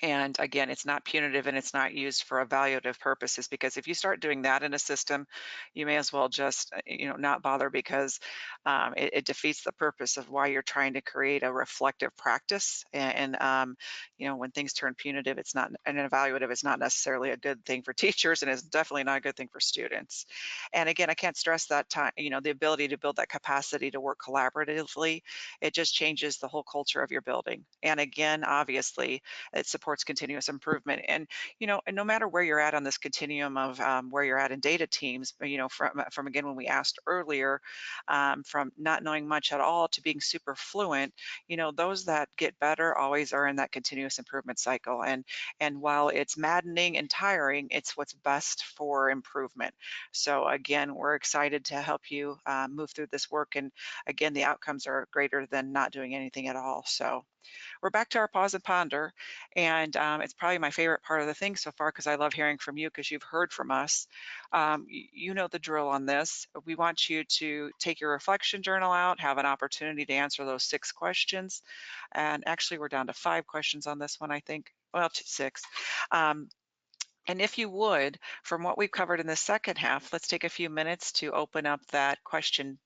And again, it's not punitive and it's not used for evaluative purposes, because if you start doing that in a system, you may as well just, not bother, because it defeats the purpose of why you're trying to create a reflective practice. And when things turn punitive, it's not, and evaluative is not necessarily a good thing for teachers, and it's definitely not a good thing for students. And again, I can't stress that time, the ability to build that capacity to work collaboratively. It just changes the whole culture of your building. And again, obviously, it supports continuous improvement. And and no matter where you're at on this continuum of where you're at in data teams, from again, when we asked earlier, from not knowing much at all to being super fluent, those that get better always are in that continuous improvement cycle. And while it's maddening and tiring, it's what's best for improvement. So again, we're excited to help you move through this work. And again, the outcomes are greater than not doing anything at all. So we're back to our pause and ponder. And it's probably my favorite part of the thing so far, because I love hearing from you, because you've heard from us. You know the drill on this. We want you to take your reflection journal out, have an opportunity to answer those 6 questions. And actually, we're down to 5 questions on this one, I think. Well, 6. And if you would, from what we've covered in the second half, let's take a few minutes to open up that question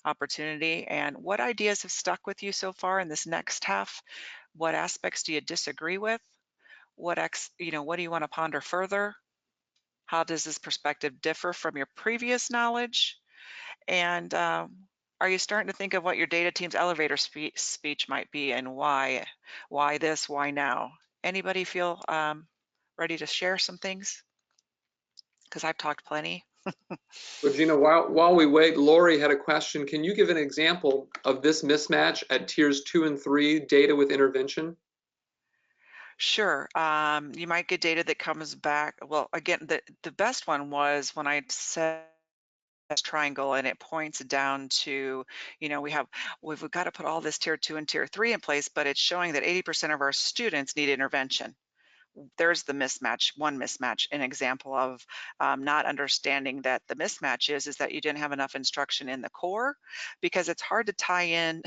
opportunity. And what ideas have stuck with you so far in this next half? What aspects do you disagree with? What do you want to ponder further? How does this perspective differ from your previous knowledge? And are you starting to think of what your data team's elevator speech might be, and why? Why this? Why now? Anybody feel ready to share some things? Because I've talked plenty. So Gina, while we wait, Lori had a question. Can you give an example of this mismatch at tiers 2 and 3, data with intervention? Sure. You might get data that comes back. Well, again, the best one was when I said triangle, and it points down to, we've got to put all this tier 2 and tier 3 in place, but it's showing that 80% of our students need intervention. There's the mismatch, one mismatch, an example of not understanding that the mismatch is that you didn't have enough instruction in the core, because it's hard to tie in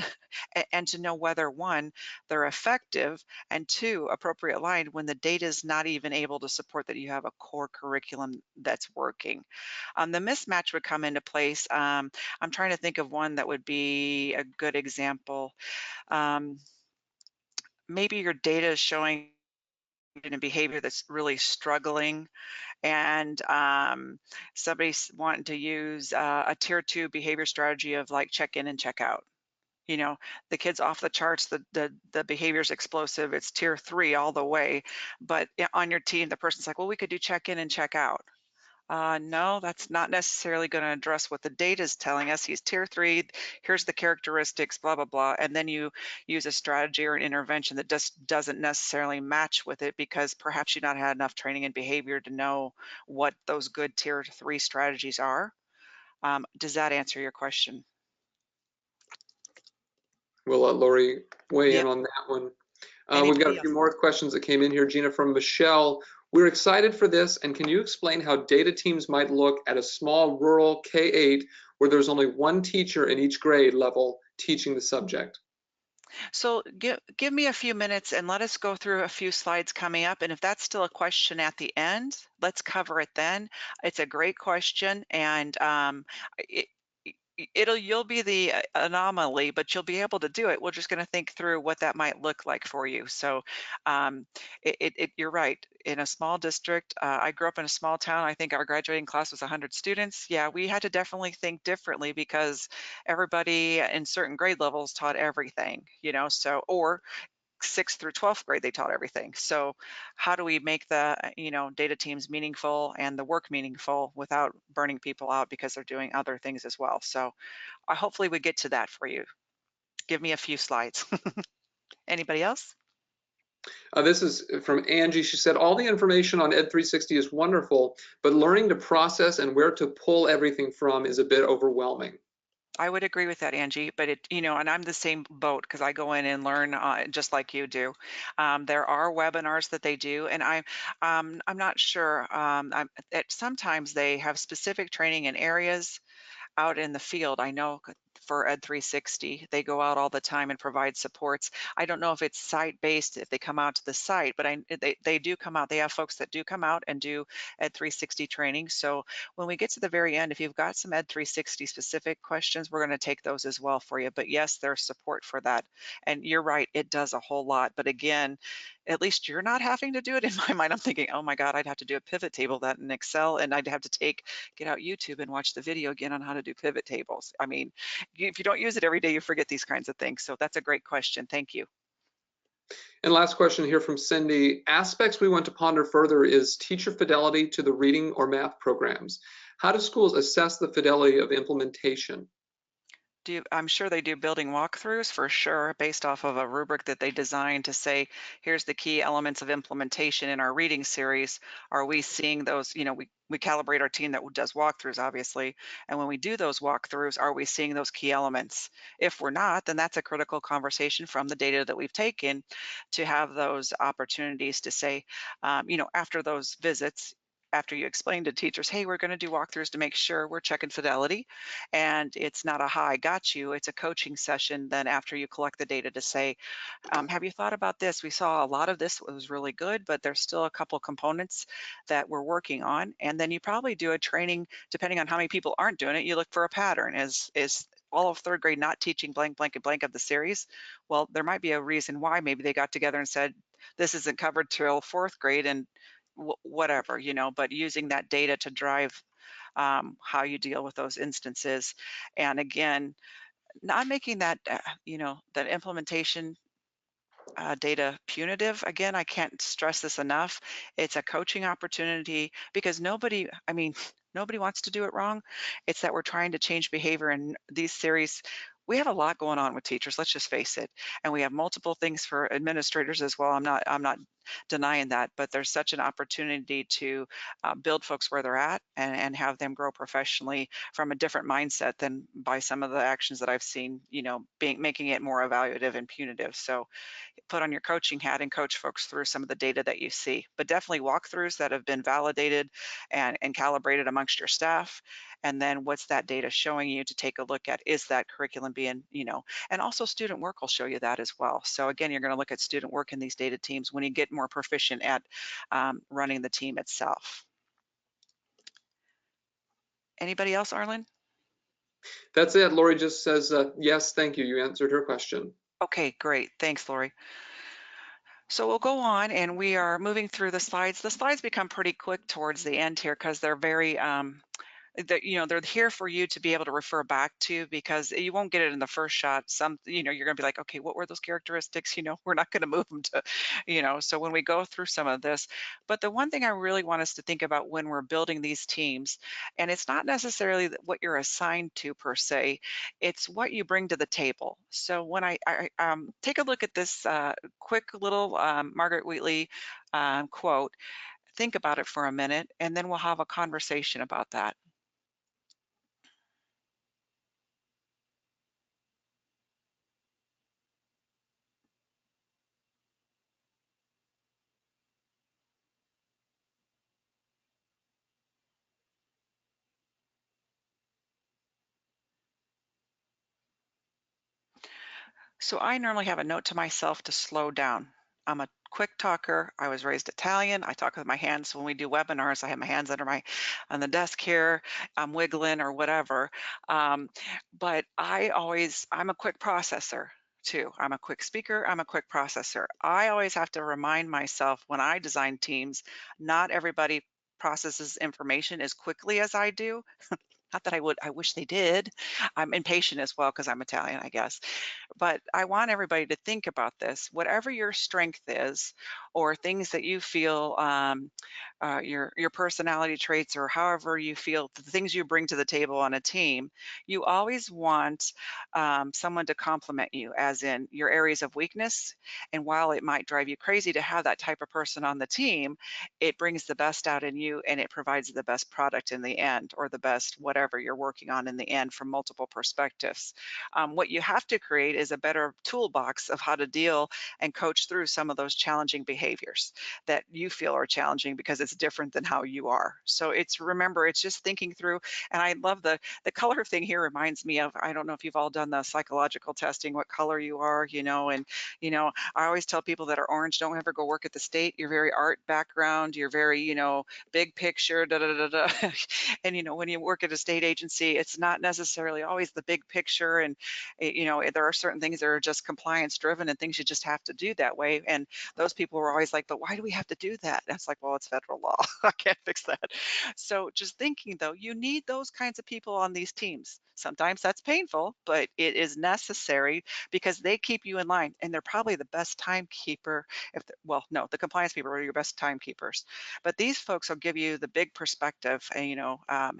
and to know whether, one, they're effective, and two, appropriate aligned, when the data is not even able to support that you have a core curriculum that's working. The mismatch would come into place. I'm trying to think of one that would be a good example. Maybe your data is showing in a behavior that's really struggling, and somebody's wanting to use a tier 2 behavior strategy of like check in and check out. You know, the kid's off the charts, the behavior's explosive, it's tier 3 all the way. But on your team, the person's like, well, we could do check in and check out. No, that's not necessarily going to address what the data is telling us. He's tier 3, here's the characteristics, blah, blah, blah. And then you use a strategy or an intervention that just doesn't necessarily match with it because perhaps you've not had enough training and behavior to know what those good tier 3 strategies are. Does that answer your question? We'll let Lori weigh in Yep. on that one. We've Anybody got a few else? more questions that came in here, Gina, from Michelle. We're excited for this, and can you explain how data teams might look at a small rural K-8 where there's only one teacher in each grade level teaching the subject? So give me a few minutes and let us go through a few slides coming up. And if that's still a question at the end, let's cover it then. It's a great question, and it, you'll be the anomaly, but you'll be able to do it. We're just going to think through what that might look like for you. So you're right. In a small district, I grew up in a small town. I think our graduating class was 100 students. Yeah, we had to definitely think differently because everybody in certain grade levels taught everything, you know, so, or 6th through 12th grade, they taught everything. So how do we make the, data teams meaningful and the work meaningful without burning people out because they're doing other things as well? So hopefully we get to that for you. Give me a few slides. Anybody else? This is from Angie. She said, all the information on Ed 360 is wonderful, but learning to process and where to pull everything from is a bit overwhelming. I would agree with that, Angie, but and I'm the same boat because I go in and learn just like you do. There are webinars that they do, and I'm not sure. Sometimes they have specific training in areas out in the field. I know for Ed 360, they go out all the time and provide supports. I don't know if it's site-based, if they come out to the site, but they do come out. They have folks that do come out and do Ed 360 training. So when we get to the very end, if you've got some Ed 360 specific questions, we're going to take those as well for you. But yes, there's support for that. And you're right, it does a whole lot. But again, at least you're not having to do it. In my mind, I'm thinking, oh my God, I'd have to do a pivot table that in Excel, and I'd have to get out YouTube and watch the video again on how to do pivot tables. I mean, if you don't use it every day, you forget these kinds of things. So that's a great question. Thank you. And last question here from Cindy. Aspects we want to ponder further is teacher fidelity to the reading or math programs. How do schools assess the fidelity of implementation? I'm sure they do building walkthroughs for sure, based off of a rubric that they designed to say, here's the key elements of implementation in our reading series. Are we seeing those? We calibrate our team that does walkthroughs, obviously. And when we do those walkthroughs, are we seeing those key elements? If we're not, then that's a critical conversation from the data that we've taken to have those opportunities to say, after those visits, after you explain to teachers, hey, we're going to do walkthroughs to make sure we're checking fidelity, and it's not a hi, got you, it's a coaching session then after you collect the data to say, have you thought about this? We saw a lot of this was really good, but there's still a couple components that we're working on. And then you probably do a training, depending on how many people aren't doing it, you look for a pattern. Is all of 3rd grade not teaching blank, blank, and blank of the series? Well, there might be a reason why. Maybe they got together and said, this isn't covered till 4th grade, and whatever, but using that data to drive how you deal with those instances. And again, not making that, that implementation data punitive. Again, I can't stress this enough. It's a coaching opportunity because nobody wants to do it wrong. It's that we're trying to change behavior in these series. We have a lot going on with teachers, let's just face it. And we have multiple things for administrators as well. I'm not denying that, but there's such an opportunity to build folks where they're at and have them grow professionally from a different mindset than by some of the actions that I've seen, making it more evaluative and punitive. So put on your coaching hat and coach folks through some of the data that you see, but definitely walkthroughs that have been validated and calibrated amongst your staff. And then what's that data showing you to take a look at? Is that curriculum being, and also student work will show you that as well. So again, you're going to look at student work in these data teams when you get more proficient at running the team itself. Anybody else, Arlen? That's it. Lori just says, yes, thank you. You answered her question. Okay, great. Thanks, Lori. So we'll go on, and we are moving through the slides. The slides become pretty quick towards the end here because they're very they're here for you to be able to refer back to, because you won't get it in the first shot. You're going to be like, okay, what were those characteristics? We're not going to move them to, so when we go through some of this. But the one thing I really want us to think about when we're building these teams, and it's not necessarily what you're assigned to per se, it's what you bring to the table. So when I take a look at this quick little Margaret Wheatley quote, think about it for a minute, and then we'll have a conversation about that. So I normally have a note to myself to slow down. I'm a quick talker. I was raised Italian. I talk with my hands. When we do webinars, I have my hands on the desk here. I'm wiggling or whatever. But I'm a quick processor too. I'm a quick speaker. I'm a quick processor. I always have to remind myself when I design teams, not everybody processes information as quickly as I do. Not that I wish they did. I'm impatient as well because I'm Italian, I guess. But I want everybody to think about this. Whatever your strength is, or things that you feel, your personality traits, or however you feel, the things you bring to the table on a team, you always want someone to compliment you, as in your areas of weakness. And while it might drive you crazy to have that type of person on the team, it brings the best out in you, and it provides the best product in the end, or the best whatever you're working on in the end from multiple perspectives. What you have to create is a better toolbox of how to deal and coach through some of those challenging behaviors that you feel are challenging because it's different than how you are. So remember, it's just thinking through. And I love the color thing here. Reminds me of, I don't know if you've all done the psychological testing, what color you are, and I always tell people that are orange, don't ever go work at the state. You're very art background, you're very, big picture, da da da da. And when you work at a state agency, it's not necessarily always the big picture. And there are certain things that are just compliance driven and things you just have to do that way. And those people were always like, but why do we have to do that? And it's like, well, it's federal law. I can't fix that. So just thinking though, you need those kinds of people on these teams. Sometimes that's painful, but it is necessary because they keep you in line, and they're probably the best timekeeper. Well, no, the compliance people are your best timekeepers, but these folks will give you the big perspective. And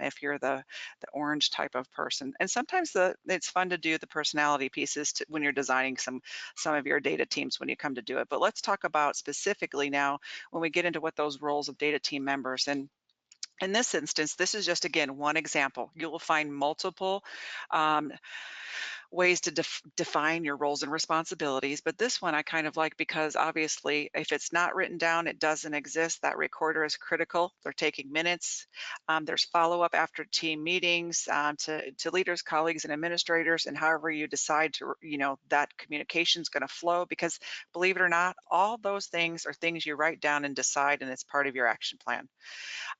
if you're the orange type of person, and sometimes it's fun to do the personality pieces when you're designing some of your data teams when you come to do it. But let's talk about specifically now when we get into what those roles of data team members. And in this instance, this is just, again, one example. You will find multiple um, ways to define your roles and responsibilities, but this one I kind of like because obviously if it's not written down, it doesn't exist. That recorder is critical. They're taking minutes. There's follow-up after team meetings to leaders, colleagues, and administrators, and however you decide to, that communication is going to flow, because believe it or not, all those things are things you write down and decide, and it's part of your action plan.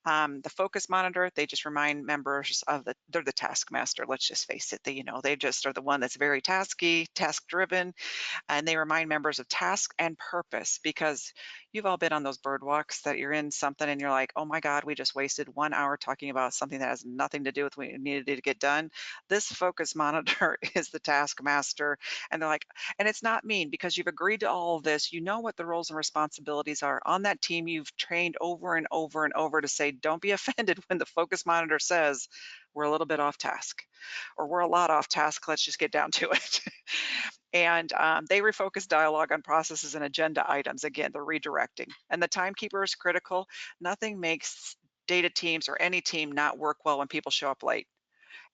The focus monitor, they just remind members they're the task master. Let's just face it, they just are the one that's very tasky, task driven, and they remind members of task and purpose, because you've all been on those bird walks that you're in something and you're like, oh my God, we just wasted 1 hour talking about something that has nothing to do with what we needed to get done. This focus monitor is the task master. And they're like, and it's not mean, because you've agreed to all of this. You know what the roles and responsibilities are on that team. You've trained over and over and over to say, don't be offended when the focus monitor says we're a little bit off task, or we're a lot off task. Let's just get down to it. And they refocus dialogue on processes and agenda items. Again, they're redirecting. And the timekeeper is critical. Nothing makes data teams or any team not work well when people show up late.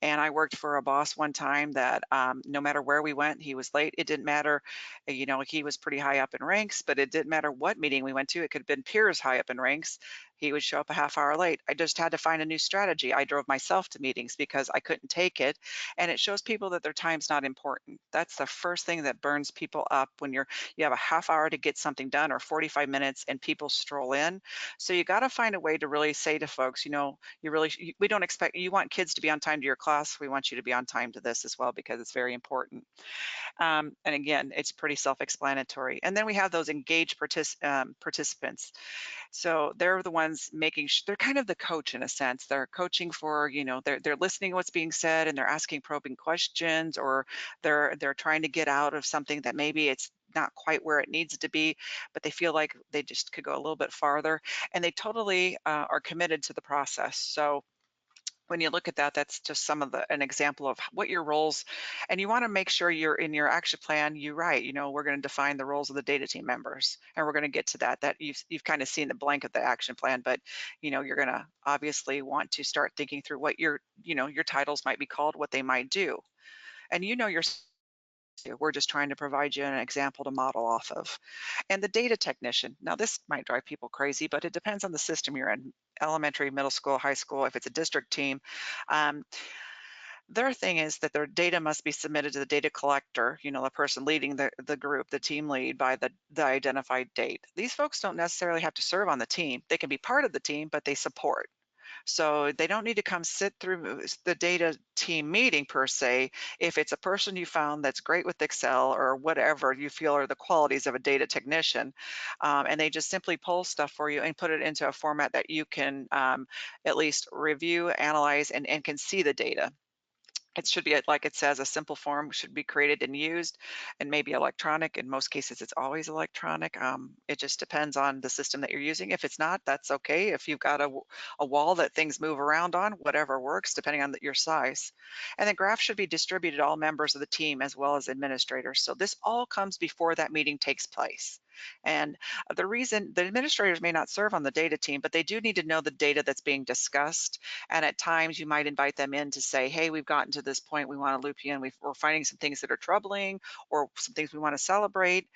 And I worked for a boss one time that no matter where we went, he was late. It didn't matter, he was pretty high up in ranks, but it didn't matter what meeting we went to. It could have been peers high up in ranks. he would show up a half hour late. I just had to find a new strategy. I drove myself to meetings because I couldn't take it. And it shows people that their time's not important. That's the first thing that burns people up when you have a half hour to get something done or 45 minutes and people stroll in. So you got to find a way to really say to folks, we don't expect, you want kids to be on time to your class. We want you to be on time to this as well because it's very important. And again, it's pretty self-explanatory. And then we have those engaged participants. So they're the ones making they're kind of the coach in a sense. They're coaching for, they're listening to what's being said and they're asking probing questions, or they're trying to get out of something that maybe it's not quite where it needs to be, but they feel like they just could go a little bit farther, and they totally are committed to the process. So when you look at that, that's just an example of what your roles, and you want to make sure you're in your action plan. You write, we're going to define the roles of the data team members, and we're going to get to that. That you've kind of seen the blank of the action plan, but you're going to obviously want to start thinking through what your titles might be called, what they might do, and your. We're just trying to provide you an example to model off of. And the data technician. Now, this might drive people crazy, but it depends on the system you're in. Elementary, middle school, high school, if it's a district team. Their thing is that their data must be submitted to the data collector, the person leading the group, the team lead, by the identified date. These folks don't necessarily have to serve on the team. They can be part of the team, but they support. So they don't need to come sit through the data team meeting per se. If it's a person you found that's great with Excel or whatever you feel are the qualities of a data technician, and they just simply pull stuff for you and put it into a format that you can at least review, analyze, and can see the data. It should be, like it says, a simple form should be created and used, and maybe electronic. In most cases, it's always electronic. It just depends on the system that you're using. If it's not, that's okay. If you've got a wall that things move around on, whatever works, depending on your size. And the graph should be distributed to all members of the team as well as administrators. So this all comes before that meeting takes place. And the reason the administrators may not serve on the data team, but they do need to know the data that's being discussed. And at times you might invite them in to say, hey, we've gotten to this point, we want to loop you in. We're finding some things that are troubling or some things we want to celebrate.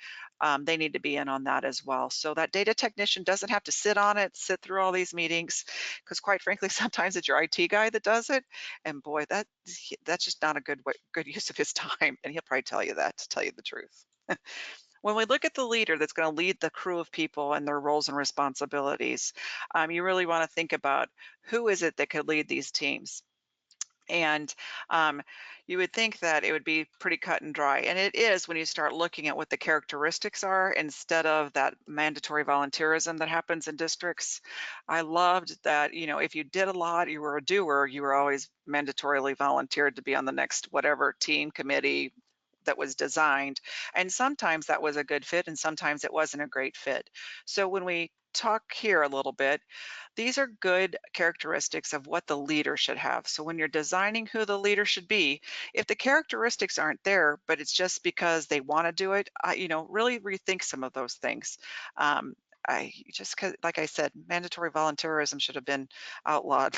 They need to be in on that as well. So that data technician doesn't have to sit through all these meetings, because quite frankly, sometimes it's your IT guy that does it. And boy, that's just not a good use of his time. And he'll probably tell you that, to tell you the truth. When we look at the leader that's going to lead the crew of people and their roles and responsibilities, you really want to think about who is it that could lead these teams. And you would think that it would be pretty cut and dry. And it is when you start looking at what the characteristics are instead of that mandatory volunteerism that happens in districts. I loved that, if you did a lot, you were a doer, you were always mandatorily volunteered to be on the next whatever team, committee that was designed. And sometimes that was a good fit and sometimes it wasn't a great fit. So when we talk here a little bit, these are good characteristics of what the leader should have. So when you're designing who the leader should be, if the characteristics aren't there, but it's just because they want to do it, really rethink some of those things. Like I said, mandatory volunteerism should have been outlawed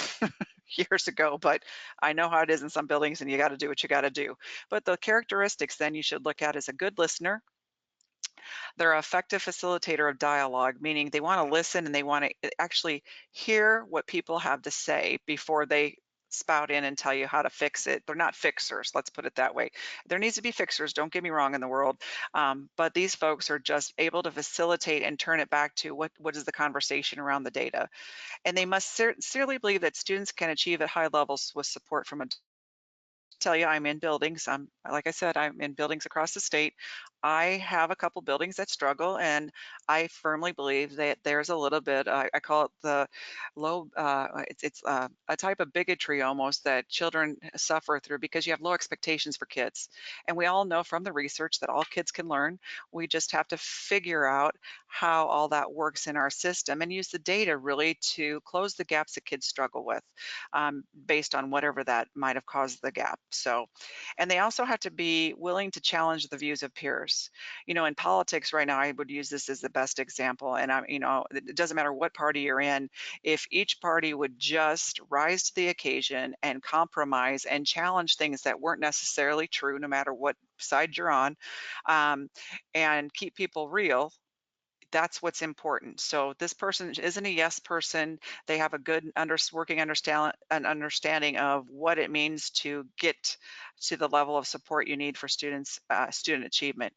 years ago, but I know how it is in some buildings and you got to do what you got to do. But the characteristics then you should look at is a good listener. They're an effective facilitator of dialogue, meaning they want to listen and they want to actually hear what people have to say before they spout in and tell you how to fix it. They're not fixers, let's put it that way. There needs to be fixers, don't get me wrong, in the world, but these folks are just able to facilitate and turn it back to what is the conversation around the data. And they must sincerely believe that students can achieve at high levels with support from a tell you I'm in buildings. Like I said, I'm in buildings across the state. I have a couple buildings that struggle, and I firmly believe that there's a little bit, I call it the low, it's a type of bigotry almost that children suffer through because you have low expectations for kids. And we all know from the research that all kids can learn. We just have to figure out how all that works in our system and use the data really to close the gaps that kids struggle with, based on whatever that might have caused the gap. So, and they also have to be willing to challenge the views of peers. In politics right now, I would use this as the best example. And it doesn't matter what party you're in, if each party would just rise to the occasion and compromise and challenge things that weren't necessarily true, no matter what side you're on, and keep people real, that's what's important. So this person isn't a yes person. They have a good working understanding of what it means to get to the level of support you need for students, student achievement.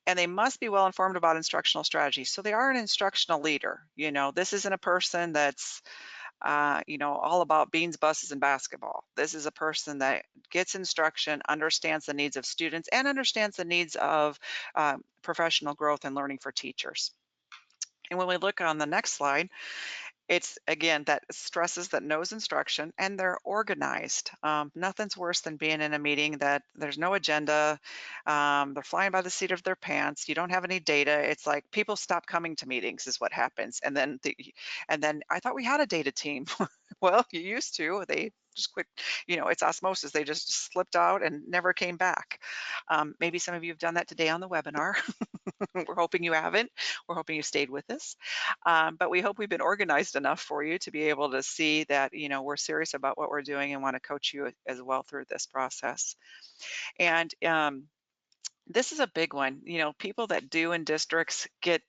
And they must be well informed about instructional strategy. So they are an instructional leader. You know, this isn't a person that's you know, all about beans, buses, and basketball. This is a person that gets instruction, understands the needs of students, and understands the needs of professional growth and learning for teachers. And when we look on the next slide, it's again that stresses that knows instruction and they're organized. Nothing's worse than being in a meeting that there's no agenda. They're flying by the seat of their pants. You don't have any data. It's like people stop coming to meetings is what happens. And then I thought we had a data team. Well, you used to. They just quit. You know, it's osmosis. They just slipped out and never came back. Maybe some of you have done that today on the webinar. We're hoping you haven't. We're hoping you stayed with us. But we hope we've been organized enough for you to be able to see that, you know, we're serious about what we're doing and want to coach you as well through this process. And this is a big one. You know, people that do in districts get,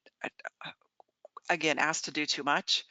again, asked to do too much,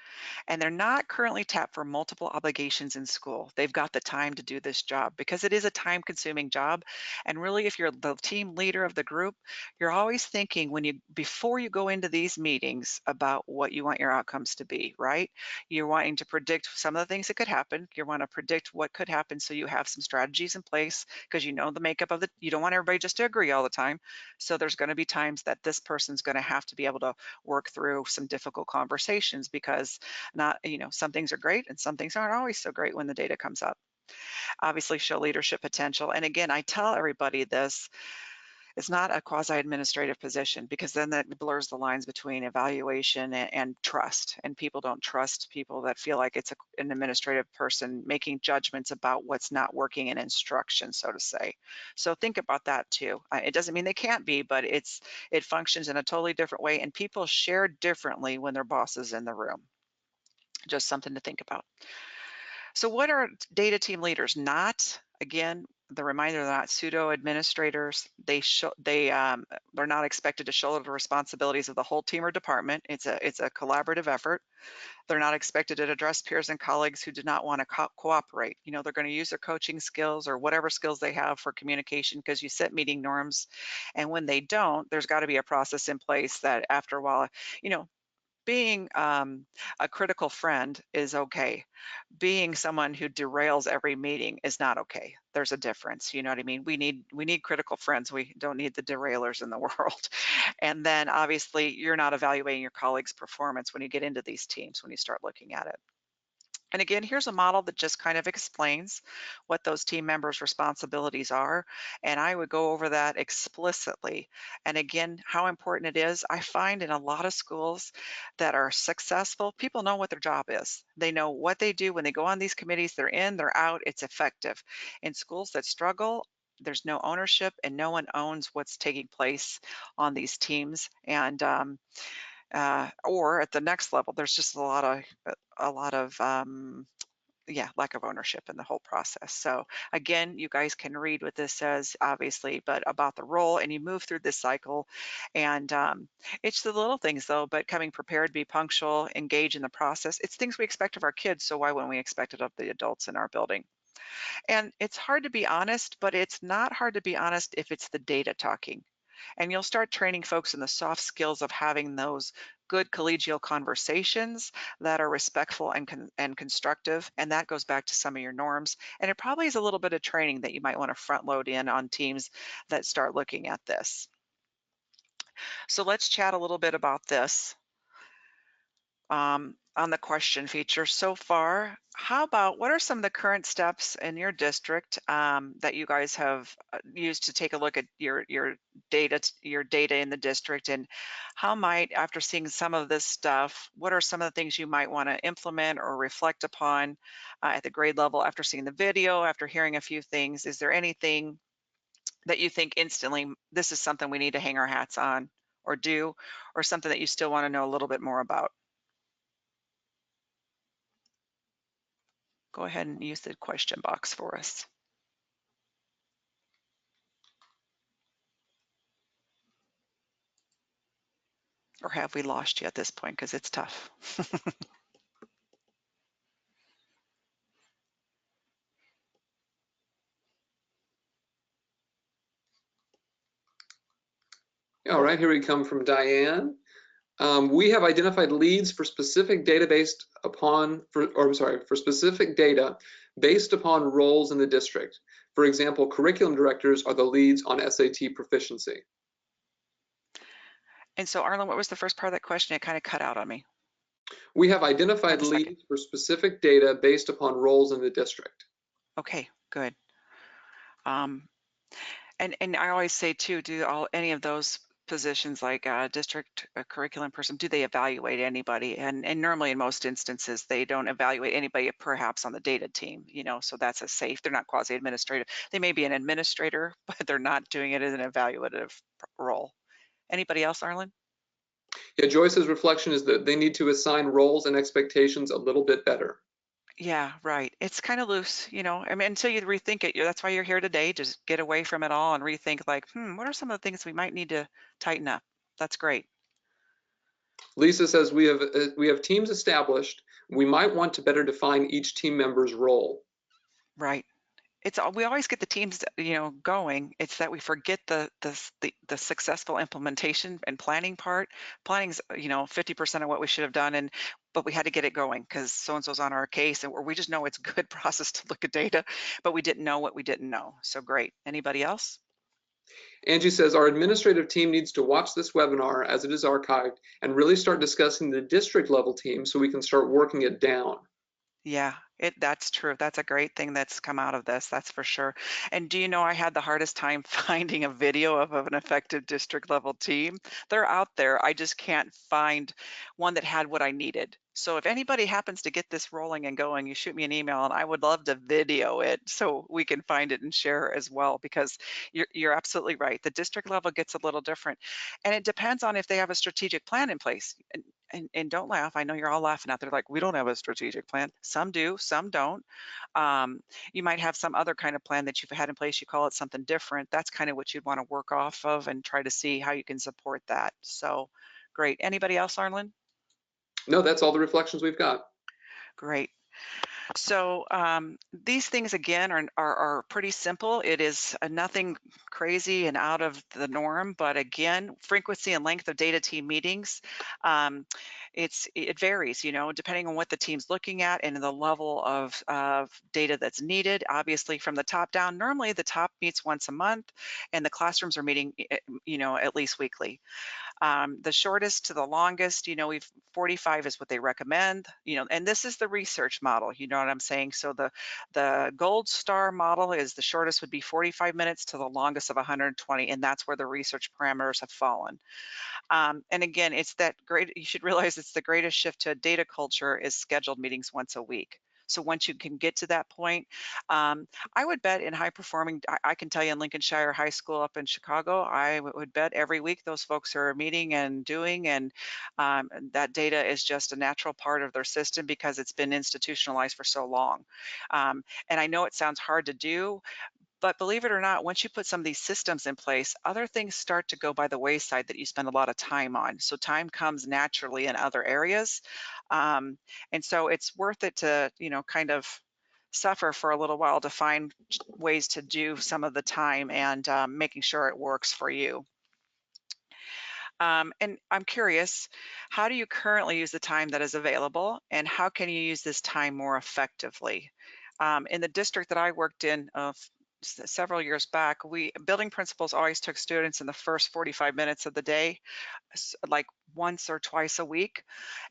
and they're not currently tapped for multiple obligations in school. They've got the time to do this job because it is a time consuming job. And really, if you're the team leader of the group, you're always thinking before you go into these meetings about what you want your outcomes to be, right? You're wanting to predict some of the things that could happen. You want to predict what could happen so you have some strategies in place because you know the makeup of you don't want everybody just to agree all the time. So there's going to be times that this person's going to have to be able to work through some difficult conversations because not, you know, some things are great and some things aren't always so great when the data comes up. Obviously show leadership potential. And again, I tell everybody this, it's not a quasi-administrative position because then that blurs the lines between evaluation and trust. And people don't trust people that feel like it's an administrative person making judgments about what's not working in instruction, so to say. So think about that too. It doesn't mean they can't be, but it functions in a totally different way and people share differently when their boss is in the room. Just something to think about. So what are data team leaders? Not, again, the reminder, they're not pseudo administrators. They're not expected to shoulder the responsibilities of the whole team or department. It's a collaborative effort. They're not expected to address peers and colleagues who do not want to cooperate. You know, they're going to use their coaching skills or whatever skills they have for communication because you set meeting norms. And when they don't, there's got to be a process in place that after a while, you know, being a critical friend is okay. Being someone who derails every meeting is not okay. There's a difference. You know what I mean? We need critical friends. We don't need the derailers in the world. And then obviously you're not evaluating your colleagues' performance when you get into these teams, when you start looking at it. And again, here's a model that just kind of explains what those team members' responsibilities are. And I would go over that explicitly. And again, how important it is. I find in a lot of schools that are successful, people know what their job is. They know what they do when they go on these committees. They're in, they're out, it's effective. In schools that struggle, there's no ownership and no one owns what's taking place on these teams. And or at the next level, there's just a lot of yeah, lack of ownership in the whole process. So again, you guys can read what this says, obviously, but about the role, and you move through this cycle. And it's the little things though, but coming prepared, be punctual, engage in the process. It's things we expect of our kids, so why wouldn't we expect it of the adults in our building? And it's hard to be honest, but it's not hard to be honest if it's the data talking. And you'll start training folks in the soft skills of having those good collegial conversations that are respectful and constructive. And that goes back to some of your norms. And it probably is a little bit of training that you might want to front load in on teams that start looking at this. So let's chat a little bit about this. On the question feature so far. How about what are some of the current steps in your district that you guys have used to take a look at your data in the district, and how might, after seeing some of this stuff, what are some of the things you might want to implement or reflect upon at the grade level after seeing the video, after hearing a few things? Is there anything that you think instantly this is something we need to hang our hats on or do, or something that you still want to know a little bit more about? Go ahead and use the question box for us. Or have we lost you at this point? Because it's tough. All right, here we come from Diane. We have identified leads for specific data based upon, for specific data based upon roles in the district. For example, curriculum directors are the leads on SAT proficiency. And so, Arlen, what was the first part of that question? It kind of cut out on me. We have identified leads for specific data based upon roles in the district. Okay, good. And I always say too, do any of those positions like district curriculum person, do they evaluate anybody? And normally in most instances, they don't evaluate anybody perhaps on the data team, you know, so that's a safe, they're not quasi-administrative. They may be an administrator, but they're not doing it as an evaluative role. Anybody else, Arlen? Yeah, Joyce's reflection is that they need to assign roles and expectations a little bit better. Yeah, right. It's kind of loose, you know. I mean, until you rethink it, that's why you're here today. Just get away from it all and rethink, like, what are some of the things we might need to tighten up? That's great. Lisa says we have teams established. We might want to better define each team member's role. Right. We always get the teams, you know, going. It's that we forget the successful implementation and planning part. Planning's, you know, 50% of what we should have done, but we had to get it going because so and so's on our case, or we just know it's a good process to look at data, but we didn't know what we didn't know. So great. Anybody else? Angie says our administrative team needs to watch this webinar as it is archived and really start discussing the district level team so we can start working it down. Yeah, that's true. That's a great thing that's come out of this, that's for sure. And do you know, I had the hardest time finding a video of an effective district level team. They're out there. I just can't find one that had what I needed. So if anybody happens to get this rolling and going, you shoot me an email and I would love to video it so we can find it and share as well, because you're absolutely right. The district level gets a little different. And it depends on if they have a strategic plan in place. And don't laugh. I know you're all laughing out there like, we don't have a strategic plan. Some do, some don't. You might have some other kind of plan that you've had in place. You call it something different. That's kind of what you'd want to work off of and try to see how you can support that. So great. Anybody else, Arlen? No, that's all the reflections we've got. Great. So these things again are pretty simple. It is nothing crazy and out of the norm, but again, frequency and length of data team meetings, it varies, you know, depending on what the team's looking at and the level of data that's needed. Obviously, from the top down, normally the top meets once a month, and the classrooms are meeting, you know, at least weekly. The shortest to the longest, you know, 45 is what they recommend, you know, and this is the research model, you know what I'm saying? So the gold star model is the shortest would be 45 minutes to the longest of 120, and that's where the research parameters have fallen. And again, it's that great, you should realize it's the greatest shift to a data culture is scheduled meetings once a week. So once you can get to that point, I would bet in high performing, I can tell you in Lincolnshire High School up in Chicago, I would bet every week those folks are meeting and doing, and that data is just a natural part of their system because it's been institutionalized for so long. And I know it sounds hard to do, but believe it or not, once you put some of these systems in place, other things start to go by the wayside that you spend a lot of time on. So time comes naturally in other areas. And so it's worth it to, you know, kind of suffer for a little while to find ways to do some of the time and making sure it works for you. And I'm curious, how do you currently use the time that is available, and how can you use this time more effectively? In the district that I worked in several years back, building principals always took students in the first 45 minutes of the day, like once or twice a week.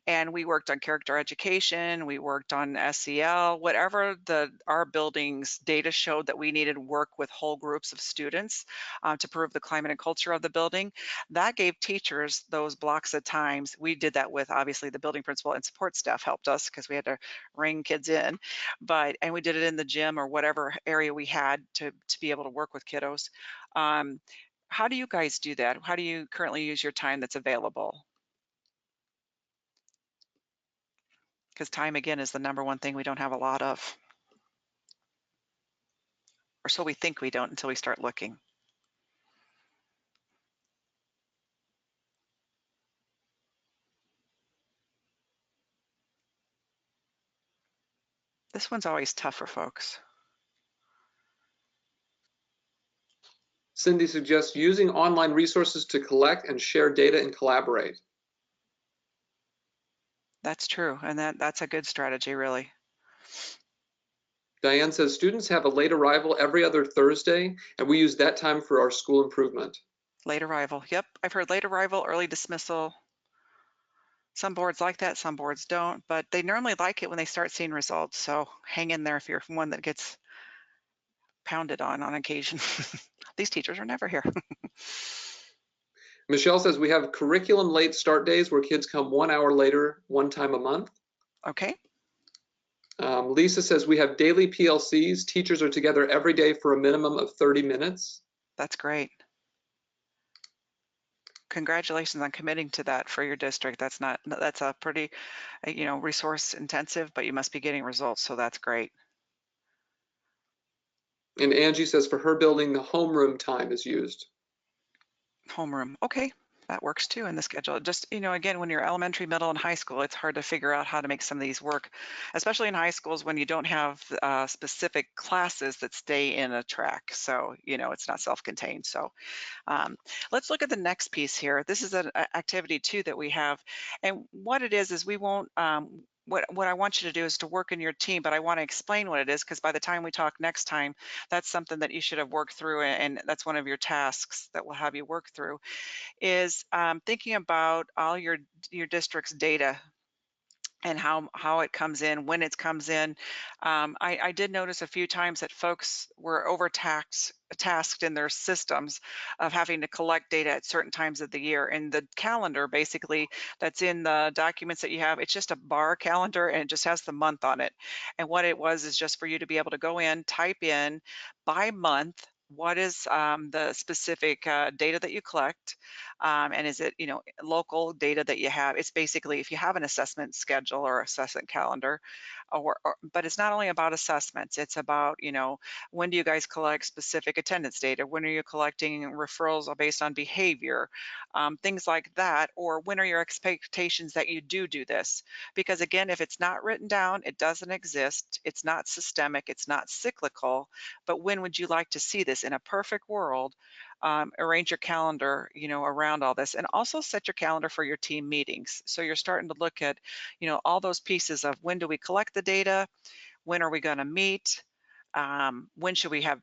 And we worked on character education, we worked on SEL, whatever our building's data showed that we needed to work with whole groups of students to prove the climate and culture of the building. That gave teachers those blocks of times. We did that with obviously the building principal and support staff helped us because we had to ring kids in, and we did it in the gym or whatever area we had to be able to work with kiddos. How do you guys do that? How do you currently use your time that's available? Because time, again, is the number one thing we don't have a lot of. Or so we think we don't until we start looking. This one's always tough for folks. Cindy suggests using online resources to collect and share data and collaborate. That's true, and that's a good strategy, really. Diane says students have a late arrival every other Thursday, and we use that time for our school improvement. Late arrival. Yep, I've heard late arrival, early dismissal. Some boards like that, some boards don't, but they normally like it when they start seeing results. So hang in there if you're one that gets pounded on occasion. These teachers are never here. Michelle says we have curriculum late start days where kids come 1 hour later, one time a month. Okay. Lisa says we have daily PLCs. Teachers are together every day for a minimum of 30 minutes. That's great. Congratulations on committing to that for your district. That's a pretty, resource intensive, but you must be getting results. So that's great. And Angie says for her building, the homeroom time is used. Homeroom. Okay. That works too in the schedule. Just, again, when you're elementary, middle, and high school, it's hard to figure out how to make some of these work, especially in high schools when you don't have specific classes that stay in a track. So, it's not self-contained. So let's look at the next piece here. This is an activity too that we have. And what it is we won't, what I want you to do is to work in your team, but I want to explain what it is because by the time we talk next time, that's something that you should have worked through, and that's one of your tasks that we'll have you work through, is thinking about all your district's data and how it comes in, when it comes in. I did notice a few times that folks were tasked in their systems of having to collect data at certain times of the year. And the calendar, basically, that's in the documents that you have, it's just a bar calendar and it just has the month on it. And what it was is just for you to be able to go in, type in by month, what is the specific data that you collect, and is it local data that you have. It's basically if you have an assessment schedule or assessment calendar, but it's not only about assessments, it's about when do you guys collect specific attendance data, when are you collecting referrals based on behavior, things like that, or when are your expectations that you do this, because again, if it's not written down, it doesn't exist, it's not systemic, it's not cyclical. But when would you like to see this in a perfect world? Arrange your calendar, around all this, and also set your calendar for your team meetings. So you're starting to look at, all those pieces of when do we collect the data, when are we going to meet, when should we have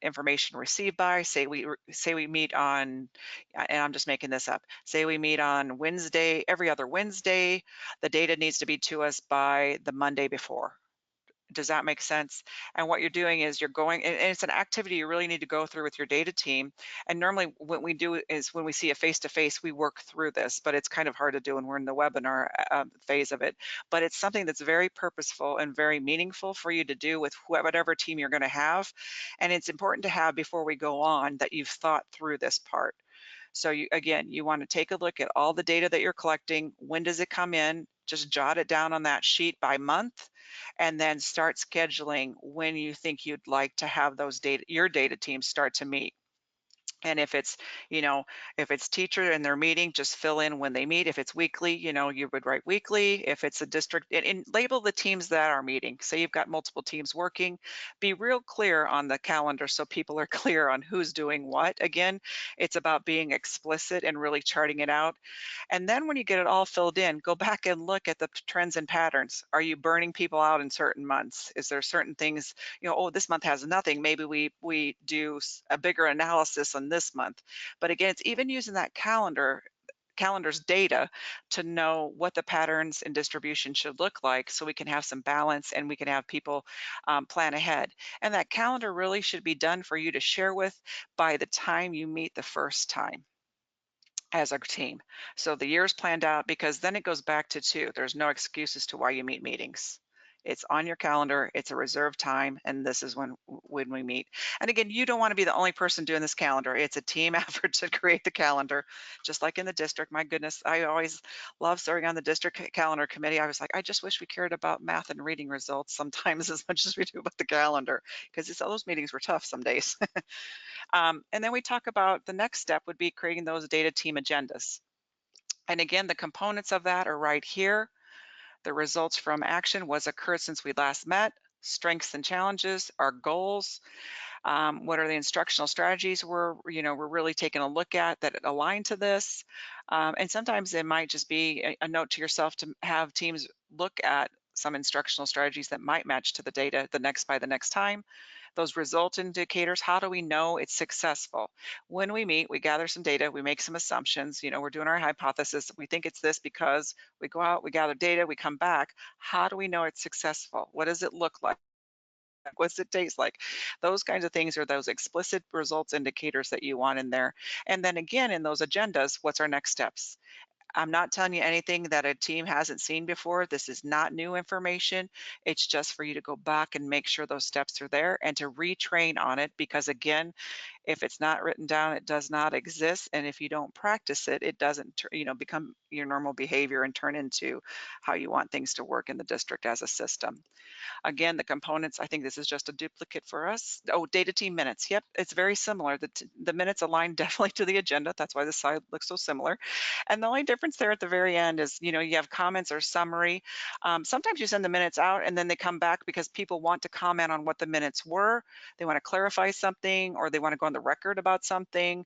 information received by? Say we meet on, and I'm just making this up. Say we meet on Wednesday, every other Wednesday. The data needs to be to us by the Monday before. Does that make sense? And what you're doing is you're going, and it's an activity you really need to go through with your data team. And normally what we do is when we see a face-to-face, we work through this, but it's kind of hard to do when we're in the webinar phase of it. But it's something that's very purposeful and very meaningful for you to do with whatever team you're going to have. And it's important to have before we go on that you've thought through this part. So you want to take a look at all the data that you're collecting. When does it come in? Just jot it down on that sheet by month, and then start scheduling when you think you'd like to have your data teams start to meet. And if it's, if it's teacher and they're meeting, just fill in when they meet. If it's weekly, you would write weekly. If it's a district, and label the teams that are meeting. Say you've got multiple teams working, be real clear on the calendar so people are clear on who's doing what. Again, it's about being explicit and really charting it out. And then when you get it all filled in, go back and look at the trends and patterns. Are you burning people out in certain months? Is there certain things, oh, this month has nothing. Maybe we do a bigger analysis on this month. But again, it's even using that calendar's data to know what the patterns and distribution should look like so we can have some balance and we can have people plan ahead. And that calendar really should be done for you to share with by the time you meet the first time as a team. So the year's planned out, because then it goes back to 2. There's no excuses to why you meet meetings. It's on your calendar, it's a reserved time, and this is when we meet. And again, you don't want to be the only person doing this calendar. It's a team effort to create the calendar, just like in the district. My goodness, I always love serving on the district calendar committee. I was like, I just wish we cared about math and reading results sometimes as much as we do about the calendar, because those meetings were tough some days. And then we talk about the next step would be creating those data team agendas. And again, the components of that are right here. The results from action, what's occurred since we last met, strengths and challenges, our goals, what are the instructional strategies we're really taking a look at that align to this. And sometimes it might just be a note to yourself to have teams look at some instructional strategies that might match to the data by the next time. Those result indicators, how do we know it's successful? When we meet, we gather some data, we make some assumptions, we're doing our hypothesis. We think it's this because we go out, we gather data, we come back. How do we know it's successful? What does it look like? What's it taste like? Those kinds of things are those explicit results indicators that you want in there. And then again, in those agendas, what's our next steps? I'm not telling you anything that a team hasn't seen before. This is not new information. It's just for you to go back and make sure those steps are there and to retrain on it, because again, if it's not written down, it does not exist. And if you don't practice it, it doesn't become your normal behavior and turn into how you want things to work in the district as a system. Again, the components, I think this is just a duplicate for us. Oh, data team minutes. Yep, it's very similar. The minutes align definitely to the agenda. That's why the slide looks so similar. And the only difference there at the very end is, you have comments or summary. Sometimes you send the minutes out and then they come back because people want to comment on what the minutes were. They want to clarify something, or they want to go on the record about something.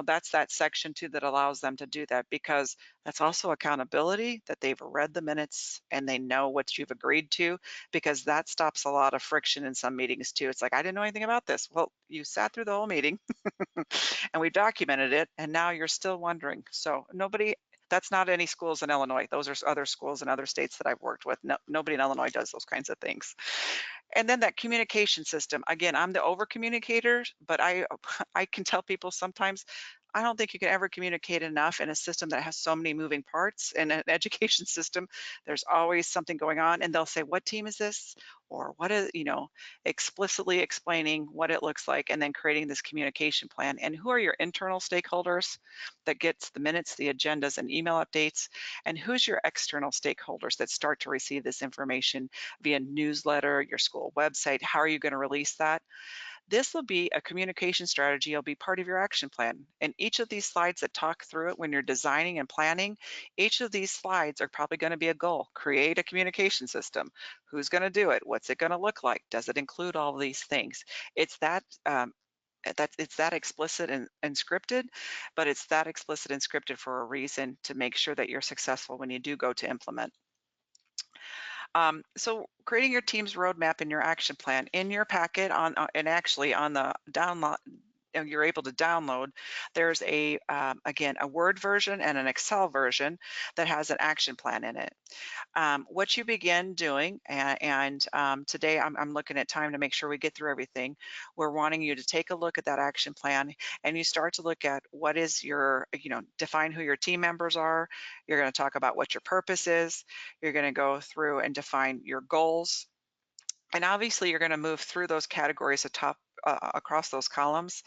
That's that section too that allows them to do that, because that's also accountability, that they've read the minutes and they know what you've agreed to, because that stops a lot of friction in some meetings too. It's like, I didn't know anything about this. Well, you sat through the whole meeting and we documented it, and now you're still wondering. So that's not any schools in Illinois. Those are other schools in other states that I've worked with. No, nobody in Illinois does those kinds of things. And then that communication system. Again, I'm the over communicator, but I can tell people sometimes, I don't think you can ever communicate enough in a system that has so many moving parts. In an education system, there's always something going on, and they'll say, what team is this? Or what is, explicitly explaining what it looks like, and then creating this communication plan. And who are your internal stakeholders that gets the minutes, the agendas, and email updates? And who's your external stakeholders that start to receive this information via newsletter, your school website? How are you going to release that? This will be a communication strategy. It'll be part of your action plan. And each of these slides that talk through it when you're designing and planning, each of these slides are probably going to be a goal. Create a communication system. Who's going to do it? What's it going to look like? Does it include all of these things? It's that it's that explicit and scripted, but it's that explicit and scripted for a reason, to make sure that you're successful when you do go to implement. So creating your team's roadmap and your action plan in your packet and actually on the download, you're able to download, there's again, a Word version and an Excel version that has an action plan in it. What you begin doing, and today I'm looking at time to make sure we get through everything. We're wanting you to take a look at that action plan, and you start to look at what is your, define who your team members are. You're going to talk about what your purpose is. You're going to go through and define your goals. And obviously you're going to move through those categories across those columns.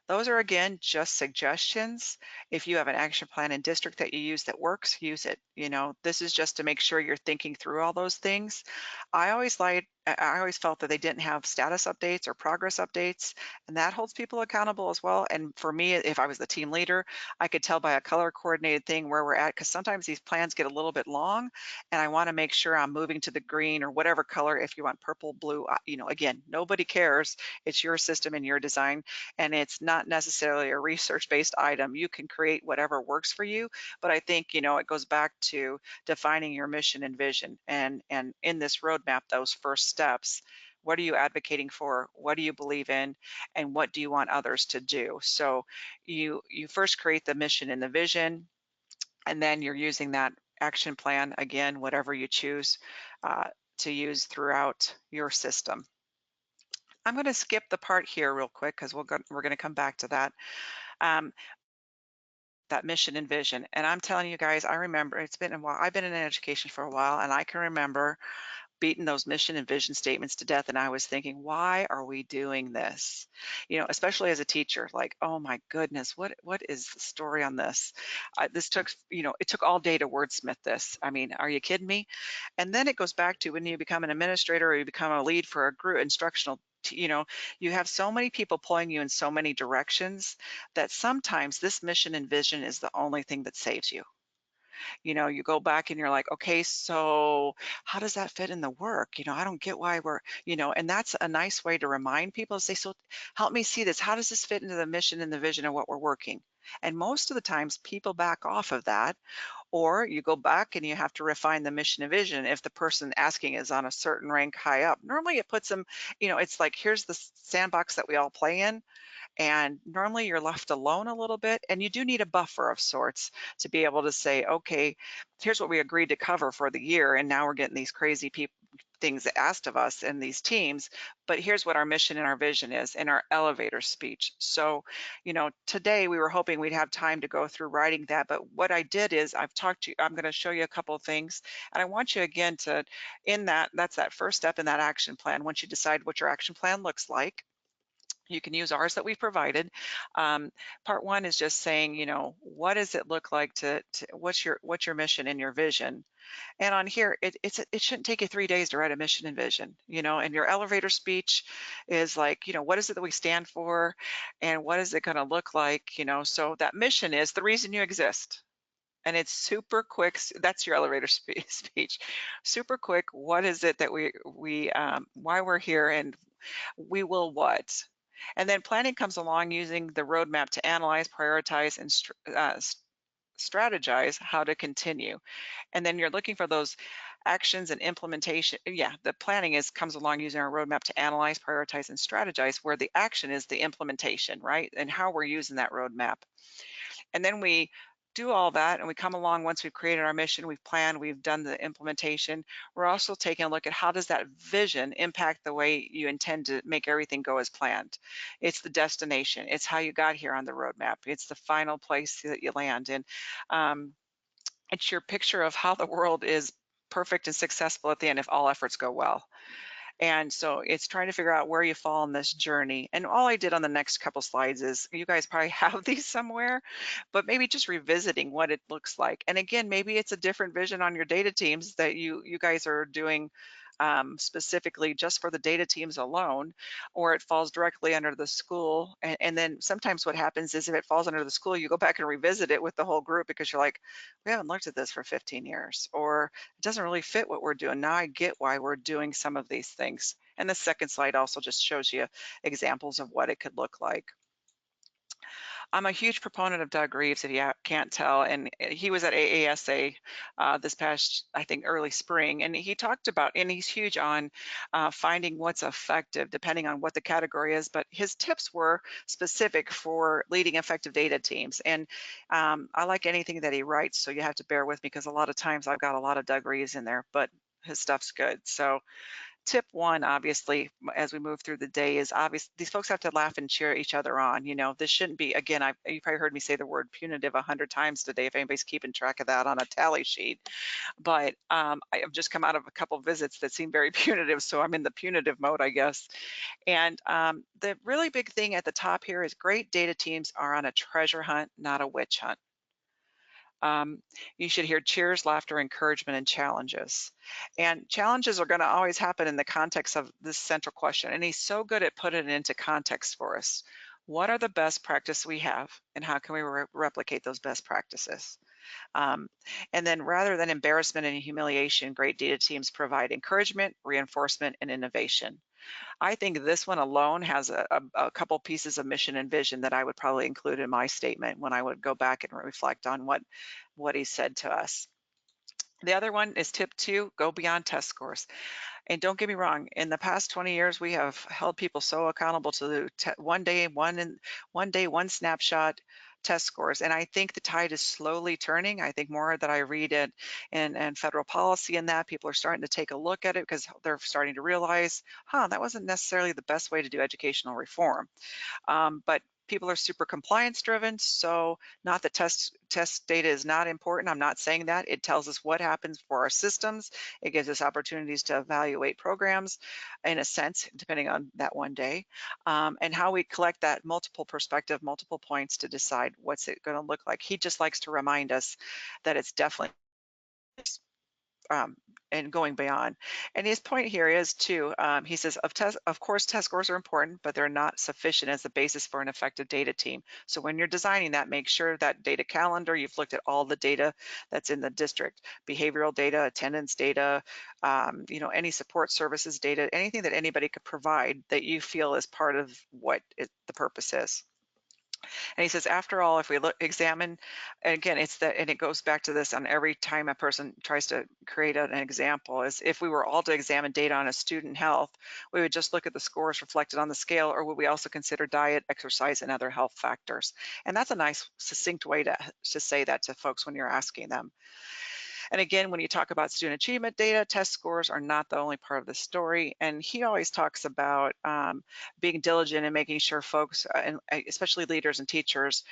Those are, again, just suggestions. If you have an action plan in district that you use that works, use it. This is just to make sure you're thinking through all those things. I always felt that they didn't have status updates or progress updates, and that holds people accountable as well. And for me, if I was the team leader, I could tell by a color coordinated thing where we're at, because sometimes these plans get a little bit long, and I want to make sure I'm moving to the green or whatever color. If you want purple, blue, again, nobody cares. It's your system and your design, and it's not necessarily a research-based item. You can create whatever works for you, but I think, it goes back to defining your mission and vision, and in this roadmap, those first steps. What are you advocating for? What do you believe in? And what do you want others to do? So you first create the mission and the vision, and then you're using that action plan, again, whatever you choose to use throughout your system. I'm going to skip the part here real quick because we're going to come back to that. That mission and vision. And I'm telling you guys, I remember, it's been a while. I've been in education for a while, and I can remember beating those mission and vision statements to death. And I was thinking, why are we doing this? Especially as a teacher, like, oh my goodness, what is the story on this? This took, it took all day to wordsmith this. I mean, are you kidding me? And then it goes back to when you become an administrator or you become a lead for a group, instructional, you have so many people pulling you in so many directions that sometimes this mission and vision is the only thing that saves you. You know, you go back and you're like, okay, so how does that fit in the work? You know, I don't get why we're, you know, and that's a nice way to remind people to say, so help me see this. How does this fit into the mission and the vision of what we're working? And most of the times people back off of that, or you go back and you have to refine the mission and vision if the person asking is on a certain rank high up. Normally it puts them, you know, it's like, here's the sandbox that we all play in. And normally you're left alone a little bit, and you do need a buffer of sorts to be able to say, okay, here's what we agreed to cover for the year, and now we're getting these crazy things asked of us in these teams, but here's what our mission and our vision is in our elevator speech. So, you know, today we were hoping we'd have time to go through writing that, but what I did is I've talked to you, I'm going to show you a couple of things, and I want you again to, in that's that first step in that action plan. Once you decide what your action plan looks like, you can use ours that we've provided. Part one is just saying, you know, what does it look like what's your mission and your vision? And on here, it shouldn't take you 3 days to write a mission and vision, you know, and your elevator speech is like, you know, what is it that we stand for and what is it going to look like, you know? So that mission is the reason you exist. And it's super quick. That's your elevator speech. Super quick. What is it that why we're here, and we will what? And then planning comes along using the roadmap to analyze, prioritize, and strategize how to continue. And then you're looking for those actions and implementation. Yeah, the planning comes along using our roadmap to analyze, prioritize, and strategize, where the action is the implementation, right? And how we're using that roadmap. And then we do all that, and we come along once we've created our mission, we've planned, we've done the implementation. We're also taking a look at how does that vision impact the way you intend to make everything go as planned. It's the destination. It's how you got here on the roadmap. It's the final place that you land in. It's your picture of how the world is perfect and successful at the end if all efforts go well. And so it's trying to figure out where you fall in this journey. And all I did on the next couple slides is, you guys probably have these somewhere, but maybe just revisiting what it looks like. And again, maybe it's a different vision on your data teams that you guys are doing specifically just for the data teams alone, or it falls directly under the school. And then sometimes what happens is if it falls under the school, you go back and revisit it with the whole group because you're like, we haven't looked at this for 15 years, or it doesn't really fit what we're doing. Now I get why we're doing some of these things. And the second slide also just shows you examples of what it could look like. I'm a huge proponent of Doug Reeves, if you can't tell, and he was at AASA this past, I think, early spring, and he talked about, and he's huge on finding what's effective depending on what the category is, but his tips were specific for leading effective data teams. And I like anything that he writes, so you have to bear with me because a lot of times I've got a lot of Doug Reeves in there, but his stuff's good. So tip one, obviously, as we move through the day, is obvious. These folks have to laugh and cheer each other on. You know, this shouldn't be, again, you probably heard me say the word punitive 100 times today, if anybody's keeping track of that on a tally sheet. But I have just come out of a couple of visits that seem very punitive, so I'm in the punitive mode, I guess. And the really big thing at the top here is great data teams are on a treasure hunt, not a witch hunt. You should hear cheers, laughter, encouragement, and challenges. And challenges are going to always happen in the context of this central question. And he's so good at putting it into context for us. What are the best practices we have, and how can we replicate those best practices? And then rather than embarrassment and humiliation, great data teams provide encouragement, reinforcement, and innovation. I think this one alone has a couple pieces of mission and vision that I would probably include in my statement when I would go back and reflect on what he said to us. The other one is tip 2, go beyond test scores. And don't get me wrong, in the past 20 years, we have held people so accountable to the one day, one snapshot test scores. And I think the tide is slowly turning. I think more that I read it and federal policy in that, people are starting to take a look at it because they're starting to realize, that wasn't necessarily the best way to do educational reform. But people are super compliance driven, so not that test data is not important. I'm not saying that. It tells us what happens for our systems. It gives us opportunities to evaluate programs in a sense, depending on that one day, and how we collect that multiple perspective, multiple points to decide what's it going to look like. He just likes to remind us that it's definitely and going beyond. And his point here is too, he says, of course, test scores are important, but they're not sufficient as the basis for an effective data team. So when you're designing that, make sure that data calendar, you've looked at all the data that's in the district, behavioral data, attendance data, any support services data, anything that anybody could provide that you feel is part of what the purpose is. And he says, after all, if we examine, and again, and it goes back to this on every time a person tries to create an example, is if we were all to examine data on a student health, we would just look at the scores reflected on the scale, or would we also consider diet, exercise, and other health factors? And that's a nice, succinct way to say that to folks when you're asking them. And again, when you talk about student achievement data, test scores are not the only part of the story. And he always talks about being diligent and making sure folks, and especially leaders and teachers,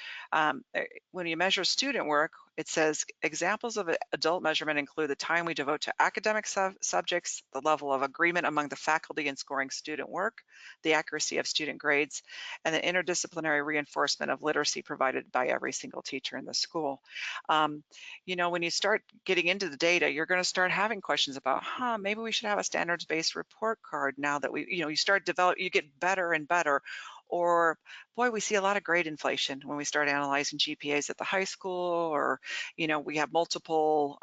when you measure student work, it says examples of adult measurement include the time we devote to academic subjects, the level of agreement among the faculty in scoring student work, the accuracy of student grades, and the interdisciplinary reinforcement of literacy provided by every single teacher in the school. When you start getting into the data, you're going to start having questions about, maybe we should have a standards-based report card now that you start you get better and better. Or, boy, we see a lot of grade inflation when we start analyzing GPAs at the high school, or, we have multiple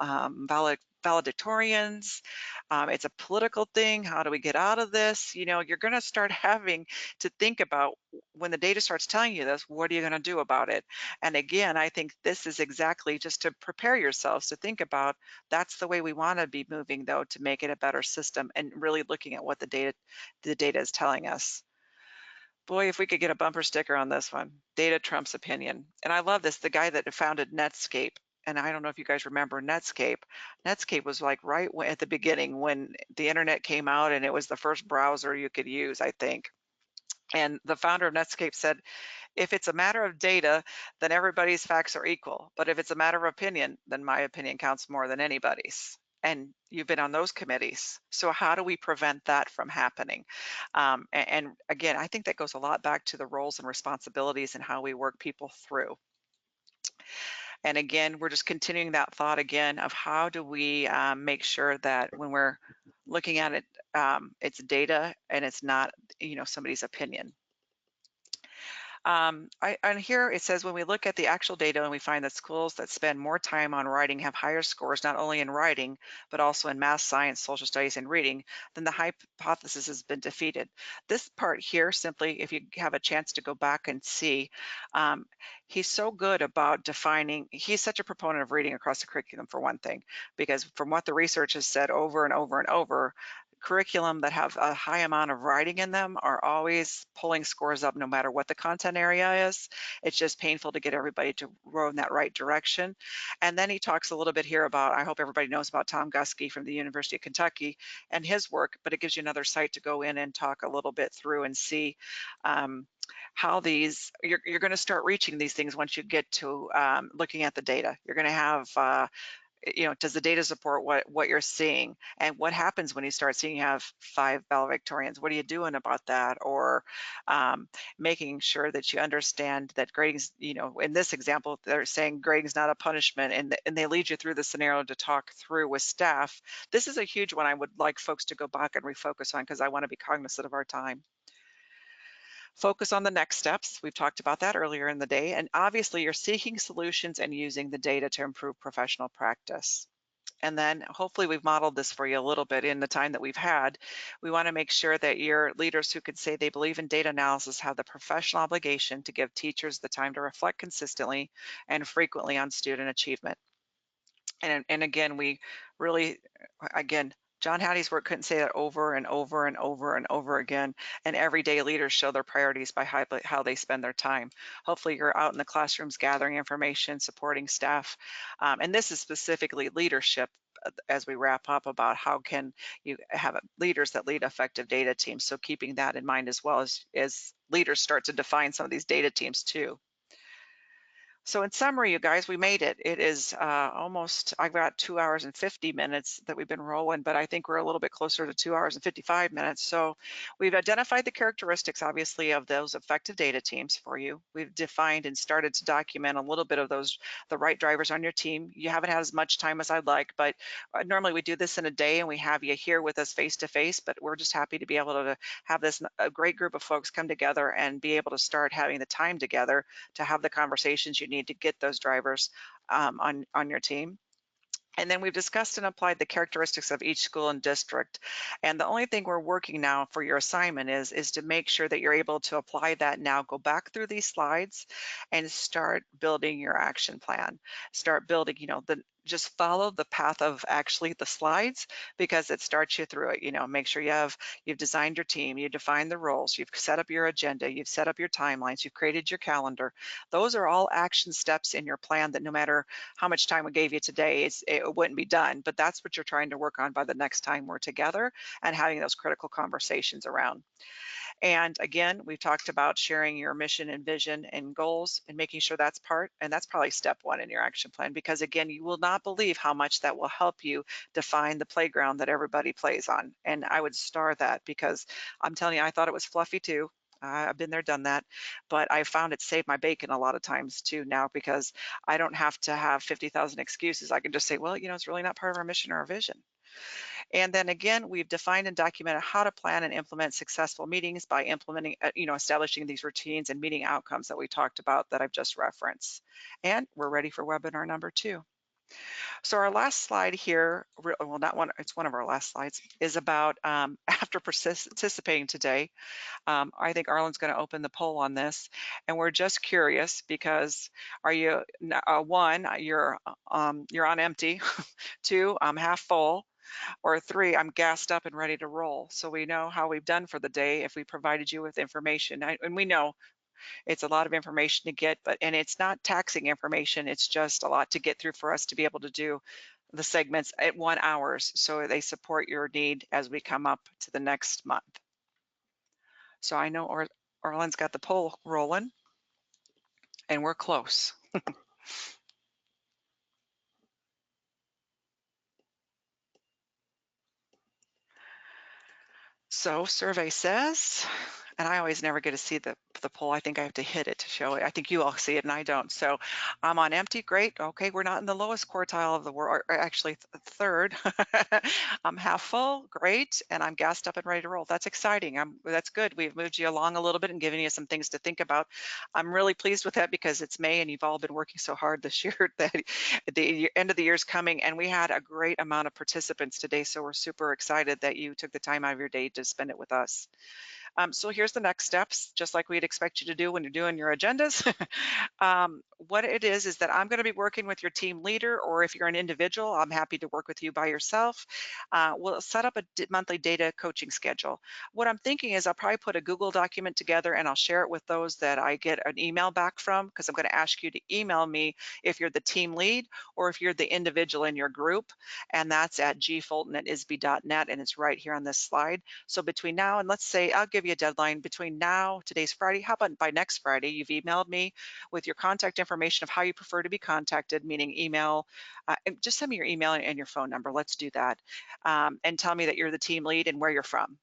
valedictorians. It's a political thing. How do we get out of this? You're going to start having to think about, when the data starts telling you this, what are you going to do about it? And again, I think this is exactly just to prepare yourselves to think about, that's the way we want to be moving, though, to make it a better system and really looking at what the data is telling us. Boy, if we could get a bumper sticker on this one, data trumps opinion. And I love this, the guy that founded Netscape. And I don't know if you guys remember Netscape. Netscape was like right at the beginning when the internet came out, and it was the first browser you could use, I think. And the founder of Netscape said, if it's a matter of data, then everybody's facts are equal. But if it's a matter of opinion, then my opinion counts more than anybody's. And you've been on those committees. So how do we prevent that from happening? And again, I think that goes a lot back to the roles and responsibilities and how we work people through. And again, we're just continuing that thought again of how do we make sure that when we're looking at it, it's data and it's not, somebody's opinion. And here it says, when we look at the actual data and we find that schools that spend more time on writing have higher scores, not only in writing, but also in math, science, social studies, and reading, then the hypothesis has been defeated. This part here, simply, if you have a chance to go back and see, he's so good about defining, he's such a proponent of reading across the curriculum, for one thing, because from what the research has said over and over and over, curriculum that have a high amount of writing in them are always pulling scores up no matter what the content area is. It's just painful to get everybody to row in that right direction. And then he talks a little bit here about, I hope everybody knows about Tom Guskey from the University of Kentucky and his work, but it gives you another site to go in and talk a little bit through and see how these, you're going to start reaching these things once you get to looking at the data. You're going to have does the data support what you're seeing? And what happens when you start seeing you have 5 valedictorians? What are you doing about that? Or making sure that you understand that grading's, in this example, they're saying grading's not a punishment, and they lead you through the scenario to talk through with staff. This is a huge one I would like folks to go back and refocus on, because I want to be cognizant of our time. Focus on the next steps. We've talked about that earlier in the day. And obviously you're seeking solutions and using the data to improve professional practice. And then hopefully we've modeled this for you a little bit in the time that we've had. We want to make sure that your leaders who could say they believe in data analysis have the professional obligation to give teachers the time to reflect consistently and frequently on student achievement. And again, we really, John Hattie's work couldn't say that over and over and over and over again. And everyday leaders show their priorities by how they spend their time. Hopefully you're out in the classrooms gathering information, supporting staff. And this is specifically leadership as we wrap up about how can you have leaders that lead effective data teams. So keeping that in mind as well as leaders start to define some of these data teams too. So in summary, you guys, we made it. It is almost, I've got 2 hours and 50 minutes that we've been rolling, but I think we're a little bit closer to 2 hours and 55 minutes. So we've identified the characteristics, obviously, of those effective data teams for you. We've defined and started to document a little bit of those, the right drivers on your team. You haven't had as much time as I'd like, but normally we do this in a day and we have you here with us face to face, but we're just happy to be able to have this a great group of folks come together and be able to start having the time together to have the conversations you need to get those drivers on your team. And then we've discussed and applied the characteristics of each school and district. And the only thing we're working now for your assignment is to make sure that you're able to apply that now. Go back through these slides and start building your action plan. Start building, just follow the path of actually the slides, because it starts you through it. Make sure you've designed your team, you defined the roles, you've set up your agenda, you've set up your timelines, you've created your calendar. Those are all action steps in your plan that no matter how much time we gave you today, it wouldn't be done, but that's what you're trying to work on by the next time we're together and having those critical conversations around. And again, we've talked about sharing your mission and vision and goals and making sure that's and that's probably step one in your action plan, because again, you will not believe how much that will help you define the playground that everybody plays on. And I would star that, because I'm telling you, I thought it was fluffy too. I've been there, done that, but I found it saved my bacon a lot of times too now, because I don't have to have 50,000 excuses. I can just say, well, it's really not part of our mission or our vision. And then again, we've defined and documented how to plan and implement successful meetings by implementing, establishing these routines and meeting outcomes that we talked about that I've just referenced. And we're ready for webinar number 2. So our last slide here, well, not one, it's one of our last slides, is about after participating today. I think Arlen's going to open the poll on this, and we're just curious because are you one, you're on empty, 2, I'm half full, or 3, I'm gassed up and ready to roll. So we know how we've done for the day if we provided you with information. And we know it's a lot of information to get, and it's not taxing information. It's just a lot to get through for us to be able to do the segments at 1 hour, so they support your need as we come up to the next month. So I know Orland's got the poll rolling, and we're close. So survey says, and I always never get to see the poll. I think I have to hit it to show it. I think you all see it and I don't. So I'm on empty. Great. Okay, we're not in the lowest quartile of the world, or actually third. I'm half full. Great. And I'm gassed up and ready to roll. That's exciting. That's good. We've moved you along a little bit and given you some things to think about. I'm really pleased with that, because it's May and you've all been working so hard this year that the end of the year is coming, and we had a great amount of participants today. So we're super excited that you took the time out of your day to spend it with us. So here's the next steps, just like we'd expect you to do when you're doing your agendas. What it is that I'm going to be working with your team leader, or if you're an individual, I'm happy to work with you by yourself. We'll set up a monthly data coaching schedule. What I'm thinking is I'll probably put a Google document together and I'll share it with those that I get an email back from, because I'm going to ask you to email me if you're the team lead or if you're the individual in your group. And that's at gfulton@isbe.net, and it's right here on this slide. So between now and, let's say, I'll give you a deadline between now, today's Friday, how about by next Friday, you've emailed me with your contact information of how you prefer to be contacted, meaning email, just send me your email and your phone number. Let's do that. And tell me that you're the team lead and where you're from.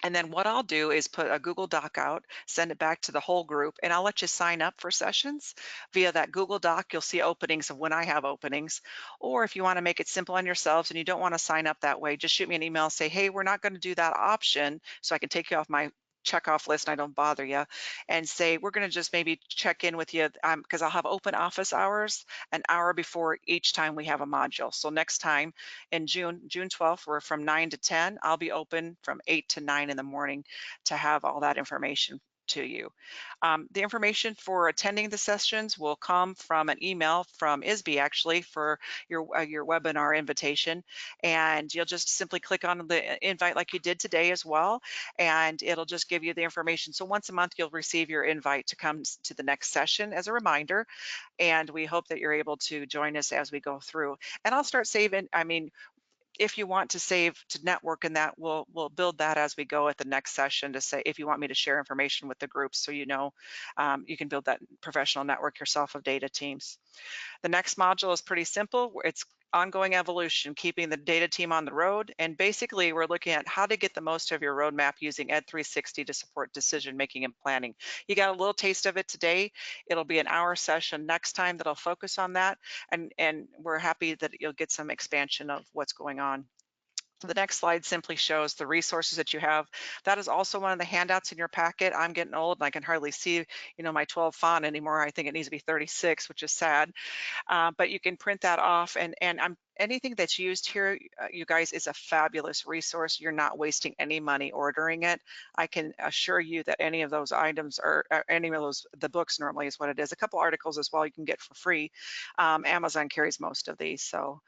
And then what I'll do is put a Google Doc out, send it back to the whole group, and I'll let you sign up for sessions via that Google Doc. You'll see openings of when I have openings. Or if you want to make it simple on yourselves and you don't want to sign up that way, just shoot me an email, say, hey, we're not going to do that option, so I can take you off my checkoff list and I don't bother you, and say we're going to just maybe check in with you, because I'll have open office hours an hour before each time we have a module. So next time in June 12th, we're from 9 to 10. I'll be open from 8 to 9 in the morning to have all that information to you. The information for attending the sessions will come from an email from ISBE, actually, for your webinar invitation, and you'll just simply click on the invite like you did today as well, and it'll just give you the information. So once a month you'll receive your invite to come to the next session as a reminder, and we hope that you're able to join us as we go through. And I'll start saving, if you want to save to network in that, we'll build that as we go at the next session to say if you want me to share information with the groups, so you know you can build that professional network yourself of data teams. The next module is pretty simple. It's ongoing evolution, keeping the data team on the road. And basically, we're looking at how to get the most of your roadmap using Ed 360 to support decision making and planning. You got a little taste of it today. It'll be an hour session next time that'll focus on that. And we're happy that you'll get some expansion of what's going on. The next slide simply shows the resources that you have. That is also one of the handouts in your packet. I'm getting old and I can hardly see, my 12 font anymore. I think it needs to be 36, which is sad. But you can print that off, and anything that's used here, you guys, is a fabulous resource. You're not wasting any money ordering it. I can assure you that any of those items or any of those, the books normally is what it is. A couple articles as well you can get for free. Amazon carries most of these, so.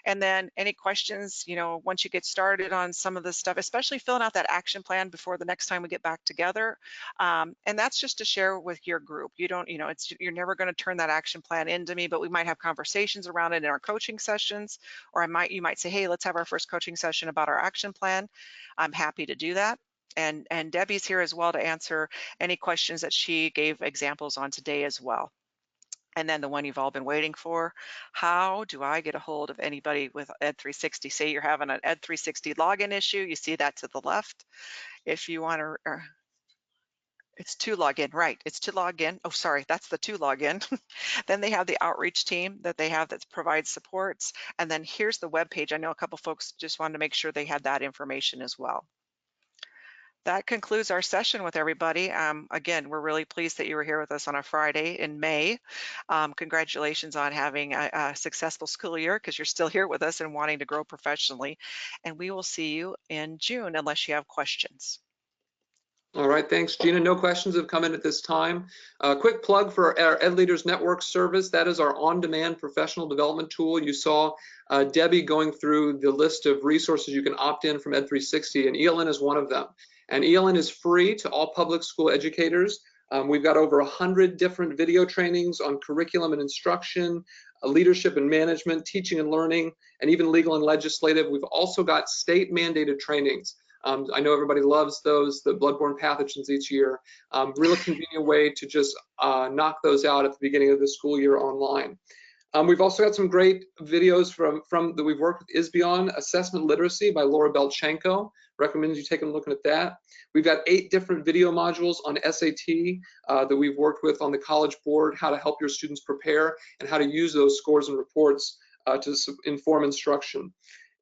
And then any questions, once you get started on some of this stuff, especially filling out that action plan before the next time we get back together. And that's just to share with your group. You don't, you're never going to turn that action plan into me, but we might have conversations around it in our coaching sessions, or you might say, hey, let's have our first coaching session about our action plan. I'm happy to do that. And Debbie's here as well to answer any questions that she gave examples on today as well. And then the one you've all been waiting for, how do I get a hold of anybody with Ed 360? Say you're having an Ed 360 login issue, you see that to the left. If you want to, it's to log in, right? It's to log in. Oh, sorry, that's the to log in. Then they have the outreach team that they have that provides supports. And then here's the web page. I know a couple folks just wanted to make sure they had that information as well. That concludes our session with everybody. Again, we're really pleased that you were here with us on a Friday in May. Congratulations on having a successful school year, because you're still here with us and wanting to grow professionally. And we will see you in June unless you have questions. All right, thanks, Gina. No questions have come in at this time. Quick plug for our Ed Leaders Network service. That is our on-demand professional development tool. You saw Debbie going through the list of resources you can opt in from Ed 360, and ELN is one of them. And ELN is free to all public school educators. We've got over 100 different video trainings on curriculum and instruction, leadership and management, teaching and learning, and even legal and legislative. We've also got state mandated trainings. I know everybody loves those, the bloodborne pathogens each year. Really convenient way to just knock those out at the beginning of the school year online. We've also got some great videos from that we've worked with ISBE on. Assessment Literacy by Laura Belchenko. Recommend you take a look at that. We've got 8 different video modules on SAT that we've worked with on the College Board, how to help your students prepare and how to use those scores and reports to inform instruction.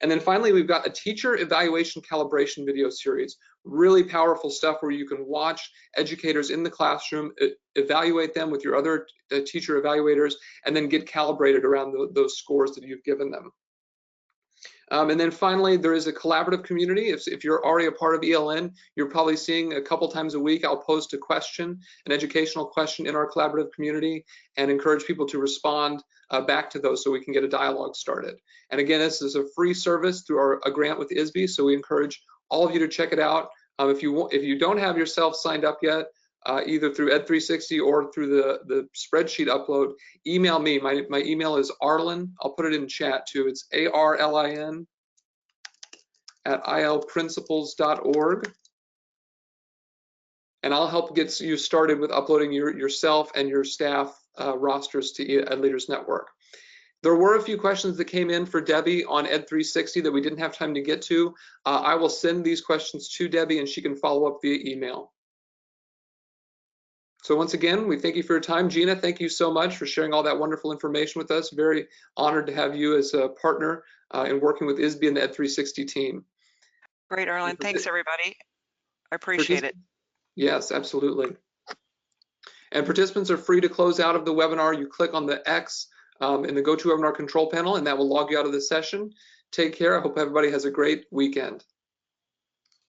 And then finally, we've got a teacher evaluation calibration video series. Really powerful stuff where you can watch educators in the classroom, evaluate them with your other teacher evaluators, and then get calibrated around those scores that you've given them. And then finally, there is a collaborative community. If you're already a part of ELN, you're probably seeing a couple times a week, I'll post a question, an educational question in our collaborative community, and encourage people to respond back to those so we can get a dialogue started. And again, this is a free service through a grant with ISBE, so we encourage all of you to check it out. If you don't have yourself signed up yet, either through Ed 360 or through the spreadsheet upload, email me. My email is Arlen. I'll put it in chat too. It's ARLIN @ilprinciples.org. And I'll help get you started with uploading yourself and your staff rosters to Ed Leaders Network. There were a few questions that came in for Debbie on Ed 360 that we didn't have time to get to. I will send these questions to Debbie and she can follow up via email. So once again, we thank you for your time. Gina, thank you so much for sharing all that wonderful information with us. Very honored to have you as a partner in working with ISBE and the Ed 360 team. Great, Arlen. Thanks, everybody. I appreciate it. Yes, absolutely. And participants are free to close out of the webinar. You click on the X in the GoToWebinar control panel, and that will log you out of the session. Take care. I hope everybody has a great weekend.